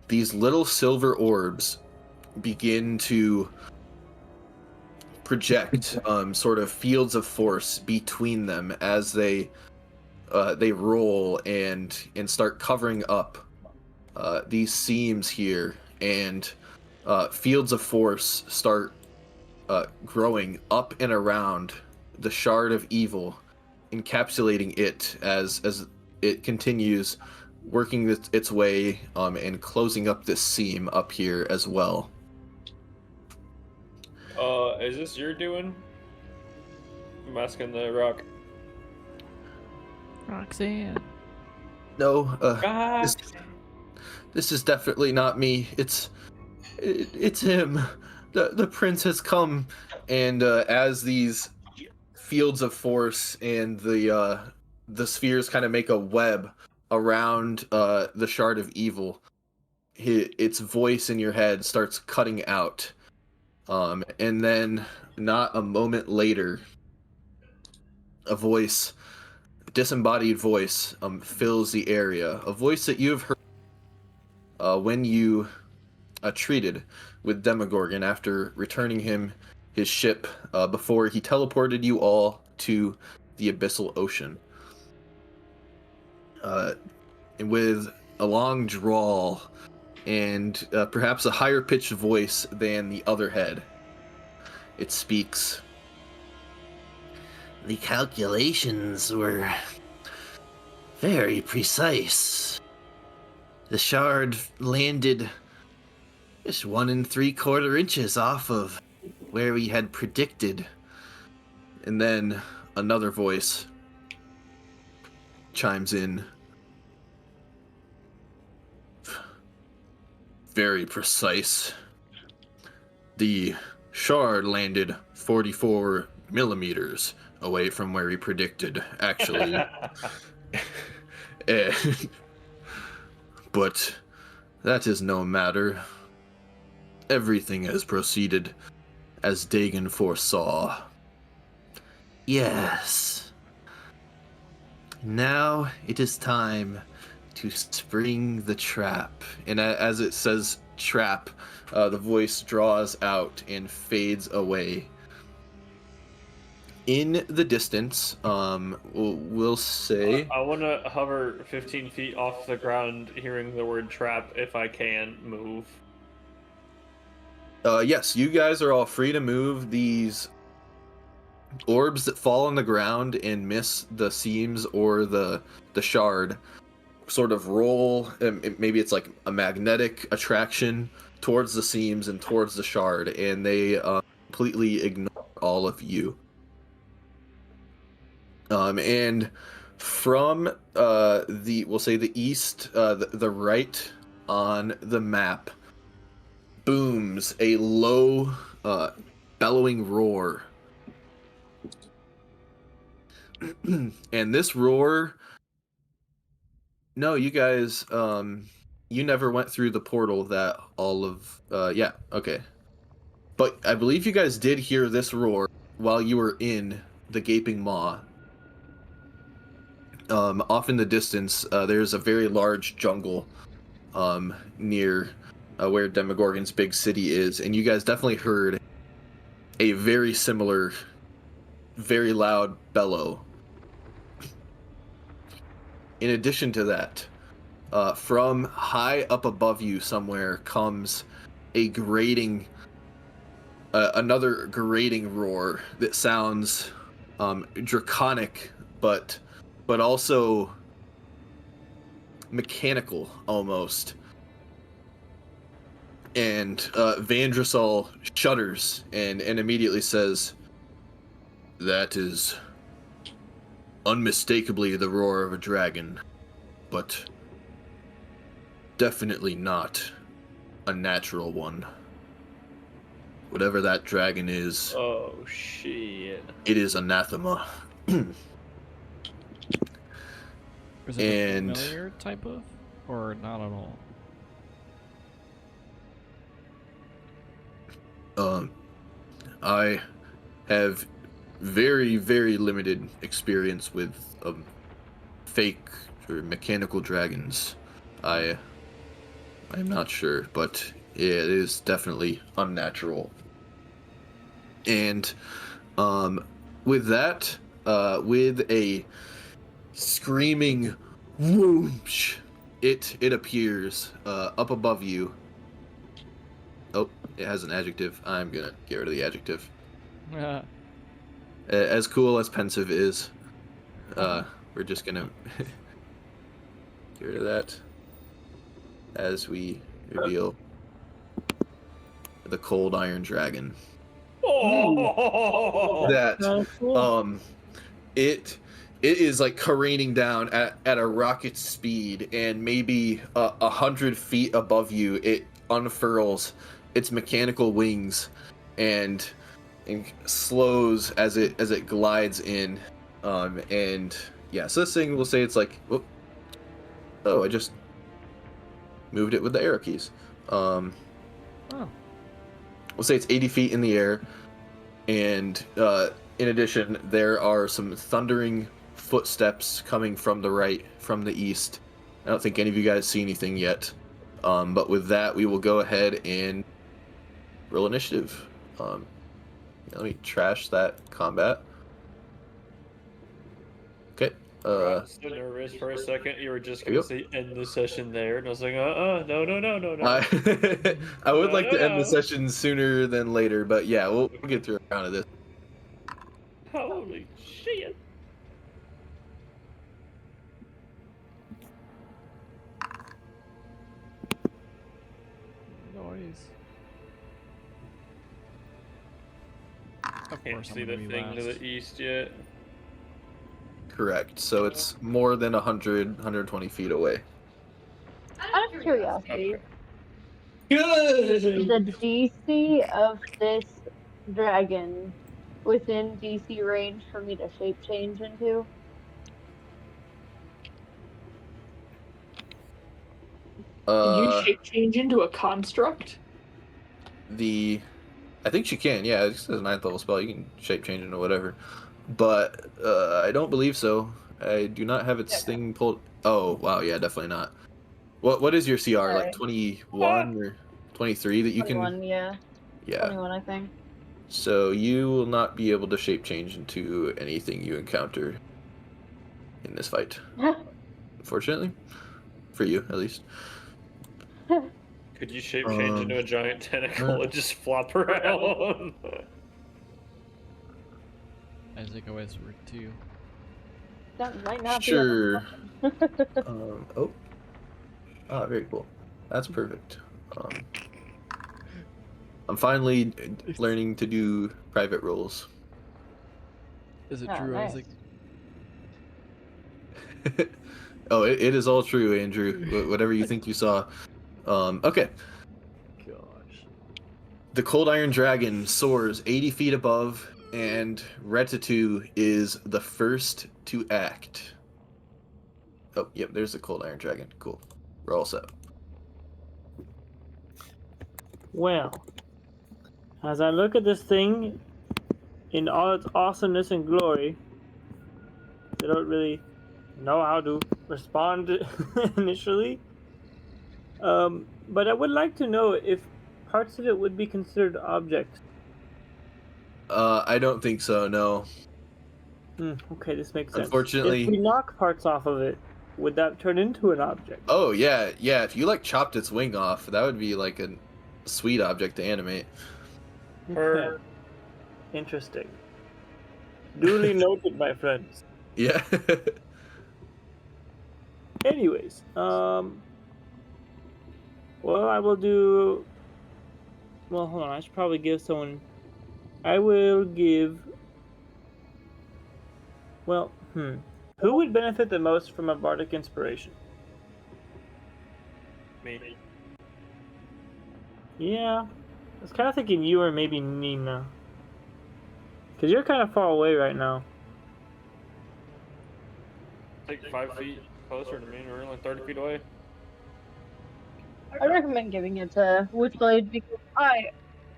D: these little silver orbs begin to project sort of fields of force between them as they roll and start covering up these seams here, and fields of force start growing up and around the Shard of Evil, encapsulating it as it continues working its way and closing up this seam up here as well.
A: Is this your doing? I'm asking the rock.
C: Roxanne.
D: No,
A: Ah,
D: this is definitely not me. It's him. The prince has come, and as these fields of force and the spheres kind of make a web around the Shard of Evil, its voice in your head starts cutting out, and then not a moment later, a voice, disembodied voice, fills the area. A voice that you have heard when you treated with Demogorgon after returning him his ship before he teleported you all to the Abyssal Ocean. And with a long drawl and perhaps a higher pitched voice than the other head, it speaks. The calculations were very precise. The shard landed just 1 3/4 inches off of where we had predicted. And then another voice chimes in. Very precise. The shard landed 44 millimeters away from where we predicted, actually. But that is no matter. Everything has proceeded as Dagon foresaw. Yes. Now it is time to spring the trap. And as it says trap, the voice draws out and fades away. In the distance, we'll say...
A: I want to hover 15 feet off the ground, hearing the word trap, if I can move.
D: Yes, you guys are all free to move. These orbs that fall on the ground and miss the seams or the shard sort of roll. Maybe it's like a magnetic attraction towards the seams and towards the shard, and they completely ignore all of you. And from we'll say the east, the right on the map, booms a low, bellowing roar. And this roar, no, you guys, you never went through the portal that all of, yeah, okay. But I believe you guys did hear this roar while you were in the Gaping Maw. Off in the distance, there's a very large jungle near where Demogorgon's big city is, and you guys definitely heard a very similar, very loud bellow. In addition to that, from high up above you somewhere comes a grating, another grating roar that sounds draconic, but also mechanical almost. And Vandrosol shudders and immediately says, "That is unmistakably the roar of a dragon, but definitely not a natural one. Whatever that dragon is,
A: Oh shit.
D: it is anathema."
C: Is it
D: And-
C: a familiar type of, or not at all?
D: I have very, very limited experience with fake or mechanical dragons. I'm not sure, but it is definitely unnatural. And with that, with a screaming whoosh, it appears up above you. Oh, it has an adjective. I'm gonna get rid of the adjective. As cool as pensive is, we're just gonna get rid of that as we reveal the Cold Iron Dragon.
A: Oh.
D: That
F: Cool.
D: it is like careening down at a rocket speed, and maybe 100 feet above you, it unfurls its mechanical wings and slows as it glides in. And yeah, so this thing, we'll say it's like, oh, I just moved it with the arrow keys.
C: Oh.
D: We'll say it's 80 feet in the air, and in addition, there are some thundering footsteps coming from the right, from the east. I don't think any of you guys see anything yet, but with that, we will go ahead and roll initiative. Let me trash that combat. Okay.
A: I was so nervous for a second. You were just gonna say end the session there, and I was like, no.
D: I would like to end the
A: No.
D: session sooner than later, but yeah, we'll get through a round of this.
A: Holy shit.
C: Noise. Of
A: Can't
C: course,
A: see
C: I'm
A: the
C: gonna be
A: thing to
C: last.
A: the east yet.
D: Correct. So it's more than 120 feet away.
H: Out of curiosity,
A: Okay.
H: the DC of this dragon within DC range for me to shape change into?
G: Can you shape change into a construct?
D: I think she can. Yeah, it's a 9th level spell. You can shape change into whatever. But I don't believe so. I do not have its
H: Okay.
D: thing pulled. Oh wow, yeah, definitely not. What is your CR? Like
H: Alright.
D: 21 or 23 that you
H: 21,
D: can?
H: yeah.
D: Yeah.
H: 21, I think.
D: So you will not be able to shape change into anything you encounter in this fight, unfortunately, for you at least.
A: Could you shape change into a giant tentacle and just flop around?
C: Isaac always were too.
H: That might not
D: Sure.
H: be.
D: Very cool. That's perfect. I'm finally learning to do private roles.
C: Is it
H: Oh,
C: true,
H: nice.
C: Isaac?
D: Oh, it is all true, Andrew. Whatever you think you saw. Okay.
C: Gosh.
D: The Cold Iron Dragon soars 80 feet above, and Ratatouille is the first to act. Oh, yep, there's the Cold Iron Dragon. Cool. We're all set.
F: Well, as I look at this thing in all its awesomeness and glory, I don't really know how to respond initially. But I would like to know if parts of it would be considered objects.
D: I don't think so, no.
F: Okay, this makes sense.
D: Unfortunately-
F: If we knock parts off of it, would that turn into an object?
D: Oh, yeah, if you, like, chopped its wing off, that would be, like, a sweet object to animate.
F: Okay. Interesting. Duly noted, my friends.
D: Yeah.
F: Anyways, well, I will do. Well, hold on. I should probably give someone. I will give. Well, who would benefit the most from a bardic inspiration?
A: Me.
F: Yeah, I was kind of thinking you or maybe Nina, because you're kind of far away right now.
A: Take 5 feet closer to me. We're only 30 feet away.
H: I recommend giving it to Witchblade because I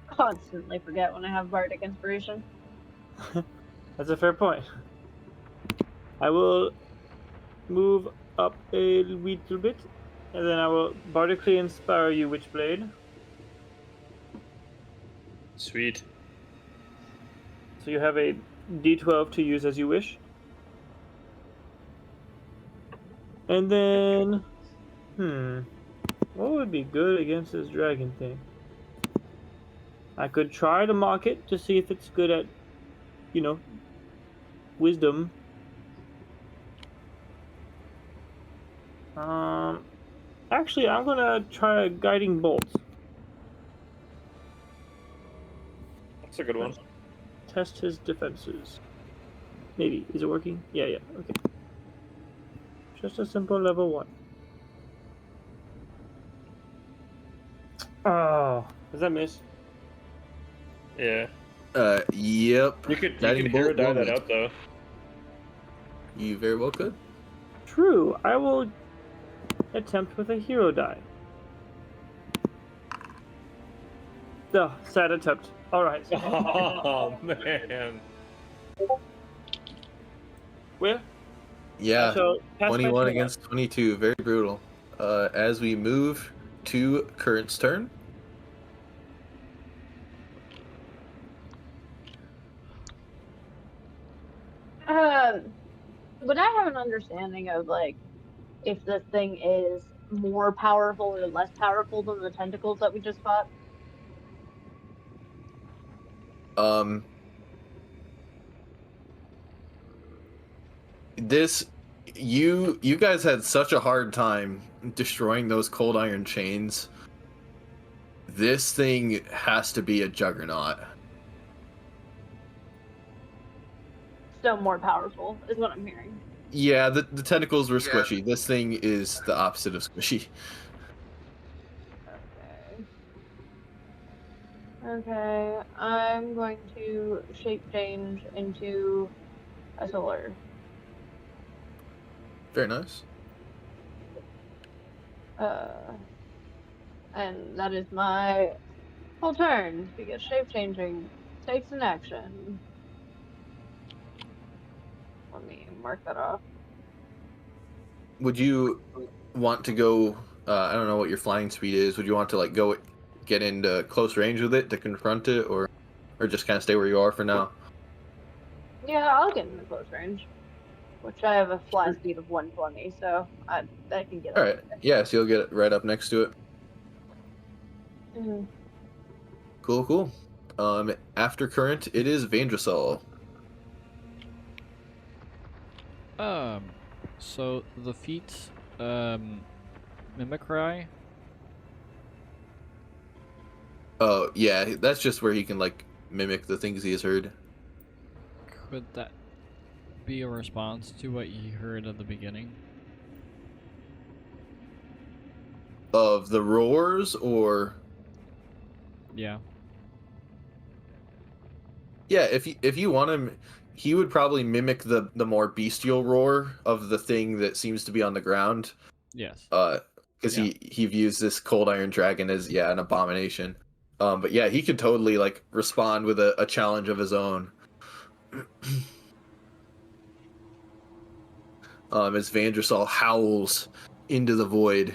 H: constantly forget when I have bardic inspiration.
F: That's a fair point. I will move up a little bit, and then I will bardically inspire you, Witchblade.
A: Sweet.
F: So you have a D12 to use as you wish. And then, what would be good against this dragon thing? I could try to mock it to see if it's good at, wisdom. Actually, I'm gonna try a guiding bolt.
A: That's a good one.
F: Test his defenses. Maybe. Is it working? Yeah, okay. Just a simple level 1. Oh, does that miss?
A: Yeah.
D: Yep.
A: You could
D: Guiding
A: hero
D: bolt
A: die
D: will
A: that
D: miss.
A: out though.
D: You very well could.
F: True. I will attempt with a hero die. Duh, sad attempt. Alright.
A: Oh man.
F: Well,
D: Yeah.
F: so pass my
D: 21
F: turn.
D: against 22. Very brutal. As we move to Current's turn.
H: Would I have an understanding of like if this thing is more powerful or less powerful than the tentacles that we just fought?
D: This you guys had such a hard time destroying those cold iron chains. This thing has to be a juggernaut.
H: Still more powerful is what I'm hearing.
D: Yeah, the tentacles were squishy. This thing is the opposite of squishy.
H: Okay, I'm going to shape change into a solar.
D: Very nice.
H: And that is my whole turn because shape changing takes an action. Let me mark that off.
D: Would you want to go? I don't know what your flying speed is. Would you want to like go get into close range with it to confront it, or just kind of stay where you are for now?
H: Yeah, I'll get in the close range, which I have a flat speed of 120, so I can get.
D: All right. Yeah, so you'll get right up next to it.
H: Mm-hmm.
D: Cool. After Current, it is Vandrasol.
C: So the feat, Mimicry.
D: Oh yeah, that's just where he can like mimic the things he has heard.
C: Could that be a response to what you heard at the beginning?
D: Of the roars, or
C: Yeah.
D: yeah, if you want him, he would probably mimic the more bestial roar of the thing that seems to be on the ground.
C: Yes.
D: Because
C: Yeah.
D: he views this cold iron dragon as an abomination. But yeah, he could totally like respond with a challenge of his own. As Vandersal howls into the void.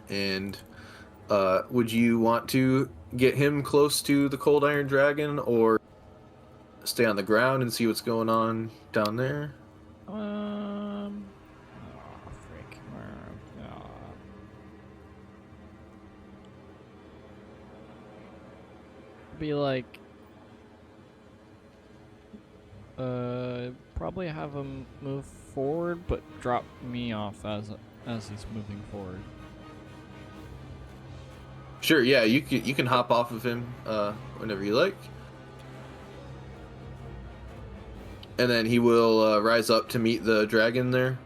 D: And would you want to get him close to the cold iron dragon, or stay on the ground and see what's going on down there?
C: Oh, frick. Be like, probably have him move forward, but drop me off as he's moving forward.
D: Sure, yeah, you can hop off of him whenever you like. And then he will rise up to meet the dragon there.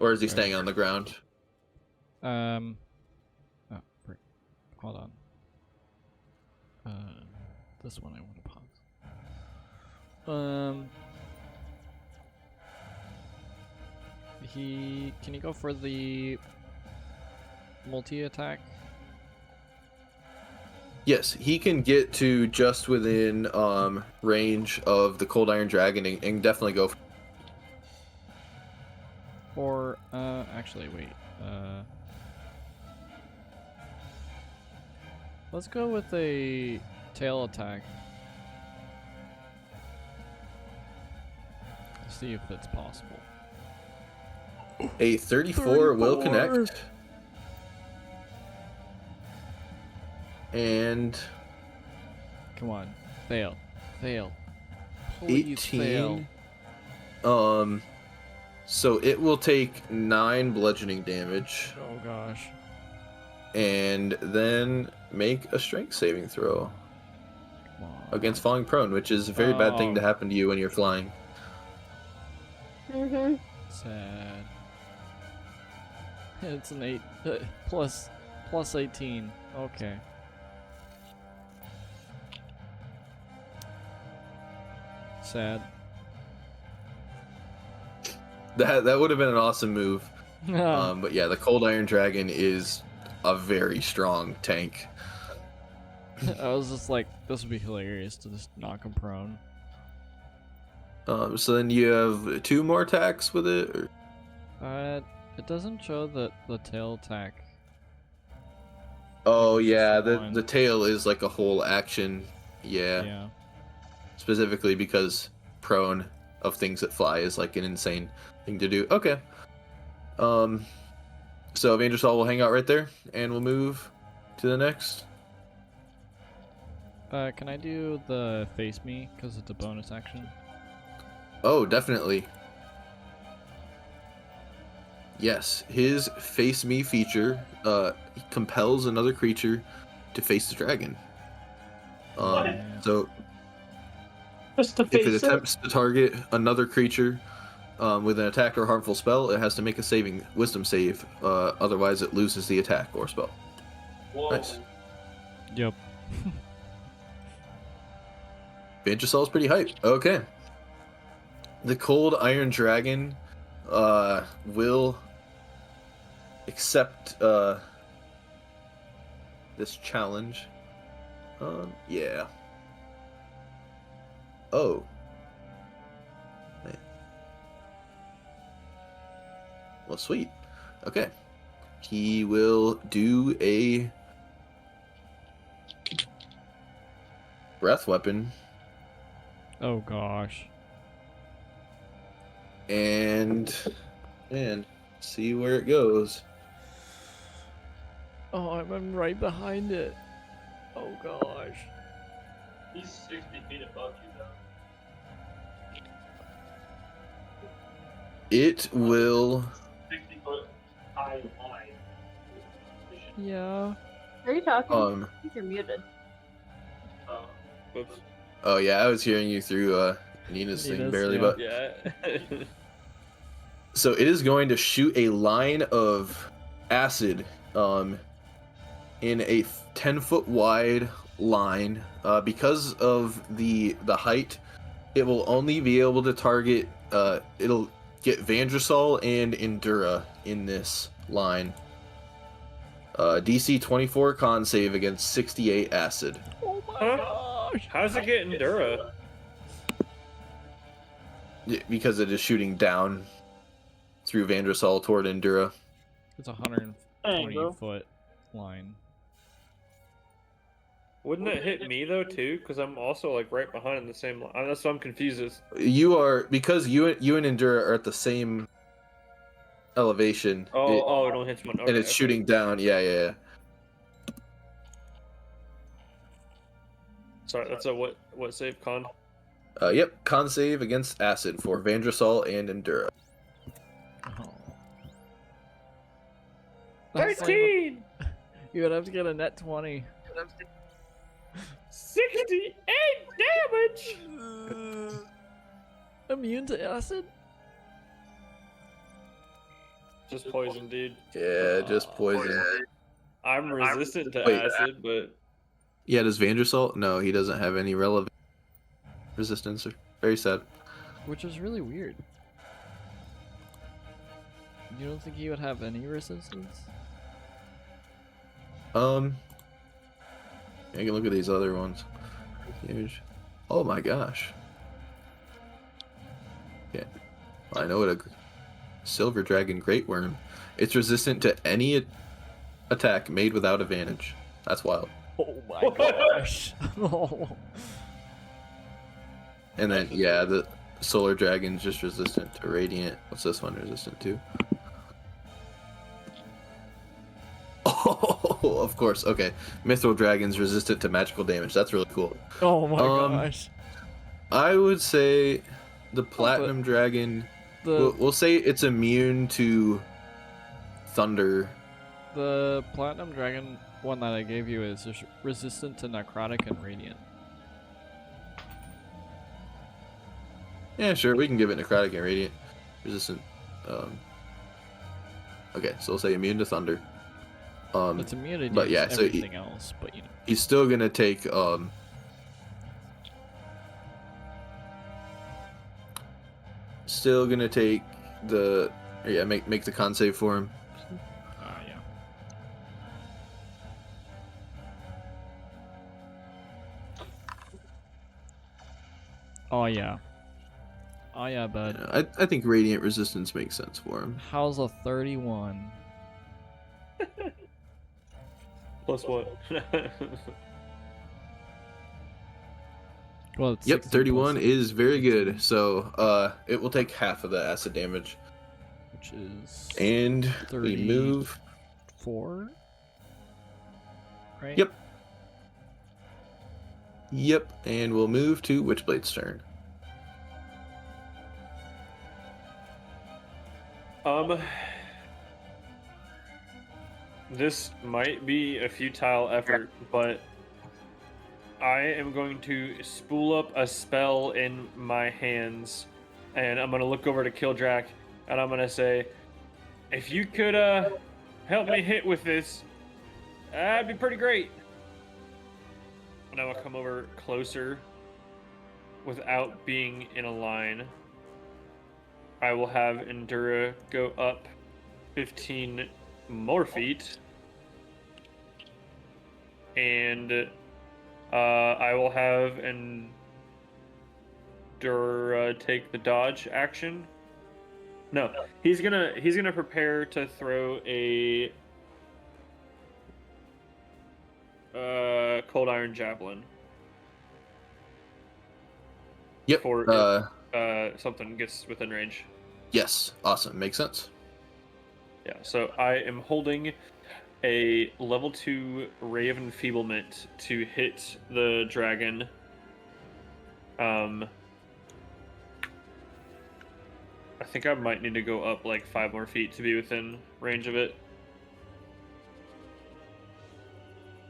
D: Or is he staying on the ground?
C: Oh, frick. Hold on. This one I want to pause. Can you go for the multi-attack?
D: Yes, he can get to just within range of the cold iron dragon and definitely go for.
C: Or, actually, wait. Let's go with a tail attack. See if it's possible.
D: A 34 will
C: 34.
D: connect. And
C: Come on. Fail. Fail. Please
D: 18.
C: fail.
D: So it will take 9 bludgeoning damage
C: Oh gosh.
D: and then make a strength saving throw
C: Come on.
D: against falling prone, which is a very bad thing to
C: Oh.
D: happen to you when you're flying.
H: Mm-hmm.
C: Sad. It's an 8 plus 18. Okay. Sad.
D: That would have been an awesome move. But yeah, the cold iron dragon is a very strong tank.
C: I was just like, this would be hilarious to just knock him prone.
D: So then you have 2 more attacks with it. Or...
C: It doesn't show that the tail attack.
D: Oh
C: Just
D: yeah,
C: the
D: the
C: one.
D: the tail is like a whole action. Yeah. Specifically because prone of things that fly is like an insane thing to do. Okay. So Vandersal will hang out right there, and we'll move to the next.
C: Can I do the face me because it's a bonus action?
D: Oh, definitely. Yes, his face me feature compels another creature to face the dragon.
C: Yeah.
D: So
F: Just to
D: if it
F: face it.
D: attempts to target another creature with an attack or harmful spell, it has to make a wisdom save. Otherwise, it loses the attack or spell. Nice.
C: Yep.
D: Vandersal's pretty hype. Okay. The cold iron dragon will accept this challenge. Yeah. Oh. Well, sweet. Okay. He will do a breath weapon
C: Oh gosh.
D: and see where it goes.
C: Oh, I'm right behind it. Oh gosh.
F: He's 60 feet above you, though.
D: It will
F: 60 foot high line.
C: Yeah.
H: Are you talking?
D: Um.
H: I think you're muted.
A: Oh, whoops.
D: Oh yeah, I was hearing you through Nina's thing
C: Nina's,
D: barely,
C: yeah.
D: but
A: Yeah.
D: so it is going to shoot a line of acid in a 10-foot wide line. Because of the height, it will only be able to target. It'll get Vandrasol and Endura in this line. DC 24 con save against 68 acid.
C: Oh my
A: Huh?
C: gosh!
A: How's it get Endura?
D: Because it is shooting down through Vandrasol toward Endura.
C: It's a 120
F: Dang, bro.
C: foot line.
A: Wouldn't that hit me though too? Because I'm also like right behind in the same line. That's why I'm confused.
D: You are, because you and Endura are at the same elevation.
A: Oh, it only hits one. Okay,
D: and it's
A: okay.
D: shooting down. Yeah.
A: Sorry, that's a what save con?
D: Yep, con save against acid for Vandrasol and Endura.
C: Oh. That's not even-
A: 13!
C: You would have to get a net 20.
A: 68 damage!
C: Immune to acid?
A: Just poison, dude.
D: Yeah, just poison.
A: I'm resistant to
D: Wait.
A: acid, but
D: Yeah, does Vandrasol? No, he doesn't have any relevant resistance. Very sad.
C: Which is really weird. You don't think he would have any resistance?
D: I can look at these other ones. Huge. Oh my gosh. Yeah. I know what a Silver Dragon Great Worm. It's resistant to any attack made without advantage. That's wild.
C: Oh my gosh. Oh.
D: And then yeah, the Solar Dragon's just resistant to Radiant. What's this one resistant to? Oh, of course. Okay. Mithril Dragon's resistant to magical damage. That's really cool.
C: Oh my gosh.
D: I would say the Platinum Dragon. We'll say it's immune to thunder.
C: The Platinum Dragon one that I gave you is resistant to Necrotic and Radiant.
D: Yeah, sure. We can give it Necrotic and Radiant. Resistant. Okay, so we'll say immune to thunder.
C: It's immunity
D: but
C: to
D: yeah, so
C: everything else, but you know.
D: he's still gonna take still gonna take the make the con save for him.
C: Yeah. Oh yeah. Oh yeah, bud.
D: Yeah, I think Radiant Resistance makes sense for him.
C: How's a 31?
A: plus what?
C: Well, it's
D: Yep,
C: 60
D: 31
C: plus,
D: is very good. So it will take half of the acid damage.
C: which is
D: And we move.
C: 4. Right?
D: Yep. Yep, and we'll move to Witchblade's turn.
A: This might be a futile effort, but I am going to spool up a spell in my hands, and I'm gonna look over to Kildrak, and I'm gonna say, if you could help me hit with this, that'd be pretty great. And I will come over closer without being in a line. I will have Endura go up 15 more feet. And I will have Endura take the dodge action. No, he's gonna prepare to throw a cold iron javelin.
D: Yep.
A: For if something gets within range.
D: Yes. Awesome. Makes sense.
A: Yeah, so I am holding a level 2 Ray of Enfeeblement to hit the dragon. I think I might need to go up like 5 more feet to be within range of it.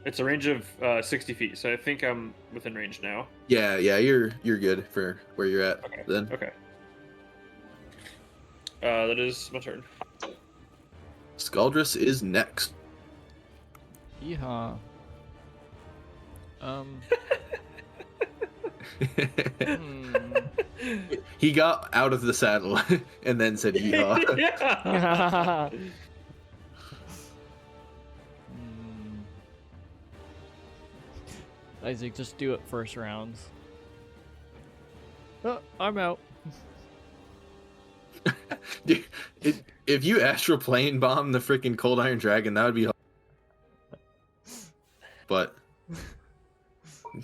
A: It's a range of 60 feet, so I think I'm within range now.
D: Yeah, you're good for where you're at.
A: Okay.
D: Then
A: Okay. That is my turn.
D: Scaldrus is next.
C: Yeehaw.
D: He got out of the saddle and then said yeehaw.
A: Yeah.
C: Isaac, just do it first rounds. Oh, I'm out.
D: Dude, if you astral plane bomb the freaking Cold Iron Dragon, that would be hard. But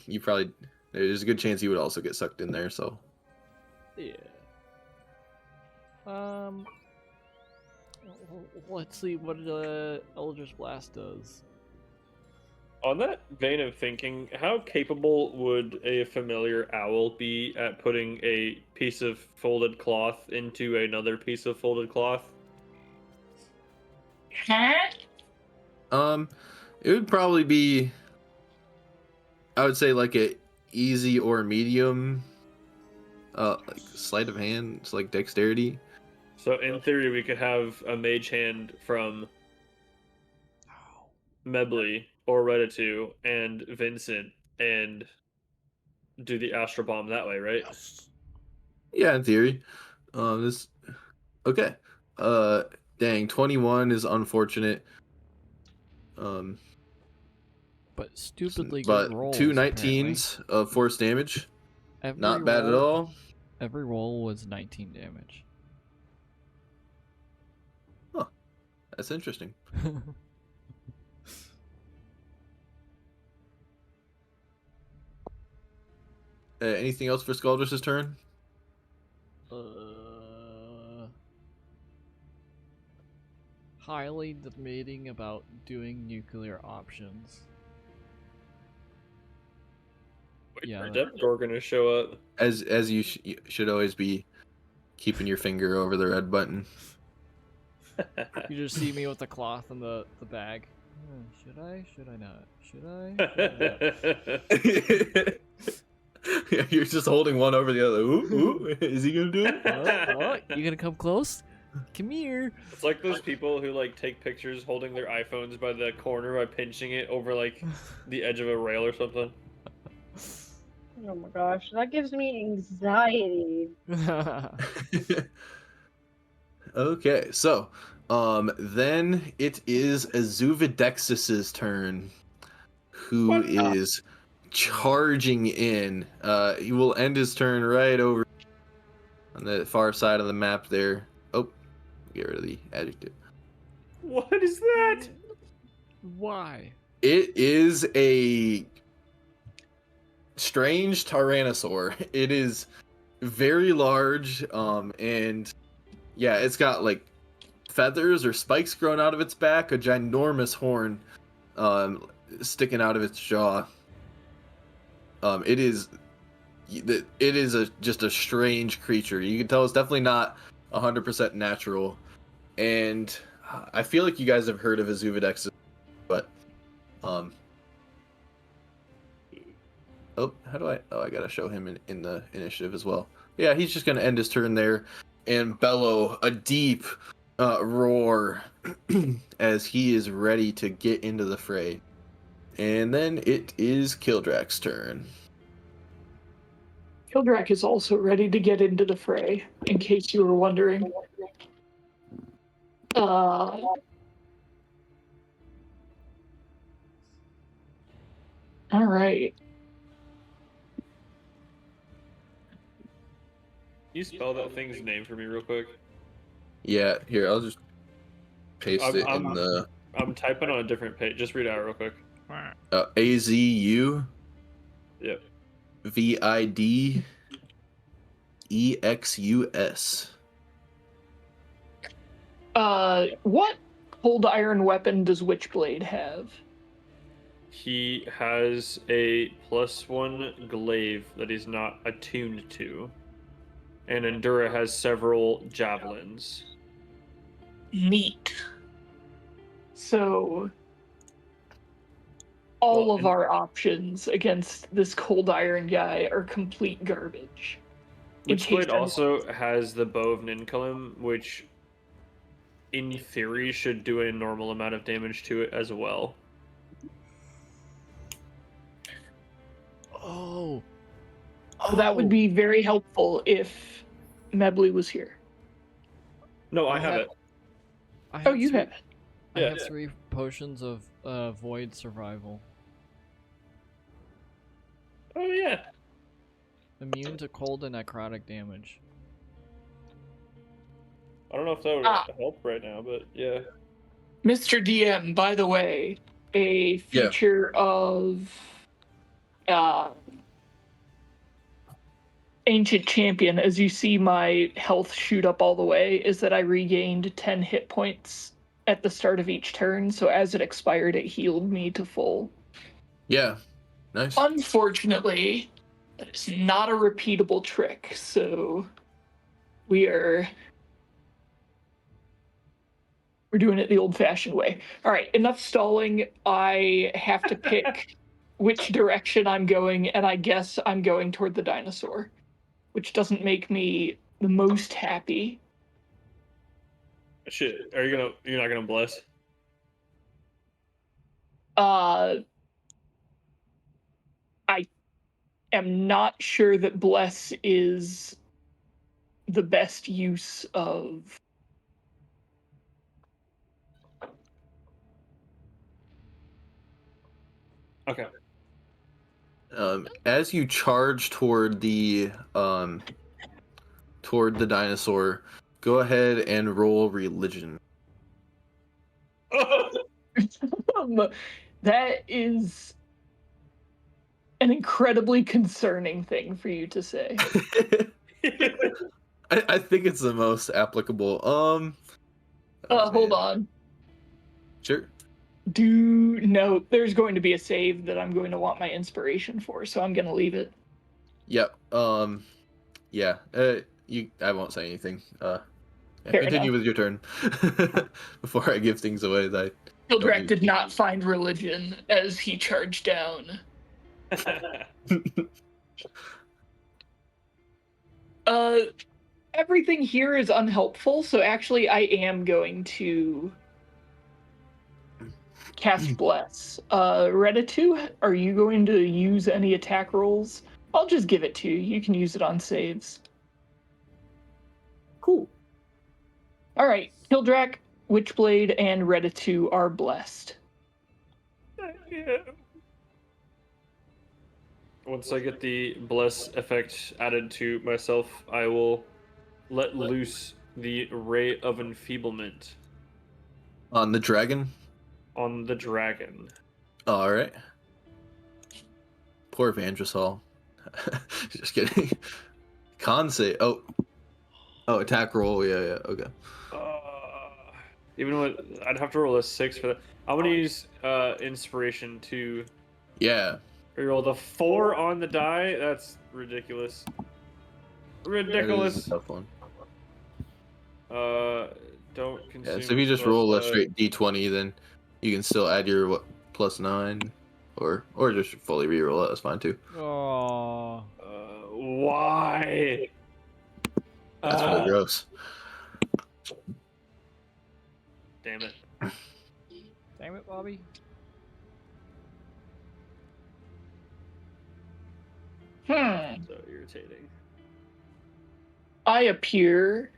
D: you probably, there's a good chance you would also get sucked in there, so.
C: Yeah. Let's see what Eldritch Blast does.
A: On that vein of thinking, how capable would a familiar owl be at putting a piece of folded cloth into another piece of folded cloth?
G: Huh?
D: It would probably be, I would say, like a easy or medium, like sleight of hand, it's like dexterity.
A: So in theory, we could have a mage hand from Mebley or Redditu and Vincent and do the Astral Bomb that way, right?
D: Yeah, in theory. This, okay. Dang, 21 is unfortunate.
C: But stupidly
D: But
C: good rolls.
D: 2
C: apparently.
D: 19s of force damage.
C: Every
D: Not bad at
C: roll-
D: all.
C: Every roll was 19 damage.
D: That's interesting. Anything else for Scaldrus' turn?
C: Highly debating about doing nuclear options.
A: Wait
C: Yeah,
A: for
C: that-
A: Demogorgon to show up.
D: As you should always be keeping your finger over the red button.
C: You just see me with the cloth in the bag. Should I? Should I not? Should I?
D: You're just holding one over the other. Ooh, is he gonna do it?
C: You gonna come close? Come here.
A: It's like those people who like take pictures holding their iPhones by the corner by pinching it over like the edge of a rail or something.
H: Oh my gosh, that gives me anxiety.
D: Okay, so then it is Azuvidexis's turn, who is charging in. He will end his turn right over on the far side of the map there. Oh, get rid of the adjective.
A: What is that?
C: Why?
D: It is a strange Tyrannosaur. It is very large, and yeah, it's got like feathers or spikes growing out of its back, a ginormous horn sticking out of its jaw. It is just a strange creature. You can tell it's definitely not 100% natural, and I feel like you guys have heard of Azuvidexis, but oh, how do I? Oh, I gotta show him in the initiative as well. Yeah, he's just gonna end his turn there and bellow a deep roar as he is ready to get into the fray. And then it is Kildrak's turn.
G: Kildrak is also ready to get into the fray, in case you were wondering. Alright.
A: Can you spell that thing's name for me real quick?
D: Yeah, here, I'll just paste it in the
A: I'm typing on a different page. Just read it out real quick.
D: AZU
A: Yep.
D: VIDEXUS.
G: What cold iron weapon does Witchblade have?
A: He has a +1 glaive that he's not attuned to. And Endura has several javelins.
G: Neat. So, all
A: Well,
G: of
A: and-
G: our options against this cold iron guy are complete garbage. in case
A: Witchblade
G: anyone-
A: also has the Bow of Ninkalim, which in theory should do a normal amount of damage to it as well.
C: Oh.
G: Oh, that would be very helpful if Mebly was here.
A: No, I have
C: Oh.
A: it.
C: I
G: Oh, you
C: three-
G: have it.
C: I
A: Yeah.
C: have 3 potions of void survival.
A: Oh yeah.
C: Immune to cold and necrotic damage.
A: I don't know if that would
G: Ah.
A: help right now, but yeah.
G: Mr. DM, by the way, a
D: Yeah.
G: feature of Ancient Champion, as you see my health shoot up all the way, is that I regained 10 hit points at the start of each turn, so as it expired, it healed me to full.
D: Yeah. Nice.
G: Unfortunately, that is not a repeatable trick, so we're doing it the old-fashioned way. All right, enough stalling. I have to pick which direction I'm going, and I guess I'm going toward the dinosaur, which doesn't make me the most happy.
A: Shit. You're not gonna bless?
G: I am not sure that Bless is the best use of.
A: Okay.
D: As you charge toward the dinosaur, go ahead and roll religion.
G: That is an incredibly concerning thing for you to say.
D: I think it's the most applicable.
G: Hold on.
D: Sure.
G: No, there's going to be a save that I'm going to want my inspiration for, so I'm going to leave it.
D: Yep. Yeah. I won't say anything. Yeah,
G: Fair
D: continue with your turn. Before I give things away that
G: Hildrak
D: need-
G: did not find religion as he charged down. Everything here is unhelpful, so actually I am going to cast Bless. Reditu, are you going to use any attack rolls? I'll just give it to you. You can use it on saves.
F: Cool.
G: Alright, Hildrak, Witchblade, and Reditu are blessed.
A: Yeah. Once I get the bless effect added to myself, I will let loose the ray of enfeeblement
D: on the dragon.
A: on the dragon.
D: All right. Poor Vandrasol. Just kidding. Con save. Oh, attack roll. Yeah. Okay.
A: Even with, I'd have to roll a 6 for that. I'm gonna use inspiration to
D: Yeah.
A: reroll the 4 on the die. That's ridiculous.
D: That
A: Ridiculous.
D: is a tough one.
A: Don't consume.
D: Yeah. So if you just
A: plus,
D: roll a straight d20, then you can still add your +9, or just fully reroll it. That's fine too.
C: Oh.
A: Why?
D: That's really gross.
A: Damn it.
C: Damn it, Bobby.
A: So irritating.
G: I appear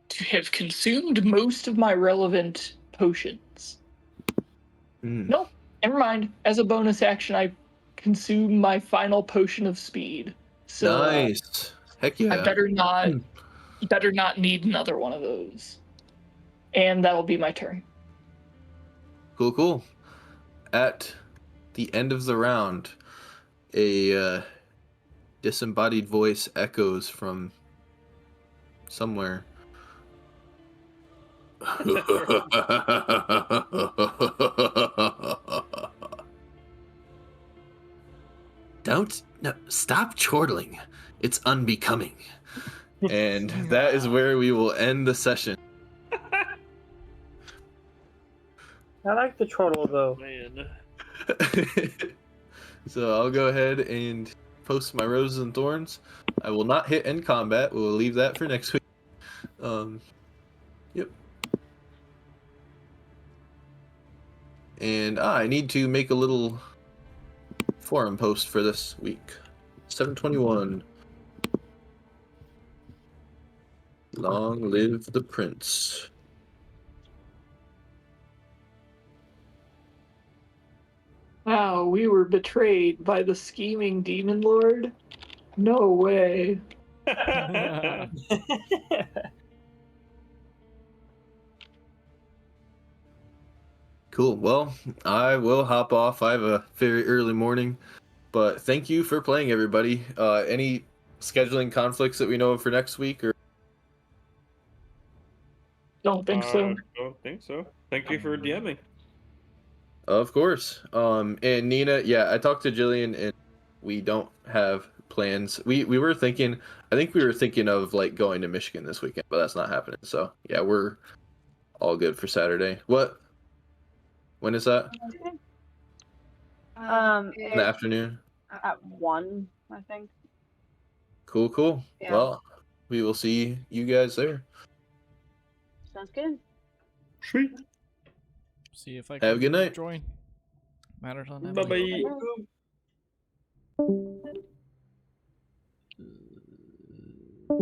G: to have consumed most of my relevant potions.
D: Mm.
G: Never mind. As a bonus action, I consume my final potion of speed. So
D: Nice. Heck yeah.
G: I better not need another one of those. And that'll be my turn.
D: Cool. At the end of the round, a disembodied voice echoes from somewhere. Stop chortling. It's unbecoming. And that is where we will end the session.
F: I like the turtle though.
A: Man.
D: So I'll go ahead and post my roses and thorns. I will not hit end combat. We'll leave that for next week. Yep. And I need to make a little forum post for this week. 721. Long live the prince.
G: Wow, we were betrayed by the scheming demon lord? No way.
D: Cool. Well, I will hop off. I have a very early morning, but thank you for playing, everybody. Any scheduling conflicts that we know of for next week, or
G: Don't think so.
A: Don't think so. Thank you for DMing.
D: of course. And Nina, yeah, I talked to Jillian, and we don't have plans. We were thinking, I think we were thinking of like going to Michigan this weekend, but that's not happening. So yeah, we're all good for Saturday. What? When is that? In the
H: It's
D: afternoon.
H: at 1, I think.
D: Cool, cool.
H: Yeah.
D: Well, we will see you guys there.
H: Sounds good.
A: Sweet.
C: See if I
D: Have
C: can
D: a good night.
C: join. Matters on
A: Bye
C: Emily.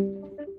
A: bye.